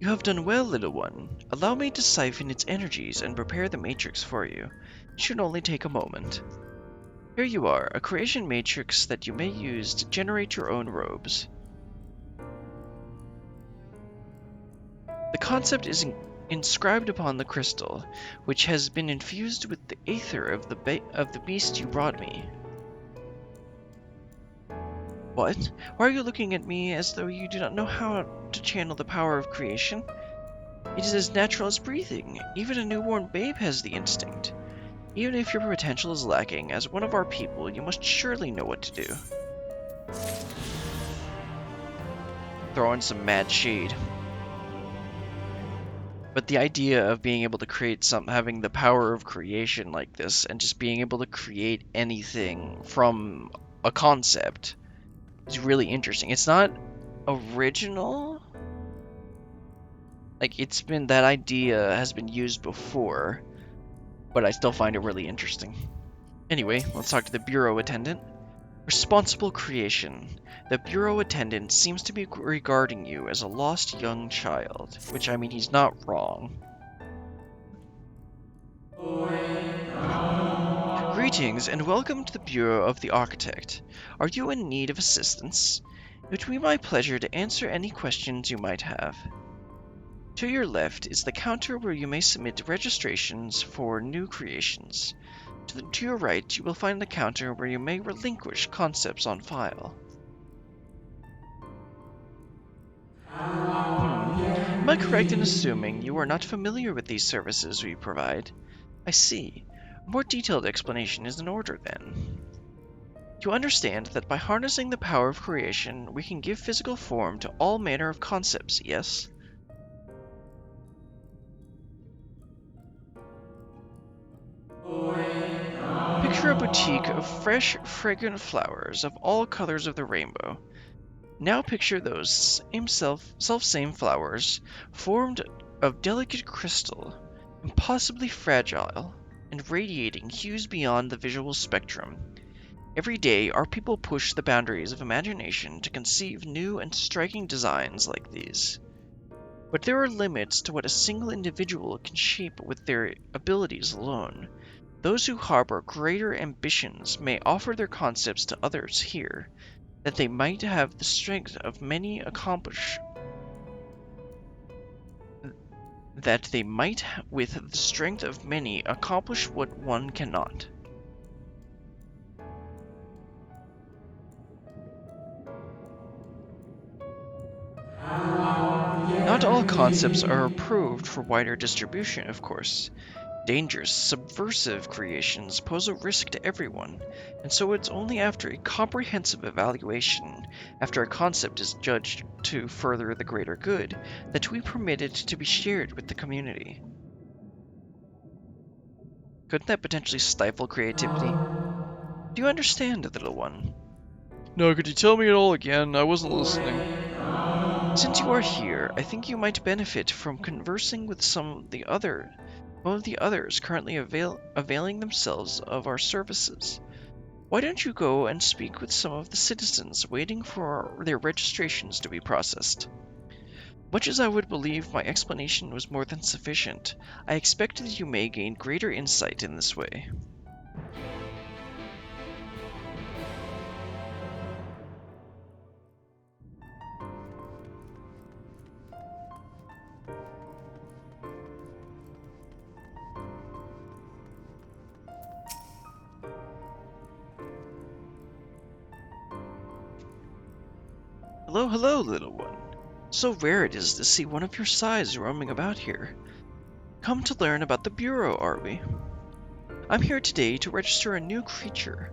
You have done well, little one. Allow me to siphon its energies and prepare the matrix for you. It should only take a moment. Here you are, a creation matrix that you may use to generate your own robes. The concept is inscribed upon the crystal, which has been infused with the aether of the beast you brought me. What? Why are you looking at me as though you do not know how to channel the power of creation? It is as natural as breathing. Even a newborn babe has the instinct. Even if your potential is lacking, as one of our people, you must surely know what to do. Throw in some mad shade. But the idea of being able to create having the power of creation like this, and just being able to create anything from a concept, is really interesting. It's not original. Like, that idea has been used before, but I still find it really interesting. Anyway, let's talk to the bureau attendant. Responsible creation. The bureau attendant seems to be regarding you as a lost young child, which, I mean, he's not wrong. Greetings and welcome to the Bureau of the Architect. Are you in need of assistance? It would be my pleasure to answer any questions you might have. To your left is the counter where you may submit registrations for new creations. To your right, you will find the counter where you may relinquish concepts on file. Am I correct in assuming you are not familiar with these services we provide? I see. A more detailed explanation is in order, then. You understand that by harnessing the power of creation, we can give physical form to all manner of concepts, yes? Picture a boutique of fresh, fragrant flowers of all colors of the rainbow. Now picture those self-same flowers, formed of delicate crystal, impossibly fragile, and radiating hues beyond the visual spectrum. Every day, our people push the boundaries of imagination to conceive new and striking designs like these. But there are limits to what a single individual can shape with their abilities alone. Those who harbor greater ambitions may offer their concepts to others here, that they might have the strength of many accomplish what one cannot. Not all concepts are approved for wider distribution, of course. Dangerous, subversive creations pose a risk to everyone, and so it's only after a comprehensive evaluation, after a concept is judged to further the greater good, that we permit it to be shared with the community. Couldn't that potentially stifle creativity? Do you understand, little one? No, could you tell me it all again? I wasn't listening. Since you are here, I think you might benefit from conversing with some of the others currently availing themselves of our services. Why don't you go and speak with some of the citizens waiting for their registrations to be processed? Much as I would believe my explanation was more than sufficient, I expect that you may gain greater insight in this way. Hello, hello, little one. So rare it is to see one of your size roaming about here. Come to learn about the Bureau, are we? I'm here today to register a new creature.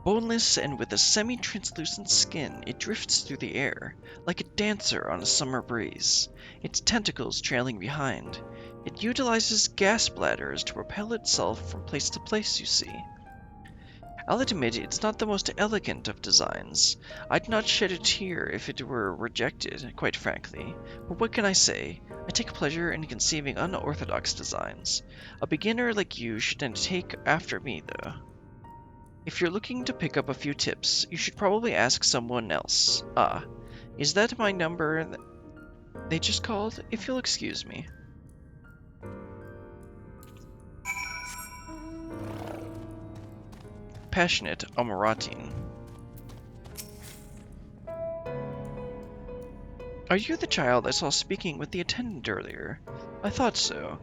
Boneless and with a semi-translucent skin, it drifts through the air, like a dancer on a summer breeze, its tentacles trailing behind. It utilizes gas bladders to propel itself from place to place, you see. I'll admit it's not the most elegant of designs. I'd not shed a tear if it were rejected, quite frankly. But what can I say? I take pleasure in conceiving unorthodox designs. A beginner like you shouldn't take after me, though. If you're looking to pick up a few tips, you should probably ask someone else. Ah, is that my number they just called? If you'll excuse me. Passionate Amaratin. Are you the child I saw speaking with the attendant earlier? I thought so.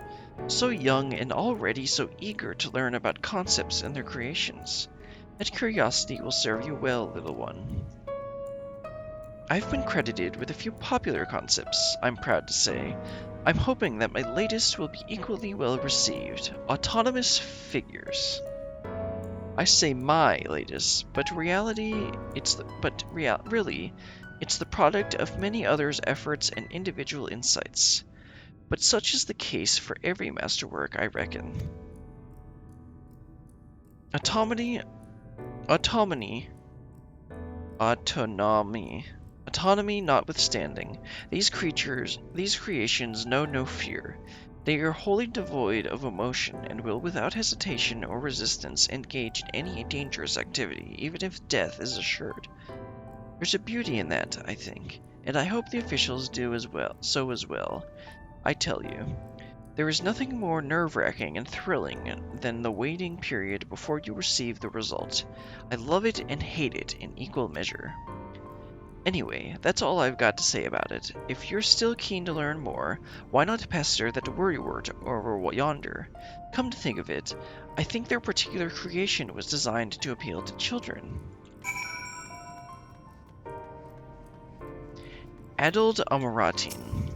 So young and already so eager to learn about concepts and their creations. That curiosity will serve you well, little one. I've been credited with a few popular concepts, I'm proud to say. I'm hoping that my latest will be equally well received. Autonomous figures. I say my latest, but really, it's the product of many others' efforts and individual insights. But such is the case for every masterwork, I reckon. Autonomy notwithstanding, these creations know no fear. They are wholly devoid of emotion and will without hesitation or resistance engage in any dangerous activity, even if death is assured. There's a beauty in that, I think, and I hope the officials do as well. I tell you, there is nothing more nerve-wracking and thrilling than the waiting period before you receive the result. I love it and hate it in equal measure. Anyway, that's all I've got to say about it. If you're still keen to learn more, why not pester that worrywart over yonder? Come to think of it, I think their particular creation was designed to appeal to children. Adult Amaratin.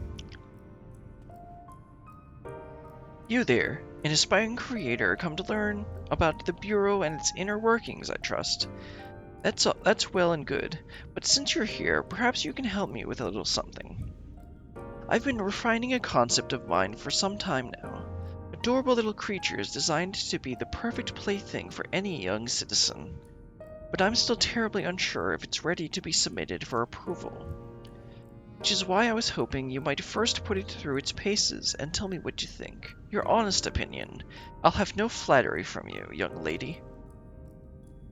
You there, an aspiring creator come to learn about the Bureau and its inner workings, I trust. That's well and good, but since you're here, perhaps you can help me with a little something. I've been refining a concept of mine for some time now. Adorable little creatures designed to be the perfect plaything for any young citizen. But I'm still terribly unsure if it's ready to be submitted for approval. Which is why I was hoping you might first put it through its paces and tell me what you think. Your honest opinion. I'll have no flattery from you, young lady.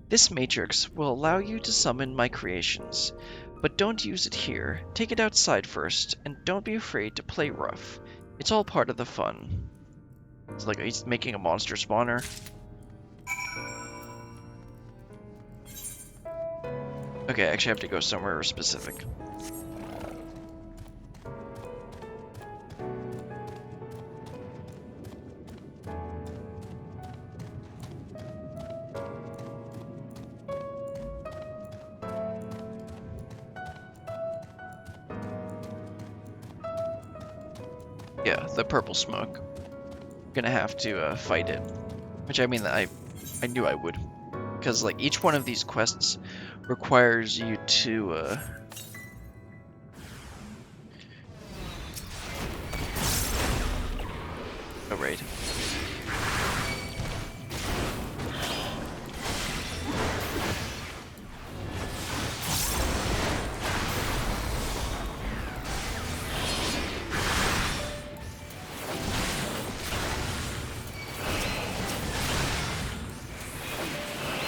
This matrix will allow you to summon my creations, but don't use it here. Take it outside first, and don't be afraid to play rough. It's all part of the fun. It's like he's making a monster spawner. Okay, I actually have to go somewhere specific. Yeah, the purple smoke. Gonna have to fight it, which I mean I knew I would, because like each one of these quests requires you to oh right.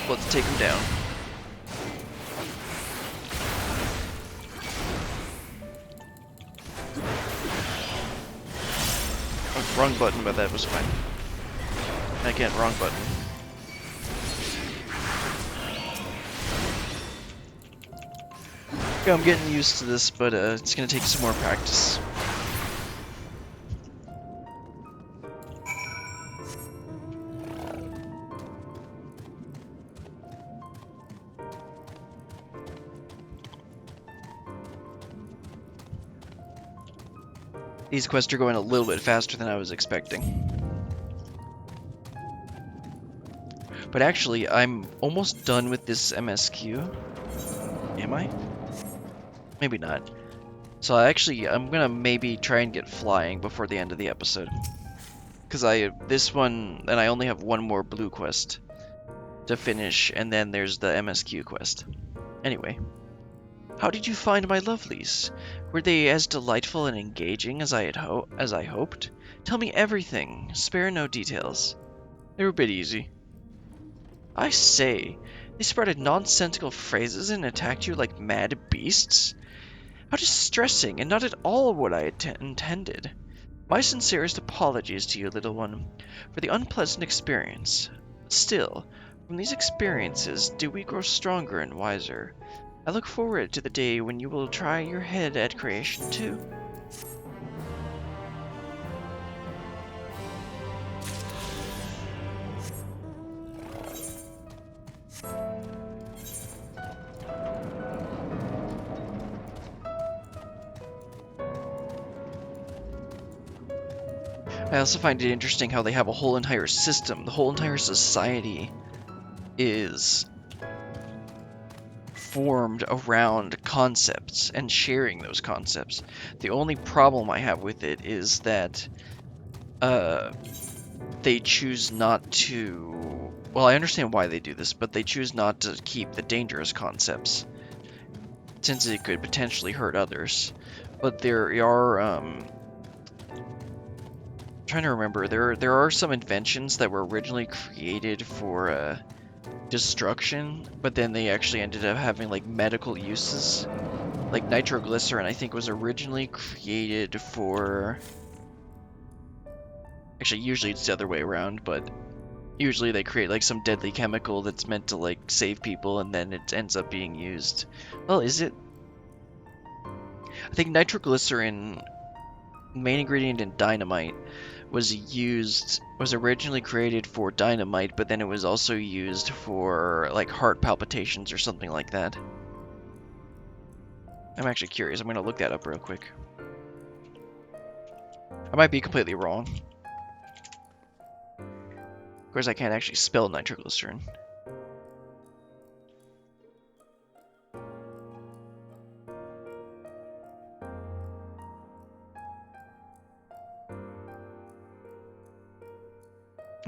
Let's take him down. Oh, wrong button, but that was fine. Again, wrong button. Okay, I'm getting used to this, but it's gonna take some more practice. These quests are going a little bit faster than I was expecting. But actually, I'm almost done with this MSQ. Am I? Maybe not. So I'm gonna maybe try and get flying before the end of the episode. Because this one, and I only have one more blue quest to finish, and then there's the MSQ quest. Anyway, how did you find my lovelies? Were they as delightful and engaging as I hoped? Tell me everything, spare no details. They were a bit easy. I say, they sprouted nonsensical phrases and attacked you like mad beasts? How distressing, and not at all what I intended. My sincerest apologies to you, little one, for the unpleasant experience. Still, from these experiences do we grow stronger and wiser. I look forward to the day when you will try your head at creation too. I also find it interesting how they have a whole entire system. The whole entire society is formed around concepts and sharing those concepts. The only problem I have with it is that they choose not to... Well, I understand why they do this, but they choose not to keep the dangerous concepts, since it could potentially hurt others. But there are... trying to remember, there are some inventions that were originally created for destruction, but then they actually ended up having like medical uses. Like nitroglycerin, I think, was originally created for... Actually, usually it's the other way around, but usually they create like some deadly chemical that's meant to like save people, and then it ends up being used. Well, is it? I think nitroglycerin, main ingredient in dynamite, was originally created for dynamite, but then it was also used for like heart palpitations or something like that. I'm actually curious. I'm gonna look that up real quick. I might be completely wrong. Of course, I can't actually spell nitroglycerin.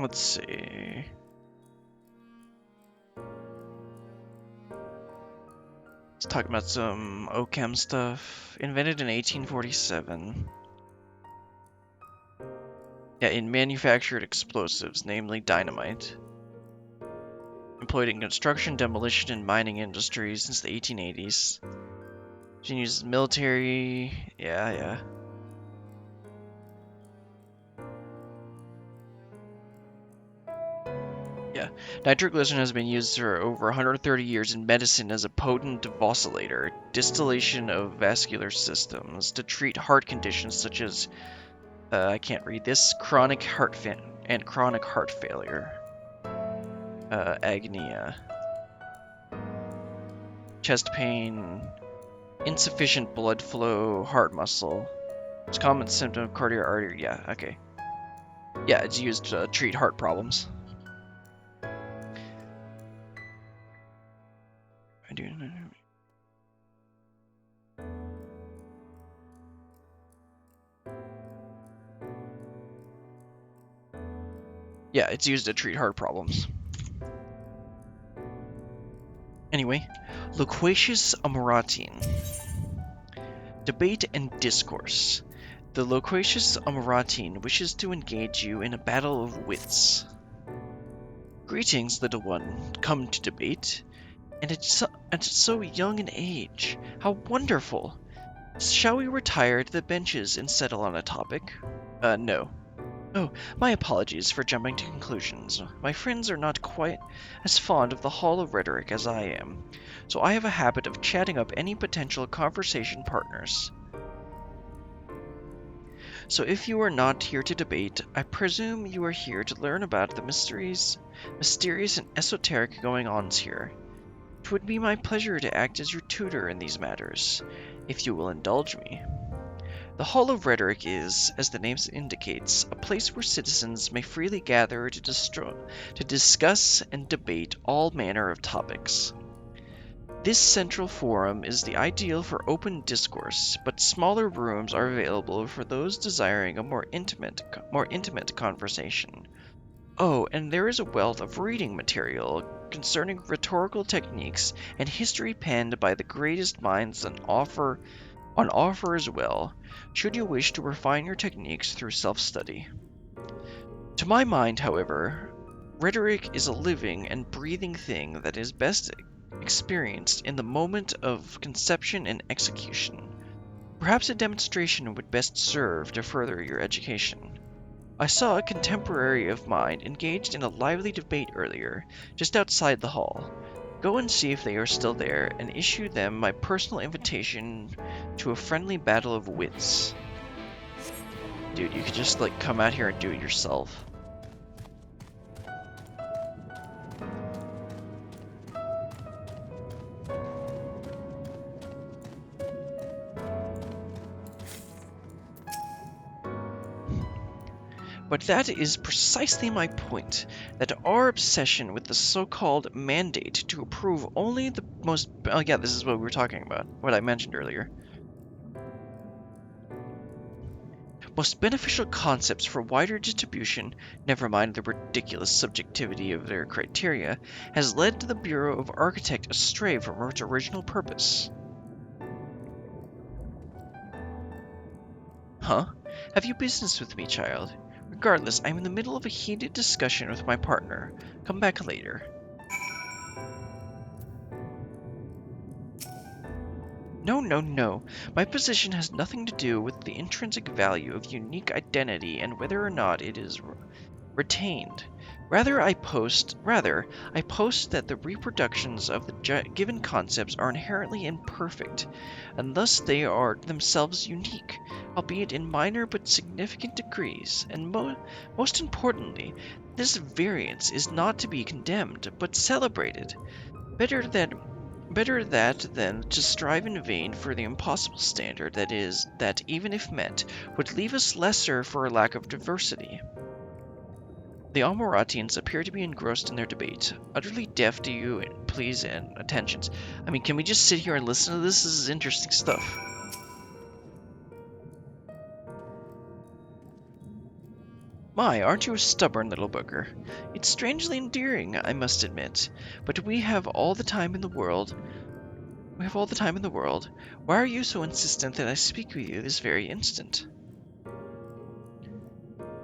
Let's see. Let's talk about some OChem stuff. Invented in 1847. Yeah, in manufactured explosives, namely dynamite. Employed in construction, demolition, and mining industries since the 1880s. Been used in military. Yeah. Yeah, nitroglycerin has been used for over 130 years in medicine as a potent vacillator, distillation of vascular systems, to treat heart conditions such as, I can't read this, chronic heart failure, agnia, chest pain, insufficient blood flow, heart muscle. It's a common symptom of cardiac artery. Yeah, okay. Yeah, it's used to treat heart problems. I do. Yeah, it's used to treat heart problems. Anyway, loquacious amoratine. Debate and discourse. The loquacious amoratine wishes to engage you in a battle of wits. Greetings, little one. Come to debate. And it's so young an age. How wonderful! Shall we retire to the benches and settle on a topic? No. Oh, my apologies for jumping to conclusions. My friends are not quite as fond of the hollow rhetoric as I am, so I have a habit of chatting up any potential conversation partners. So if you are not here to debate, I presume you are here to learn about the mysterious and esoteric going-ons here. It would be my pleasure to act as your tutor in these matters, if you will indulge me. The Hall of Rhetoric is, as the name indicates, a place where citizens may freely gather to discuss and debate all manner of topics. This central forum is the ideal for open discourse, but smaller rooms are available for those desiring a more intimate conversation. Oh, and there is a wealth of reading material concerning rhetorical techniques and history penned by the greatest minds on offer as well, should you wish to refine your techniques through self-study. To my mind, however, rhetoric is a living and breathing thing that is best experienced in the moment of conception and execution. Perhaps a demonstration would best serve to further your education. I saw a contemporary of mine engaged in a lively debate earlier, just outside the hall. Go and see if they are still there, and issue them my personal invitation to a friendly battle of wits. Dude, you could just, like, come out here and do it yourself. But that is precisely my point, that our obsession with the so-called mandate to approve only the most... Oh yeah, this is what we were talking about, what I mentioned earlier. Most beneficial concepts for wider distribution, never mind the ridiculous subjectivity of their criteria, has led the Bureau of Architect astray from its original purpose. Huh? Have you business with me, child? Regardless, I'm in the middle of a heated discussion with my partner. Come back later. No, no, no. My position has nothing to do with the intrinsic value of unique identity and whether or not it is retained. Rather, I post that the reproductions of the given concepts are inherently imperfect, and thus they are themselves unique, albeit in minor but significant degrees, and most importantly, this variance is not to be condemned, but celebrated. Better that than to strive in vain for the impossible standard that, even if met, would leave us lesser for a lack of diversity. The Almoratians appear to be engrossed in their debate, utterly deaf to you and pleas and attentions. I mean, can we just sit here and listen to this? This is interesting stuff. My, aren't you a stubborn little bugger? It's strangely endearing, I must admit, but we have all the time in the world. Why are you so insistent that I speak with you this very instant?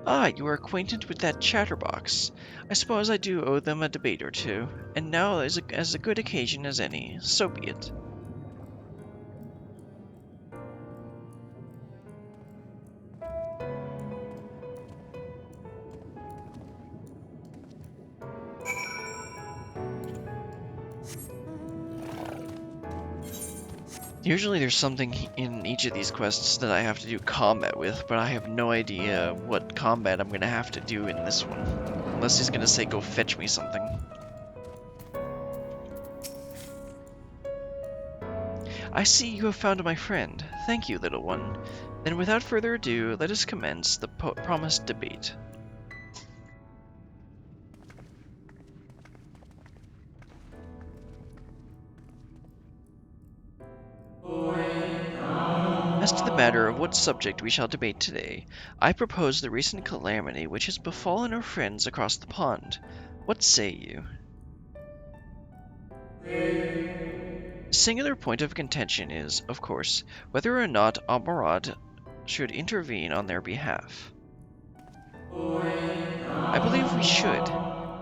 Ah, you are acquainted with that chatterbox. I suppose I do owe them a debate or two, and now is as a good occasion as any, so be it. Usually there's something in each of these quests that I have to do combat with, but I have no idea what combat I'm going to have to do in this one. Unless he's going to say, go fetch me something. I see you have found my friend. Thank you, little one. Then without further ado, let us commence the promised debate. As to the matter of what subject we shall debate today, I propose the recent calamity which has befallen our friends across the pond. What say you? The singular point of contention is, of course, whether or not Almorad should intervene on their behalf. I believe we should.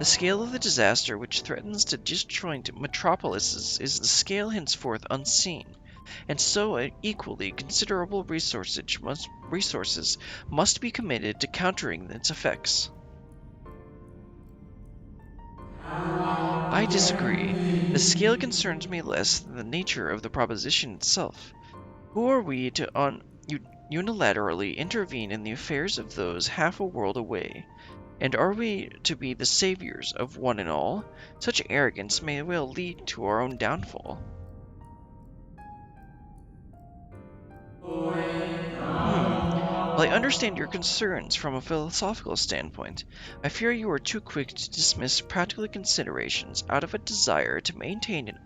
The scale of the disaster which threatens to disjoint metropolises is the scale henceforth unseen, and so equally considerable resources must be committed to countering its effects. I disagree. The scale concerns me less than the nature of the proposition itself. Who are we to unilaterally intervene in the affairs of those half a world away? And are we to be the saviors of one and all? Such arrogance may well lead to our own downfall. While I understand your concerns from a philosophical standpoint, I fear you are too quick to dismiss practical considerations out of a desire to maintain an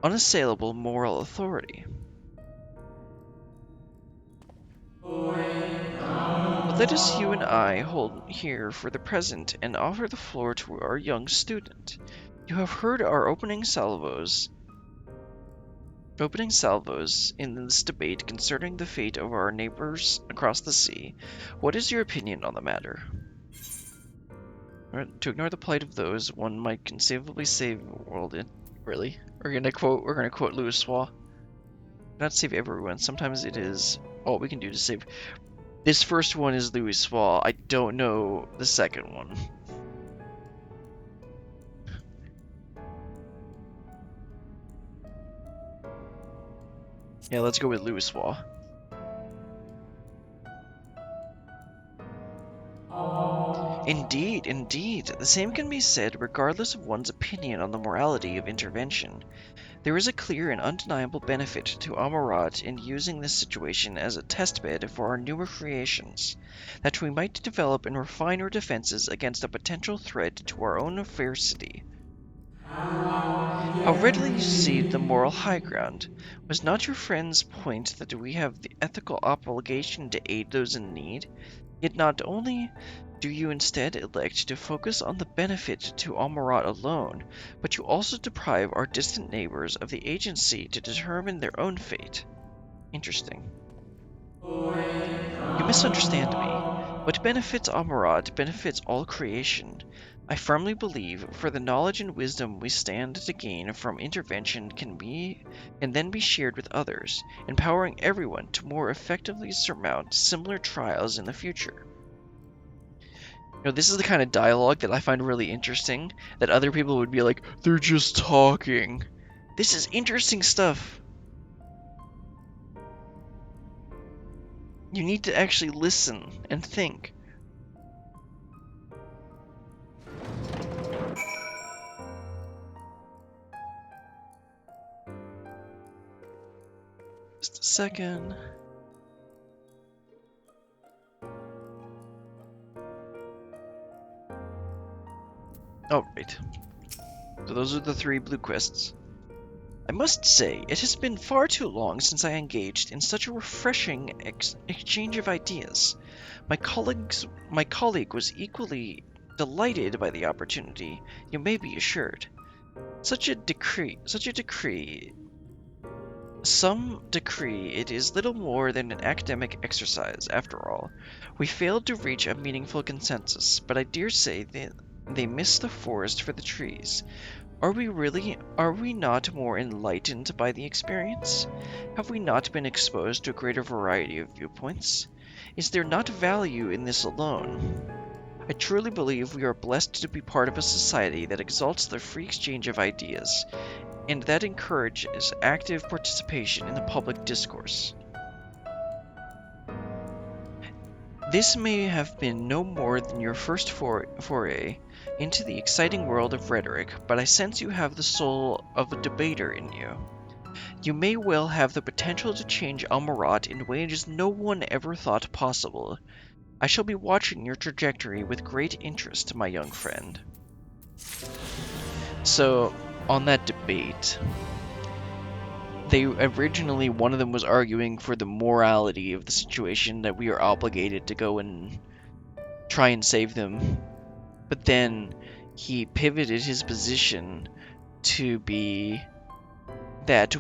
unassailable moral authority. But let us you and I hold here for the present and offer the floor to our young student. You have heard our opening salvos in this debate concerning the fate of our neighbors across the sea. What is your opinion on the matter? To ignore the plight of those one might conceivably save the world in. Really? We're gonna quote Louis Swa. Not save everyone. Sometimes it is all we can do to save. This first one is Louis Swa. I don't know the second one. Yeah, let's go with Louis Swa. Indeed, indeed. The same can be said regardless of one's opinion on the morality of intervention. There is a clear and undeniable benefit to Amarat in using this situation as a testbed for our newer creations, that we might develop and refine our defenses against a potential threat to our own fair city. How readily you cede the moral high ground. Was not your friend's point that we have the ethical obligation to aid those in need? Yet not only do you instead elect to focus on the benefit to Amarat alone, but you also deprive our distant neighbors of the agency to determine their own fate. Interesting. You misunderstand me. What benefits Amarat benefits all creation. I firmly believe, for the knowledge and wisdom we stand to gain from intervention can then be shared with others, empowering everyone to more effectively surmount similar trials in the future. You know, this is the kind of dialogue that I find really interesting, that other people would be like, they're just talking. This is interesting stuff. You need to actually listen and think. Just a second. Oh, right. So those are the 3 blue quests. I must say, it has been far too long since I engaged in such a refreshing exchange of ideas. My colleague was equally delighted by the opportunity, you may be assured. Some decree it is little more than an academic exercise, after all. We failed to reach a meaningful consensus, but I dare say they miss the forest for the trees. Are we not more enlightened by the experience? Have we not been exposed to a greater variety of viewpoints? Is there not value in this alone? I truly believe we are blessed to be part of a society that exalts the free exchange of ideas, and that encourages active participation in the public discourse. This may have been no more than your first foray into the exciting world of rhetoric, but I sense you have the soul of a debater in you. You may well have the potential to change Amarat in ways no one ever thought possible. I shall be watching your trajectory with great interest, my young friend. So, on that debate, one of them was arguing for the morality of the situation, that we are obligated to go and try and save them. But then he pivoted his position to be that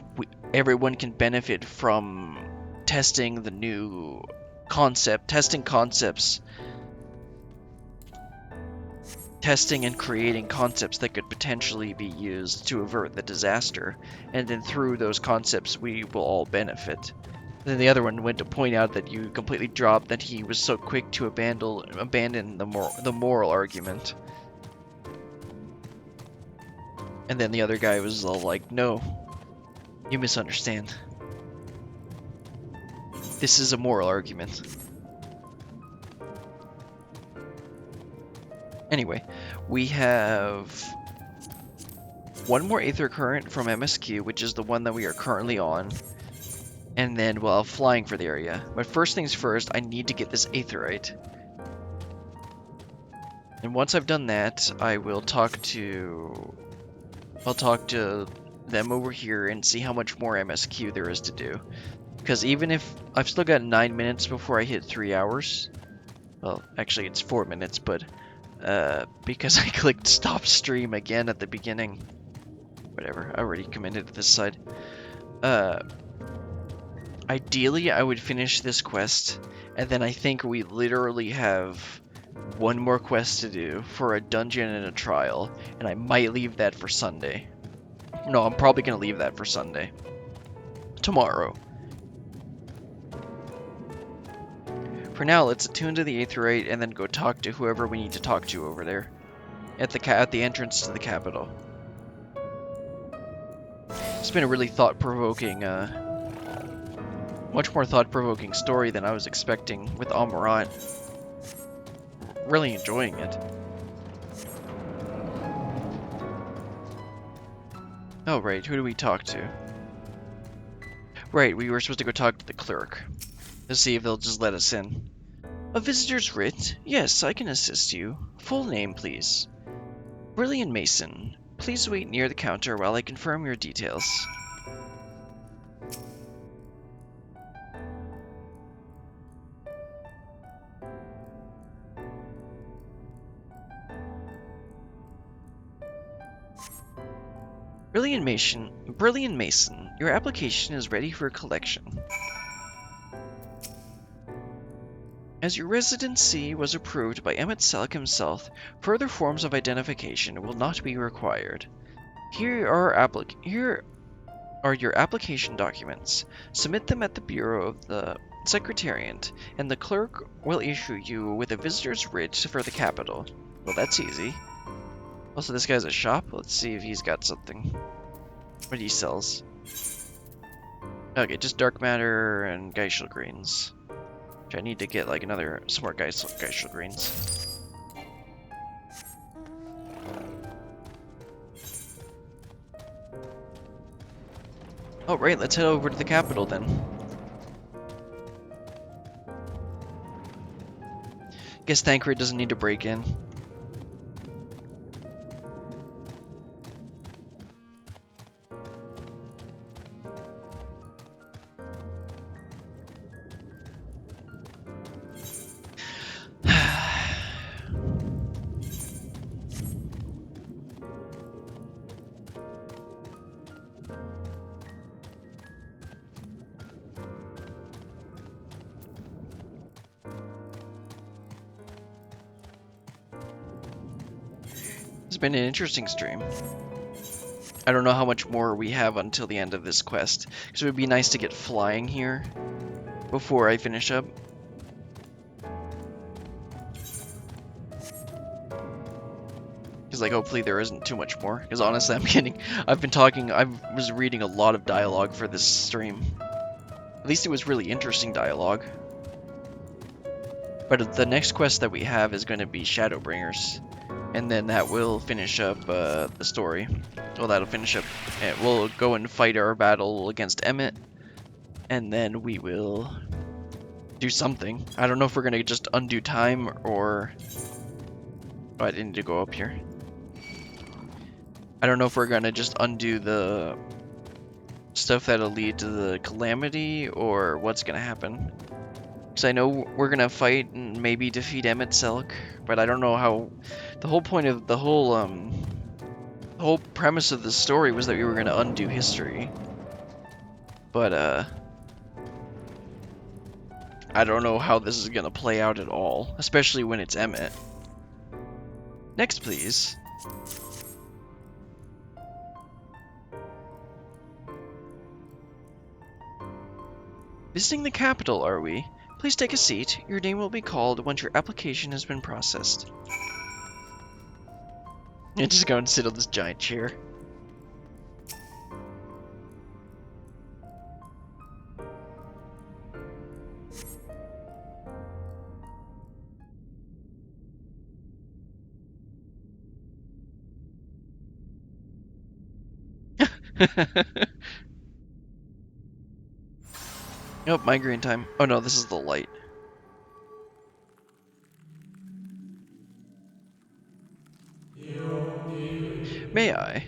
everyone can benefit from testing the new testing and creating concepts that could potentially be used to avert the disaster, and then through those concepts we will all benefit. Then the other one went to point out that you completely dropped that he was so quick to abandon the moral argument. And then the other guy was all like, no, you misunderstand. This is a moral argument. Anyway, we have one more Aether Current from MSQ, which is the one that we are currently on. and then, well, flying for the area. But first things first, I need to get this aetheryte. And once I've done that, I'll talk to them over here and see how much more MSQ there is to do. Because even if I've still got 9 minutes before I hit 3 hours, well, actually it's 4 minutes, but because I clicked stop stream again at the beginning, whatever, I already committed to this side. Ideally, I would finish this quest, and then I think we literally have one more quest to do for a dungeon and a trial, and I might leave that for Sunday. No, I'm probably going to leave that for Sunday. Tomorrow. For now, let's attune to the aetheryte and then go talk to whoever we need to talk to over there at the entrance to the capital. It's been a really thought-provoking, much more thought-provoking story than I was expecting with Amarant. Really enjoying it. Oh, right, who do we talk to? Right, we were supposed to go talk to the clerk. To see if they'll just let us in. A visitor's writ? Yes, I can assist you. Full name, please. Brilliant Mason. Please wait near the counter while I confirm your details. Brilliant Mason, your application is ready for collection. As your residency was approved by Emmett Selk himself, further forms of identification will not be required. Here are your application documents. Submit them at the Bureau of the Secretariat, and the clerk will issue you with a visitor's writ for the capital. Well, that's easy. Also, this guy's a shop. Let's see if he's got something. What he sells. Okay, just dark matter and Geishel greens. Which I need to get like some more Geishel greens. Oh, right, let's head over to the capital then. Guess Thancred doesn't need to break in. It's been an interesting stream. I don't know how much more we have until the end of this quest, because it would be nice to get flying here before I finish up. Because like hopefully there isn't too much more, because honestly I was reading a lot of dialogue for this stream. At least it was really interesting dialogue. But the next quest that we have is going to be Shadowbringers. And then that will finish up the story. Well, that'll finish up. We'll go and fight our battle against Emmett. And then we will do something. I don't know if we're going to just undo time or... Oh, I didn't need to go up here. I don't know if we're going to just undo the stuff that'll lead to the calamity or what's going to happen. Because I know we're going to fight and maybe defeat Emmett Selk, but I don't know how... The whole point of the whole premise of the story was that we were going to undo history. But, I don't know how this is going to play out at all, especially when it's Emmett. Next, please. Visiting the capital, are we? Please take a seat. Your name will be called once your application has been processed. Yeah, just go and sit on this giant chair. Nope, migraine time. Oh no, this is the light. May I?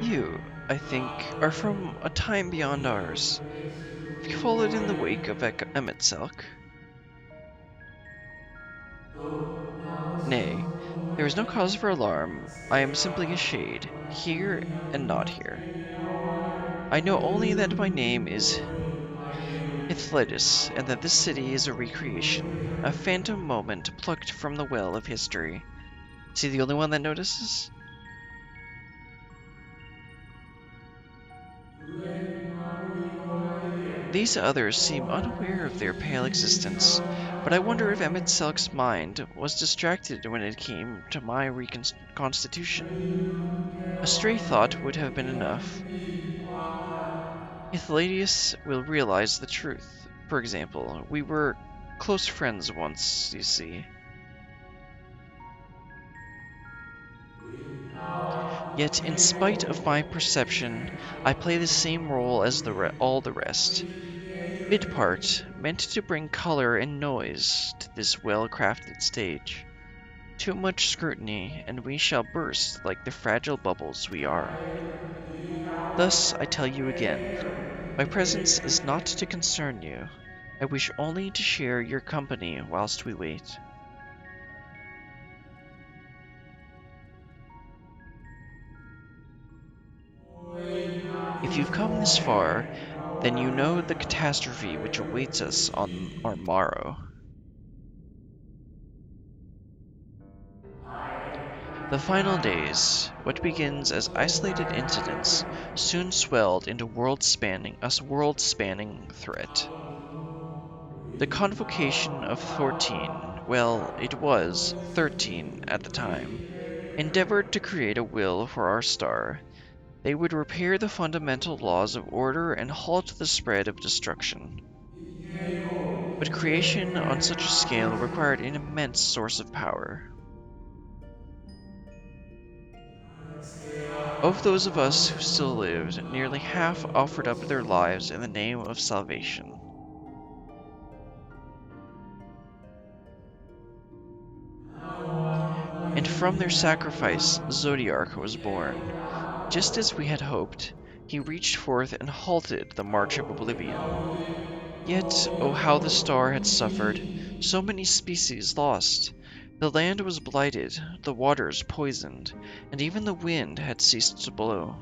You, I think, are from a time beyond ours. Have you followed in the wake of Emet-Selch? Nay, there is no cause for alarm. I am simply a shade, here and not here. I know only that my name is Hythlotus, and that this city is a recreation, a phantom moment plucked from the well of history. Is he the only one that notices? These others seem unaware of their pale existence, but I wonder if Emet-Selch's mind was distracted when it came to my reconstitution. A stray thought would have been enough. Hythlotus will realize the truth. For example, we were close friends once, you see. Yet, in spite of my perception, I play the same role as all the rest. Mid part, meant to bring color and noise to this well-crafted stage. Too much scrutiny, and we shall burst like the fragile bubbles we are. Thus, I tell you again, my presence is not to concern you. I wish only to share your company whilst we wait. If you've come this far, then you know the catastrophe which awaits us on our morrow. The final days, what begins as isolated incidents, soon swelled into a world-spanning threat. The convocation of 14, well, it was 13 at the time, endeavored to create a will for our star. They would repair the fundamental laws of order and halt the spread of destruction. But creation on such a scale required an immense source of power. Of those of us who still lived, nearly half offered up their lives in the name of salvation. And from their sacrifice, Zodiarch was born. Just as we had hoped, he reached forth and halted the march of oblivion. Yet, oh how the star had suffered, so many species lost. The land was blighted, the waters poisoned, and even the wind had ceased to blow.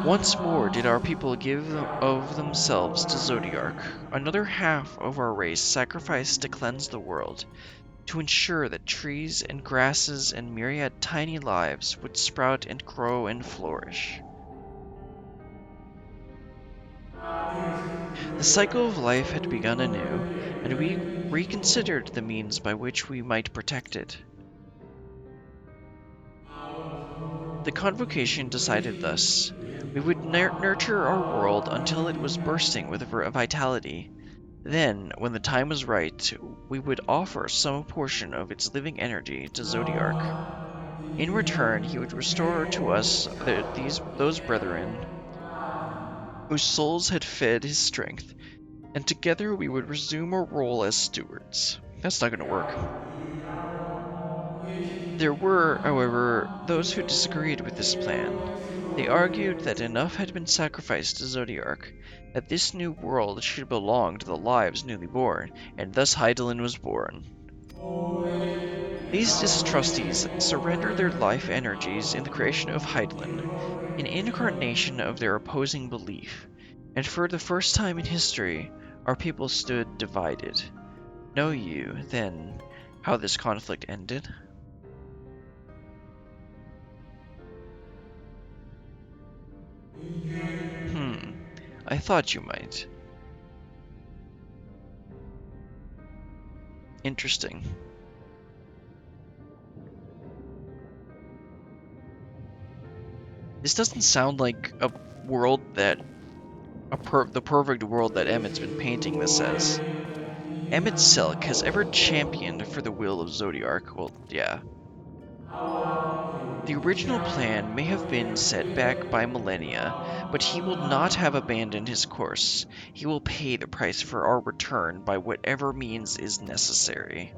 Once more did our people give of themselves to Zodiarch. Another half of our race sacrificed to cleanse the world, to ensure that trees and grasses and myriad tiny lives would sprout and grow and flourish. The cycle of life had begun anew, and we reconsidered the means by which we might protect it. The convocation decided thus. We would nurture our world until it was bursting with vitality. Then, when the time was right, we would offer some portion of its living energy to Zodiarch. In return, he would restore to us those brethren whose souls had fed his strength, and together we would resume our role as stewards. That's not going to work. There were, however, those who disagreed with this plan. They argued that enough had been sacrificed to Zodiarch, that this new world should belong to the lives newly born, and thus Hydaelyn was born. These distrusties surrendered their life energies in the creation of Hydaelyn, an incarnation of their opposing belief, and for the first time in history, our people stood divided. Know you, then, how this conflict ended? I thought you might. Interesting. This doesn't sound like a world that the perfect world that Emmett's been painting this as. Emmett Selk has ever championed for the will of Zodiark. Well, yeah. The original plan may have been set back by millennia, but he will not have abandoned his course. He will pay the price for our return by whatever means is necessary.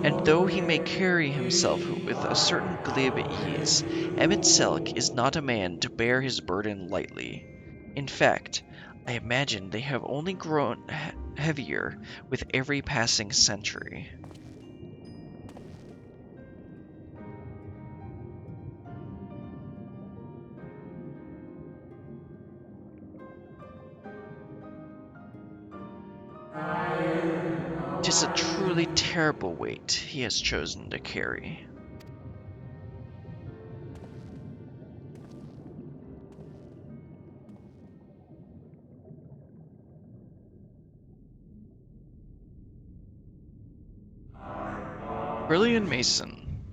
And though he may carry himself with a certain glib ease, Emmett Selk is not a man to bear his burden lightly. In fact, I imagine they have only grown heavier with every passing century. Tis a truly terrible weight he has chosen to carry. Brilliant Mason.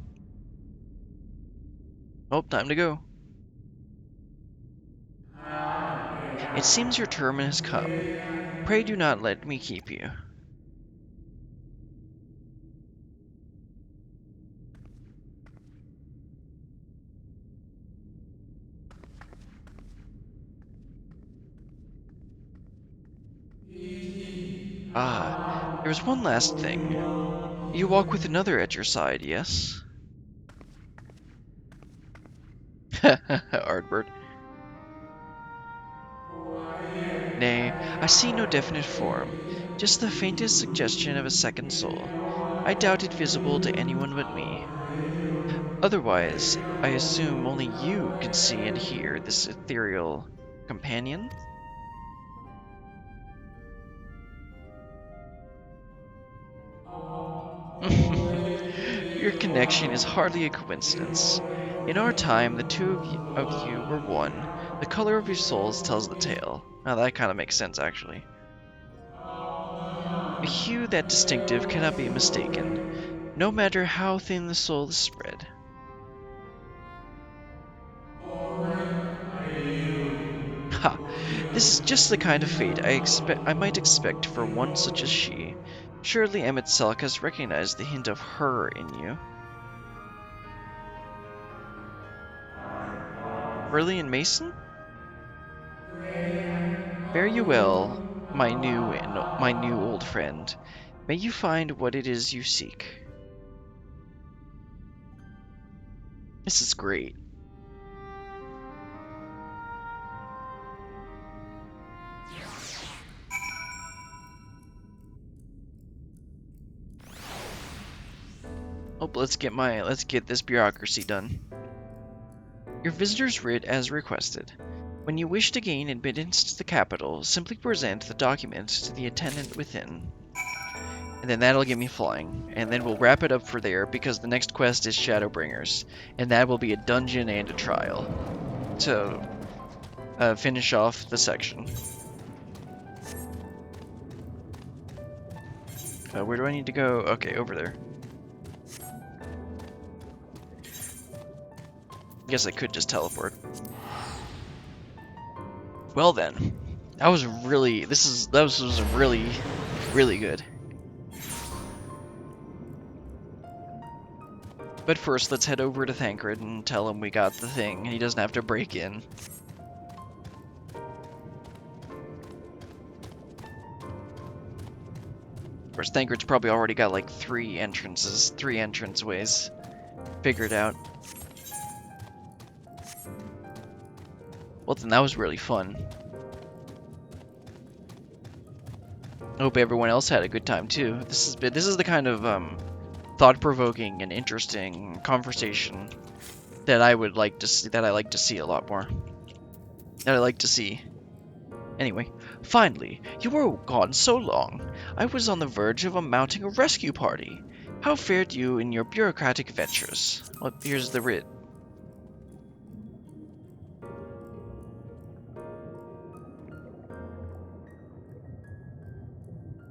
Oh, time to go. It seems your term has come. Pray do not let me keep you. Ah, there is one last thing. You walk with another at your side, yes? Ardbird. Nay, I see no definite form, just the faintest suggestion of a second soul. I doubt it visible to anyone but me. Otherwise, I assume only you can see and hear this ethereal companion? Your connection is hardly a coincidence. In our time, the two of you were one. The color of your souls tells the tale. Now that kind of makes sense, actually. A hue that distinctive cannot be mistaken, no matter how thin the soul is spread. Ha! This is just the kind of fate I might expect for one such as she. Surely Emmett Selk has recognized the hint of her in you. Brilliant Mason? Fare you well, my new old friend. May you find what it is you seek. This is great. Oh, let's get this bureaucracy done. Your visitor's writ as requested. When you wish to gain admittance to the capital, simply present the document to the attendant within. And then that'll get me flying. And then we'll wrap it up for there, because the next quest is Shadowbringers. And that will be a dungeon and a trial. To finish off the section. Where do I need to go? Okay, over there. Guess I could just teleport. Well then, that was really really good. But first, let's head over to Thancred and tell him we got the thing. He doesn't have to break in. Of course, Thancred's probably already got like 3 entranceways figured out. Well then, that was really fun. I hope everyone else had a good time too. This is the kind of thought-provoking and interesting conversation that I would like to see, that I like to see a lot more. That I like to see. Anyway, finally, you were gone so long. I was on the verge of mounting a rescue party. How fared you in your bureaucratic ventures? Well, here's the writ.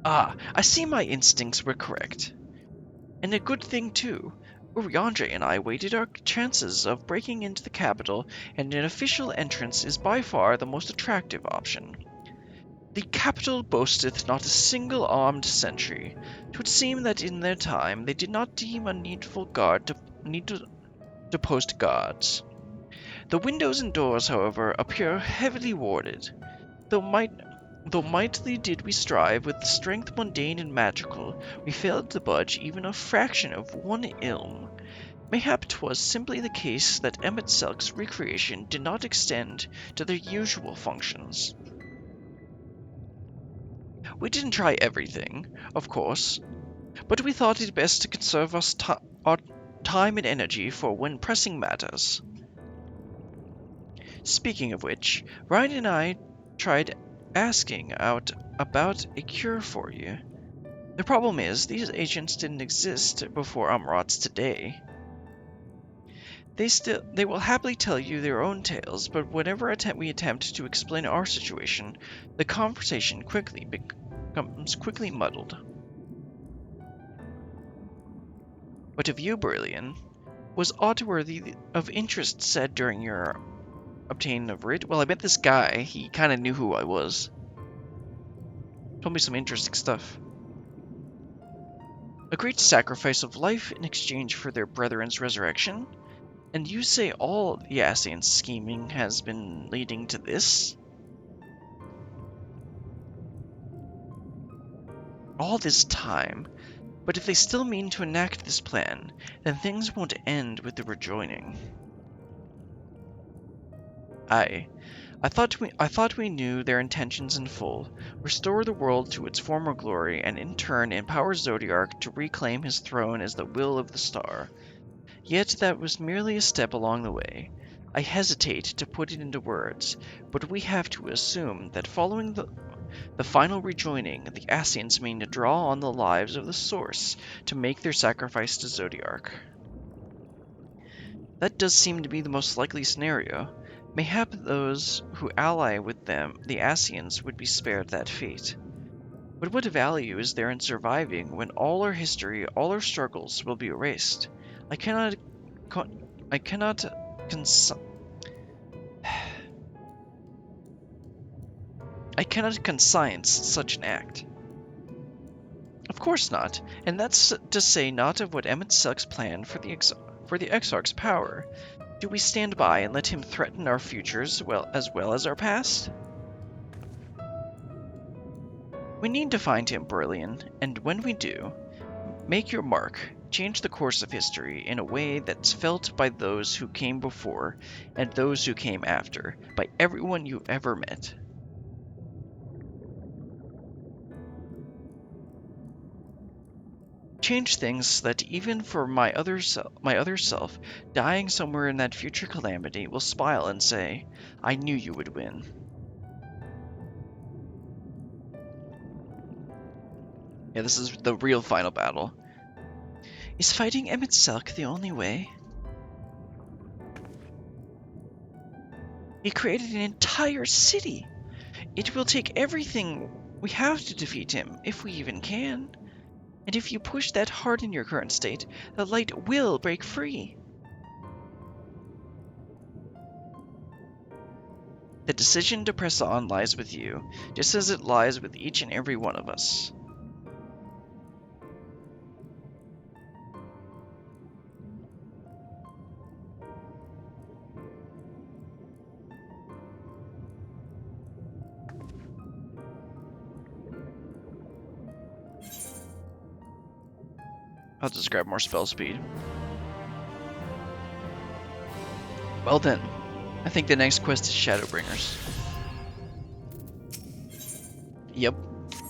Ah, I see my instincts were correct. And a good thing, too. Uriandre and I weighted our chances of breaking into the capital, and an official entrance is by far the most attractive option. The capital boasteth not a single armed sentry. 'Twould seem that in their time they did not deem a needful guard to post guards. The windows and doors, however, appear heavily warded. Though mightily did we strive with strength mundane and magical, we failed to budge even a fraction of one ilm. Mayhap 'twas simply the case that Emet-Selk's recreation did not extend to their usual functions. We didn't try everything, of course, but we thought it best to conserve our time and energy for when pressing matters. Speaking of which, Ryan and I tried asking out about a cure for you. The problem is, these agents didn't exist before Amrat's today. They will happily tell you their own tales, but whenever we attempt to explain our situation, the conversation becomes quickly muddled. What of you, Brillian? Was aught worthy of interest said during your obtaining of writ? Well, I met this guy. He kind of knew who I was. Told me some interesting stuff. A great sacrifice of life in exchange for their brethren's resurrection? And you say all the Ascian's scheming has been leading to this? All this time? But if they still mean to enact this plan, then things won't end with the rejoining. I thought we knew their intentions in full, restore the world to its former glory, and in turn empower Zodiark to reclaim his throne as the will of the star. Yet that was merely a step along the way. I hesitate to put it into words, but we have to assume that following the final rejoining, the Ascians mean to draw on the lives of the Source to make their sacrifice to Zodiark. That does seem to be the most likely scenario. Mayhap those who ally with them, the Ascians, would be spared that fate. But what value is there in surviving when all our history, all our struggles will be erased? I cannot conscience such an act. Of course not, and that's to say not of what Emet-Selk's plan for the Exarch's power. Do we stand by and let him threaten our futures as well as our past? We need to find him, Brillian, and when we do, make your mark, change the course of history in a way that's felt by those who came before and those who came after, by everyone you ever met. Change things so that even for my other self, dying somewhere in that future calamity, will smile and say, I knew you would win. Yeah, this is the real final battle. Is fighting Emet-Selk the only way? He created an entire city! It will take everything we have to defeat him, if we even can. And if you push that hard in your current state, the light will break free. The decision to press on lies with you, just as it lies with each and every one of us. I'll just grab more spell speed. Well then, I think the next quest is Shadowbringers. Yep.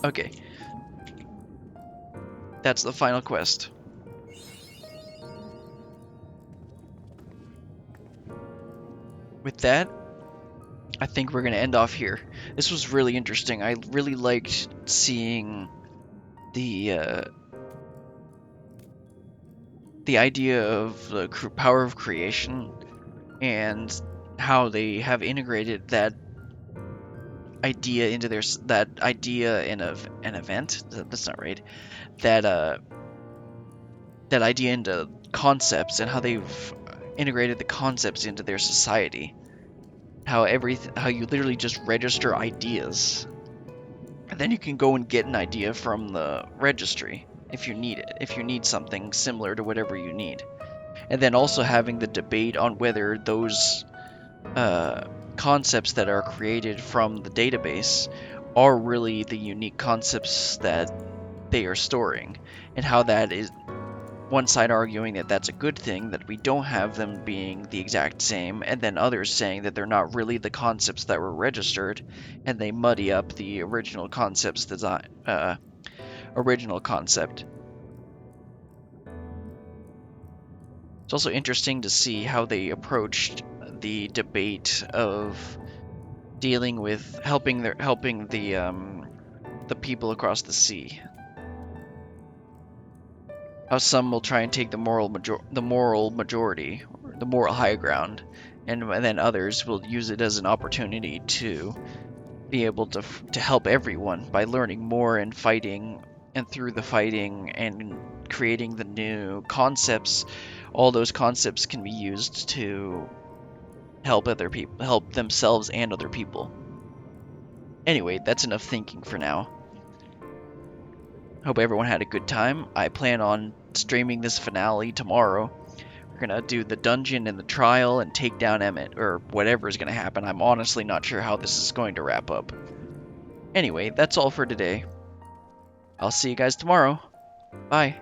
Okay. That's the final quest. With that, I think we're going to end off here. This was really interesting. I really liked seeing the idea of the power of creation and how they have integrated that idea into that idea in an event. That's not right. That idea into concepts and how they've integrated the concepts into their society. How you literally just register ideas, and then you can go and get an idea from the registry if you need it, if you need something similar to whatever you need. And then also having the debate on whether those concepts that are created from the database are really the unique concepts that they are storing, and how that is one side arguing that that's a good thing, that we don't have them being the exact same, and then others saying that they're not really the concepts that were registered, and they muddy up the original concept's design, original concept. It's also interesting to see how they approached the debate of dealing with helping the people across the sea. How some will try and take the moral majority, or the moral high ground, and then others will use it as an opportunity to be able to help everyone by learning more and fighting, and through the fighting and creating the new concepts, all those concepts can be used to help other people, help themselves and other people. Anyway, that's enough thinking for now. Hope everyone had a good time. I plan on streaming this finale tomorrow. We're gonna do the dungeon and the trial and take down Emmett, or whatever is gonna happen. I'm honestly not sure how this is going to wrap up. Anyway, that's all for today. I'll see you guys tomorrow. Bye.